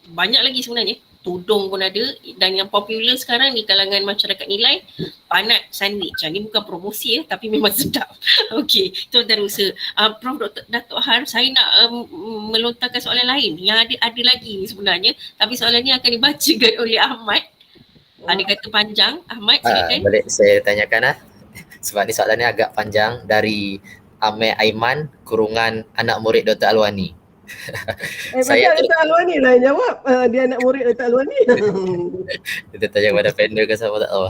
banyak lagi sebenarnya. Tudung pun ada dan yang popular sekarang di kalangan masyarakat Nilai, panat sandwich. Ini bukan promosi tapi memang sedap. Okey, itu antara usaha. Prof Datuk Har, saya nak melontarkan soalan lain yang ada lagi ni sebenarnya, tapi soalan ni akan dibacakan oleh Ahmad. Dia kata panjang. Ahmad, silakan. Boleh saya tanyakan sebab ni soalan ni agak panjang, dari Amir Aiman, kurungan anak murid Dr. Alwani. Saya Dr. Alwani lah yang jawab. Dia anak murid Dr. Alwani. Kita tanya kepada panel ke siapa tak tahu.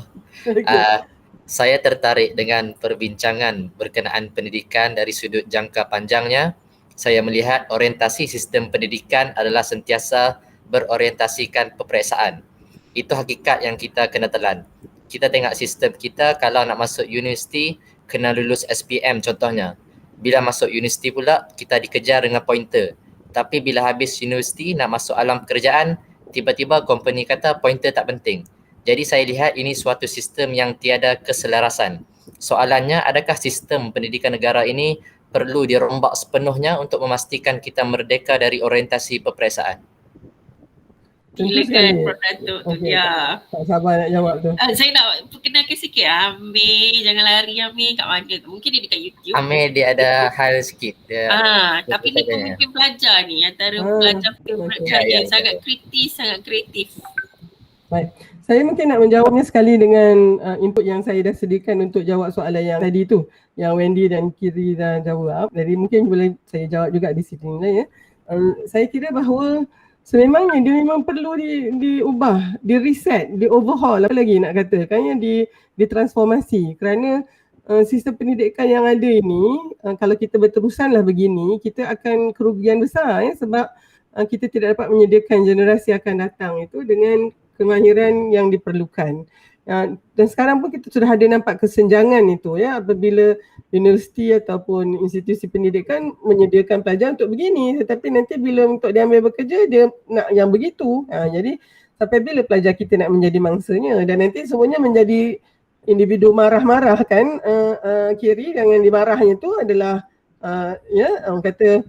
Saya tertarik dengan perbincangan berkenaan pendidikan dari sudut jangka panjangnya. Saya melihat orientasi sistem pendidikan adalah sentiasa berorientasikan peperiksaan. Itu hakikat yang kita kena telan. Kita tengok sistem kita, kalau nak masuk universiti kena lulus SPM contohnya. Bila masuk universiti pula kita dikejar dengan pointer. Tapi bila habis universiti nak masuk alam pekerjaan, tiba-tiba company kata pointer tak penting. Jadi saya lihat ini suatu sistem yang tiada keselarasan. Soalannya, adakah sistem pendidikan negara ini perlu dirombak sepenuhnya untuk memastikan kita merdeka dari orientasi peperiksaan? Silakan Prof Datuk tu dia. Tak sabar nak jawab tu. Saya nak perkenalkan sikit Amir, jangan lari Amir kat mana tu. Mungkin dia dekat YouTube. Amir dia ada hal sikit. Tapi ni pemimpin pelajar ni, antara pelajar yang sangat kritis, sangat kreatif. Baik. Saya mungkin nak menjawabnya sekali dengan input yang saya dah sediakan untuk jawab soalan yang tadi tu, yang Wendy dan Kiri dah jawab. Jadi mungkin boleh saya jawab juga di sini lah ya. Saya kira bahawa sememangnya dia memang perlu diubah, di reset, di overhaul, apa lagi nak katakan ya, ditransformasi, kerana sistem pendidikan yang ada ini kalau kita berterusanlah begini, kita akan kerugian besar ya, sebab kita tidak dapat menyediakan generasi akan datang itu dengan kemahiran yang diperlukan. Dan sekarang pun kita sudah ada nampak kesenjangan itu ya, apabila universiti ataupun institusi pendidikan menyediakan pelajar untuk begini, tetapi nanti bila untuk diambil bekerja dia nak yang begitu. Jadi sampai bila pelajar kita nak menjadi mangsanya, dan nanti semuanya menjadi individu marah-marah kan. Kiri dengan dimarahnya tu adalah orang kata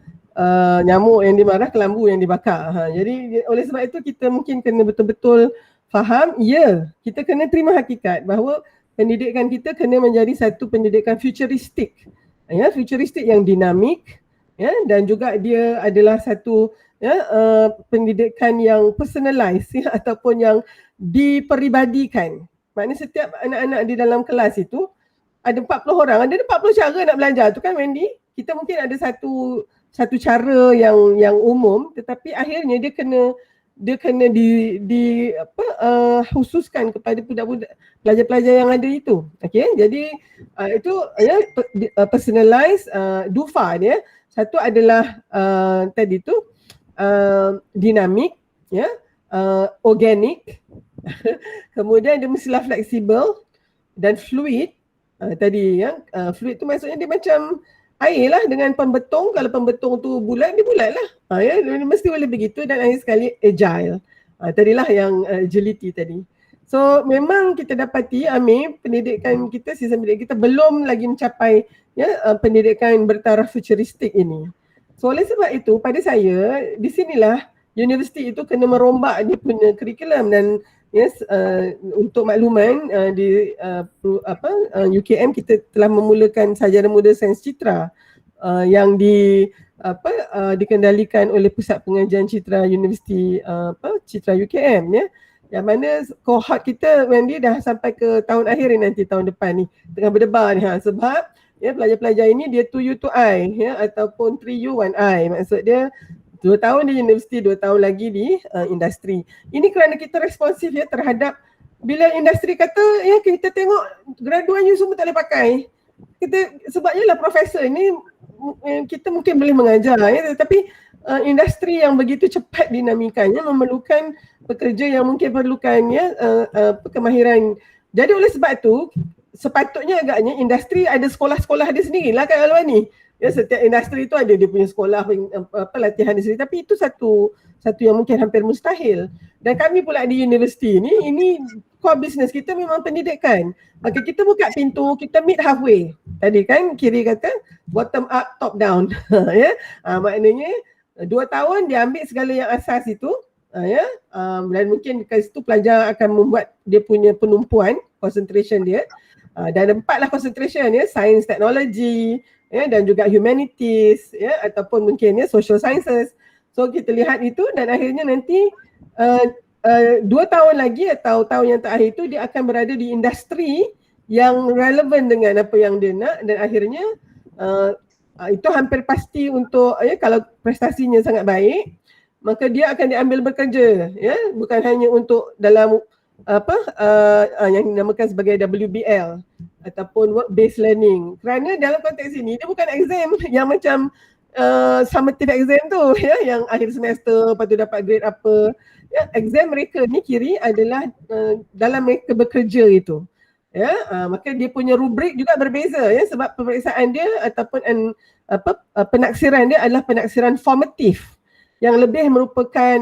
nyamuk yang dimarah, kelambu yang dibakar. Jadi oleh sebab itu kita mungkin kena betul-betul faham, kita kena terima hakikat bahawa pendidikan kita kena menjadi satu pendidikan futuristik. Futuristik yang dinamik dan juga dia adalah satu pendidikan yang personalized ataupun yang diperibadikan. Maknanya setiap anak-anak di dalam kelas itu ada 40 orang, ada 40 cara nak belajar tu kan Wendy. Kita mungkin ada satu cara yang umum, tetapi akhirnya dia kena khususkan kepada budak-budak pelajar-pelajar yang ada itu. Okey, jadi itu personalized DUFA dia. Satu adalah tadi tu dinamik organik. Kemudian dia mestilah fleksibel dan fluid. Fluid tu maksudnya dia macam air lah dengan pembetung. Kalau pembetung tu bulat, dia bulat lah. Dia mesti boleh begitu. Dan akhir sekali agile. Tadilah yang agility tadi. So memang kita dapati Amir, pendidikan kita, sistem pendidikan kita belum lagi mencapai pendidikan bertaraf futuristik ini. So oleh sebab itu pada saya di sinilah universiti itu kena merombak dia punya kurikulum dan untuk makluman di UKM kita telah memulakan sarjana muda sains citra yang dikendalikan oleh Pusat Pengajian Citra Universiti Citra UKM yang mana kohort kita Wendy dah sampai ke tahun akhir ni, nanti tahun depan ni tengah berdebar ni sebab pelajar-pelajar ini dia 2U 2I ataupun 3U 1I, maksud dia 2 tahun di universiti, 2 tahun lagi di industri. Ini kerana kita responsif terhadap bila industri kata kita tengok graduan you semua tak boleh pakai. Sebabnya lah profesor ini kita mungkin boleh mengajar tetapi industri yang begitu cepat dinamikanya memerlukan pekerja yang mungkin perlukan kemahiran. Jadi oleh sebab itu sepatutnya agaknya industri ada sekolah-sekolah dia sendirilah kan Alwani. Setiap industri itu ada dia punya sekolah latihan dia sendiri, tapi itu satu yang mungkin hampir mustahil. Dan kami pula di universiti ini core business kita memang pendidikan. Maka kita buka pintu, kita meet halfway. Tadi kan kiri kata bottom up, top down. Maknanya 2 tahun dia ambil segala yang asas itu dan mungkin dekat situ pelajar akan membuat dia punya penumpuan concentration dia dan 4 lah concentration science, technology dan juga humanities ataupun mungkin social sciences. So kita lihat itu dan akhirnya nanti 2 tahun lagi atau tahun yang terakhir itu dia akan berada di industri yang relevan dengan apa yang dia nak dan akhirnya itu hampir pasti untuk kalau prestasinya sangat baik maka dia akan diambil bekerja bukan hanya untuk dalam yang dinamakan sebagai WBL ataupun work based learning, kerana dalam konteks ini dia bukan exam yang macam summative exam tu yang akhir semester lepas tu dapat grade apa. Exam mereka ni kiri adalah dalam mereka bekerja itu maka dia punya rubrik juga berbeza sebab pemeriksaan dia ataupun penaksiran dia adalah penaksiran formatif yang lebih merupakan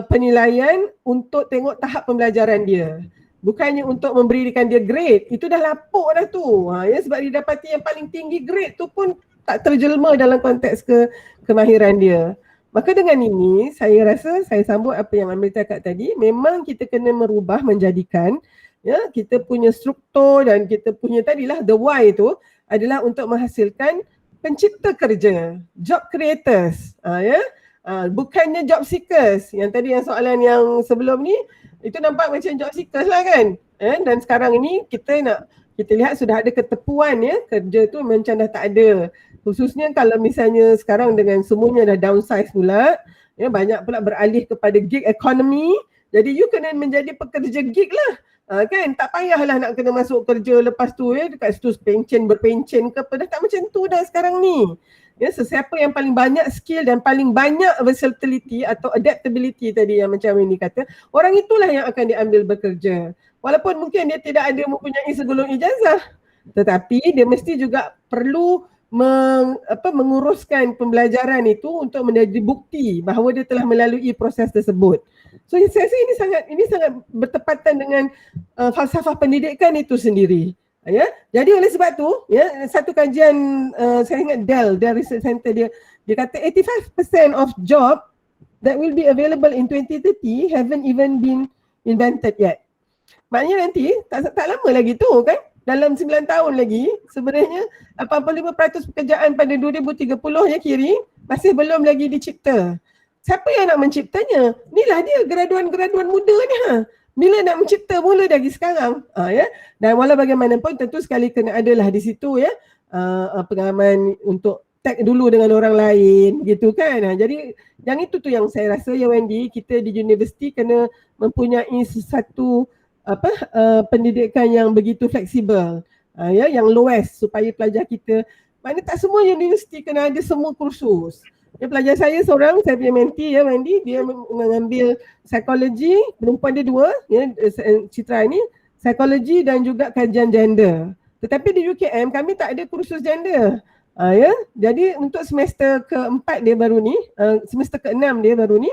penilaian untuk tengok tahap pembelajaran dia, bukannya untuk memberikan dia grade. Itu dah lapuk dah tu sebab didapati yang paling tinggi grade tu pun tak terjelma dalam konteks kemahiran dia. Maka dengan ini saya rasa saya sambut apa yang Amir cakap tadi, memang kita kena merubah menjadikan kita punya struktur dan kita punya tadilah the why tu adalah untuk menghasilkan pencipta kerja, job creators bukannya job seekers. Yang tadi yang soalan yang sebelum ni itu nampak macam job seekers lah kan. Dan sekarang ini kita lihat sudah ada ketepuan kerja tu macam dah tak ada. Khususnya kalau misalnya sekarang dengan semuanya dah downsize pula, banyak pula beralih kepada gig economy. Jadi you kena menjadi pekerja gig lah. Kan tak payahlah nak kena masuk kerja lepas tu dekat situ berpencen ke apa, dah tak macam tu dah sekarang ni. Sesiapa yang paling banyak skill dan paling banyak versatility atau adaptability tadi yang macam ini kata, orang itulah yang akan diambil bekerja. Walaupun mungkin dia tidak ada mempunyai segulung ijazah, tetapi dia mesti juga perlu menguruskan pembelajaran itu untuk menjadi bukti bahawa dia telah melalui proses tersebut. So saya rasa ini sangat bertepatan dengan falsafah pendidikan itu sendiri. Jadi oleh sebab tu satu kajian saya ingat Dell Research Center dia kata 85% of job that will be available in 2030 haven't even been invented yet. Maknanya nanti tak lama lagi tu kan, dalam 9 tahun lagi sebenarnya 85% pekerjaan pada 2030 kiri masih belum lagi dicipta. Siapa yang nak menciptanya? Inilah dia graduan-graduan muda ni Bila nak mencipta mula dari sekarang dan walau bagaimanapun tentu sekali kena adalah di situ pengalaman untuk tag dulu dengan orang lain gitu kan. Jadi yang itu tu yang saya rasa Wendy, kita di universiti kena mempunyai satu pendidikan yang begitu fleksibel yang luas supaya pelajar kita, maknanya tak semua universiti kena ada semua kursus. Pelajar saya seorang, saya punya mentee Wendy, dia mengambil psikologi, perempuan dia 2 Citra ini, psikologi dan juga kajian gender. Tetapi di UKM kami tak ada kursus gender. Jadi untuk semester ke-4 dia baru ni, semester ke-6 dia baru ni,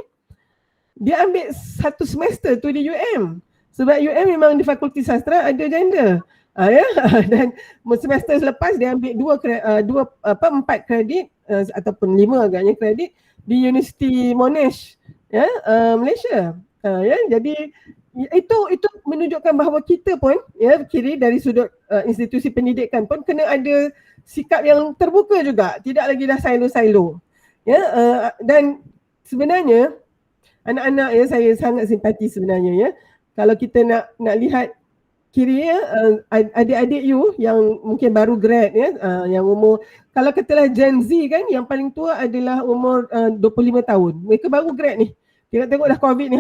dia ambil 1 semester tu di UM. Sebab UM memang di Fakulti Sastra ada gender. Ya, dan semester selepas dia ambil 4 kredit ataupun 5 agaknya kredit di Universiti Monash, ya, Malaysia. Ya, jadi itu menunjukkan bahawa kita pun, ya, kiri dari sudut institusi pendidikan pun kena ada sikap yang terbuka juga, tidak lagi dah silo-silo. Ya, dan sebenarnya anak-anak, ya, saya sangat simpati sebenarnya, ya. Kalau kita nak lihat kiri, ya, adik-adik you yang mungkin baru grad, ya, yang umur, kalau katalah Gen Z kan, yang paling tua adalah umur 25 tahun. Mereka baru grad ni. Tengok-tengok dah COVID ni,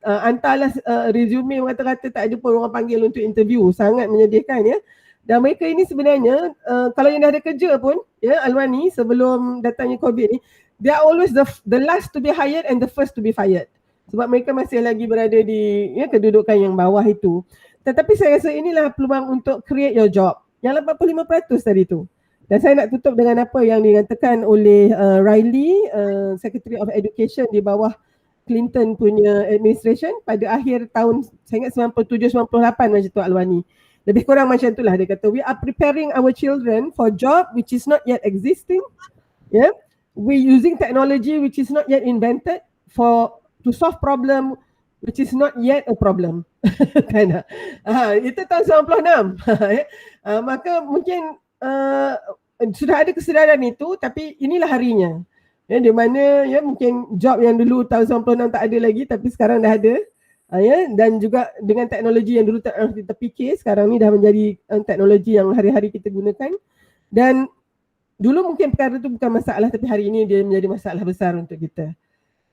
hantarlah resume, rata-rata tak ada pun orang panggil untuk interview. Sangat menyedihkan, ya. Dan mereka ini sebenarnya kalau yang dah ada kerja pun, ya, Alwani, sebelum datangnya COVID ni, they are always the last to be hired and the first to be fired. Sebab mereka masih lagi berada di, ya, kedudukan yang bawah itu. Tetapi saya rasa inilah peluang untuk create your job. Yang 85% tadi tu. Dan saya nak tutup dengan apa yang dikatakan oleh Riley, Secretary of Education di bawah Clinton punya administration pada akhir tahun, saya ingat 97-98 macam tu, Alwani. Lebih kurang macam itulah dia kata, we are preparing our children for job which is not yet existing. Yeah, we using technology which is not yet invented to solve problem which is not yet a problem. Kan? Itu tahun 96. Maka mungkin sudah ada kesedaran itu, tapi inilah harinya. Ya, di mana, ya, mungkin job yang dulu tahun 96 tak ada lagi tapi sekarang dah ada. Ya, dan juga dengan teknologi yang dulu kita fikir, sekarang ni dah menjadi teknologi yang hari-hari kita gunakan. Dan dulu mungkin perkara itu bukan masalah, tapi hari ini dia menjadi masalah besar untuk kita.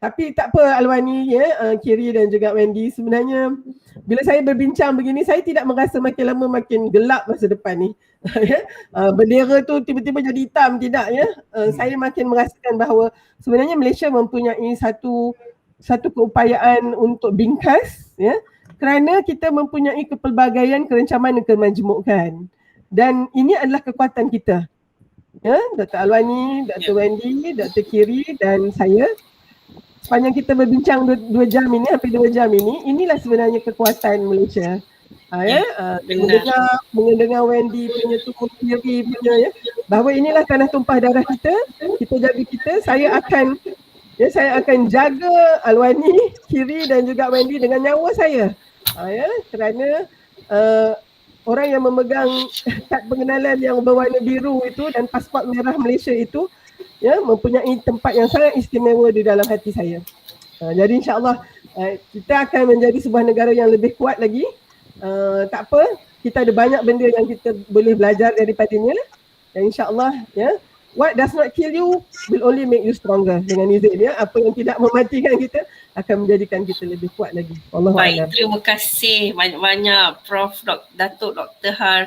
Tapi tak apa, Alwani, ya, Kiri dan juga Wendy, sebenarnya bila saya berbincang begini, saya tidak merasa makin lama makin gelap masa depan ni. Bendera tu tiba-tiba jadi hitam, tidak, ya. Saya makin merasakan bahawa sebenarnya Malaysia mempunyai satu keupayaan untuk bingkas, ya, kerana kita mempunyai kepelbagaian, kerencaman dan kemajmukan. Dan ini adalah kekuatan kita. Ya, Dr. Alwani, Dr. Wendy, Dr. Kiri dan saya. Sepanjang kita berbincang 2 jam ini, hampir 2 jam ini, inilah sebenarnya kekuatan Malaysia. Mendengar Wendy punya tu, Kiri punya, ya, bahawa inilah tanah tumpah darah kita, kita jaga kita. Saya akan jaga Alwani, Kiri dan juga Wendy dengan nyawa saya. Ya, kerana orang yang memegang kad pengenalan yang berwarna biru itu dan pasport merah Malaysia itu, ya, mempunyai tempat yang sangat istimewa di dalam hati saya. Jadi insya-Allah kita akan menjadi sebuah negara yang lebih kuat lagi. Tak apa, kita ada banyak benda yang kita boleh belajar daripadanya. Dan insya-Allah, ya, what does not kill you will only make you stronger. Dengan izin, ya, apa yang tidak mematikan kita akan menjadikan kita lebih kuat lagi. Wallahu a'lam. Baik, terima kasih banyak-banyak Prof. Datuk Dr. Har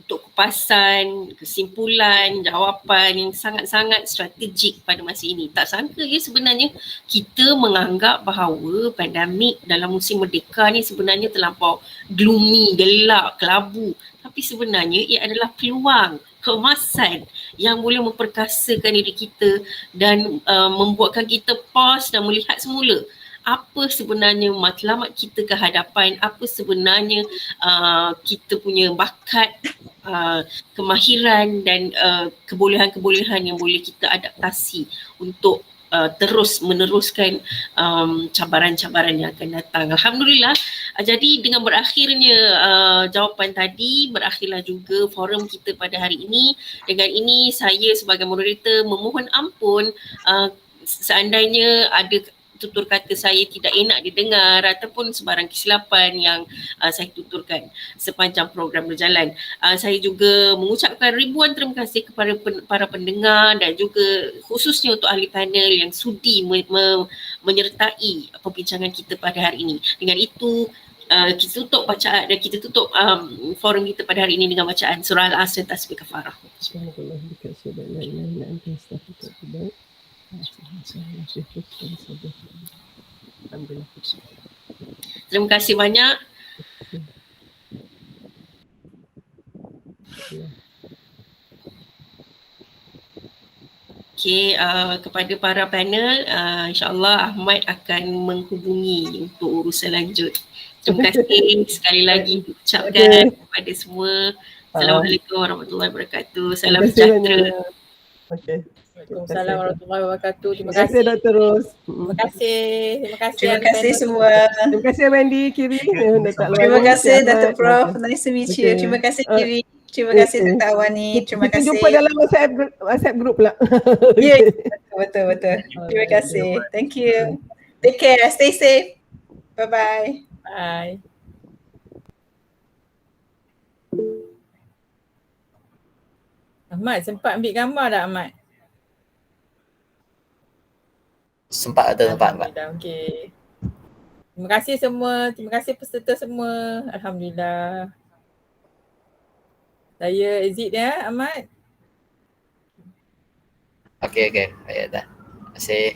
untuk kupasan, kesimpulan, jawapan yang sangat-sangat strategik pada masa ini. Tak sangka, ya, sebenarnya kita menganggap bahawa pandemik dalam musim merdeka ni sebenarnya terlampau gloomy, gelap, kelabu. Tapi sebenarnya ia adalah peluang, keemasan yang boleh memperkasakan diri kita dan membuatkan kita pause dan melihat semula apa sebenarnya matlamat kita ke hadapan, apa sebenarnya kita punya bakat, kemahiran dan kebolehan-kebolehan yang boleh kita adaptasi untuk terus meneruskan cabaran-cabaran yang akan datang. Alhamdulillah. Jadi dengan berakhirnya jawapan tadi, berakhirlah juga forum kita pada hari ini. Dengan ini saya sebagai moderator memohon ampun seandainya ada tutur kata saya tidak enak didengar ataupun sebarang kesilapan yang saya tuturkan sepanjang program berjalan. Saya juga mengucapkan ribuan terima kasih kepada para pendengar dan juga khususnya untuk ahli panel yang sudi menyertai perbincangan kita pada hari ini. Dengan itu kita tutup bacaan dan kita tutup forum kita pada hari ini dengan bacaan surah Al-Asr dan tasbih kafarah. Terima kasih banyak. Okey, kepada para panel, insyaAllah Ahmad akan menghubungi untuk urusan lanjut. Terima kasih sekali lagi ucapkan kepada semua. Assalamualaikum warahmatullahi wabarakatuh. Terima Salam kasih sejahtera. banyak. Okey. Waalaikumsalam warahmatullahi wabarakatuh. Terima kasih Dr. Ros. Terima kasih. Terima kasih. Terima ahli kasih panel. semua. Terima kasih Wendy, Kiri. Terima kasih Dr. Prof. Nice to meet you. Okay. Terima kasih Kiri. Terima Okay. kasih Dr. Awani. Terima Kita kasih. jumpa dalam WhatsApp group pula. Ya, betul. Terima kasih. Thank you. Take care. Stay safe. Bye-bye. Bye. Ahmad, sempat ambil gambar tak Ahmad? Sempat atau tempat, Pak? Alhamdulillah, okey. Terima kasih semua. Terima kasih peserta semua. Alhamdulillah. Saya exit ya, Ahmad. Okey. Baik dah. Terima kasih.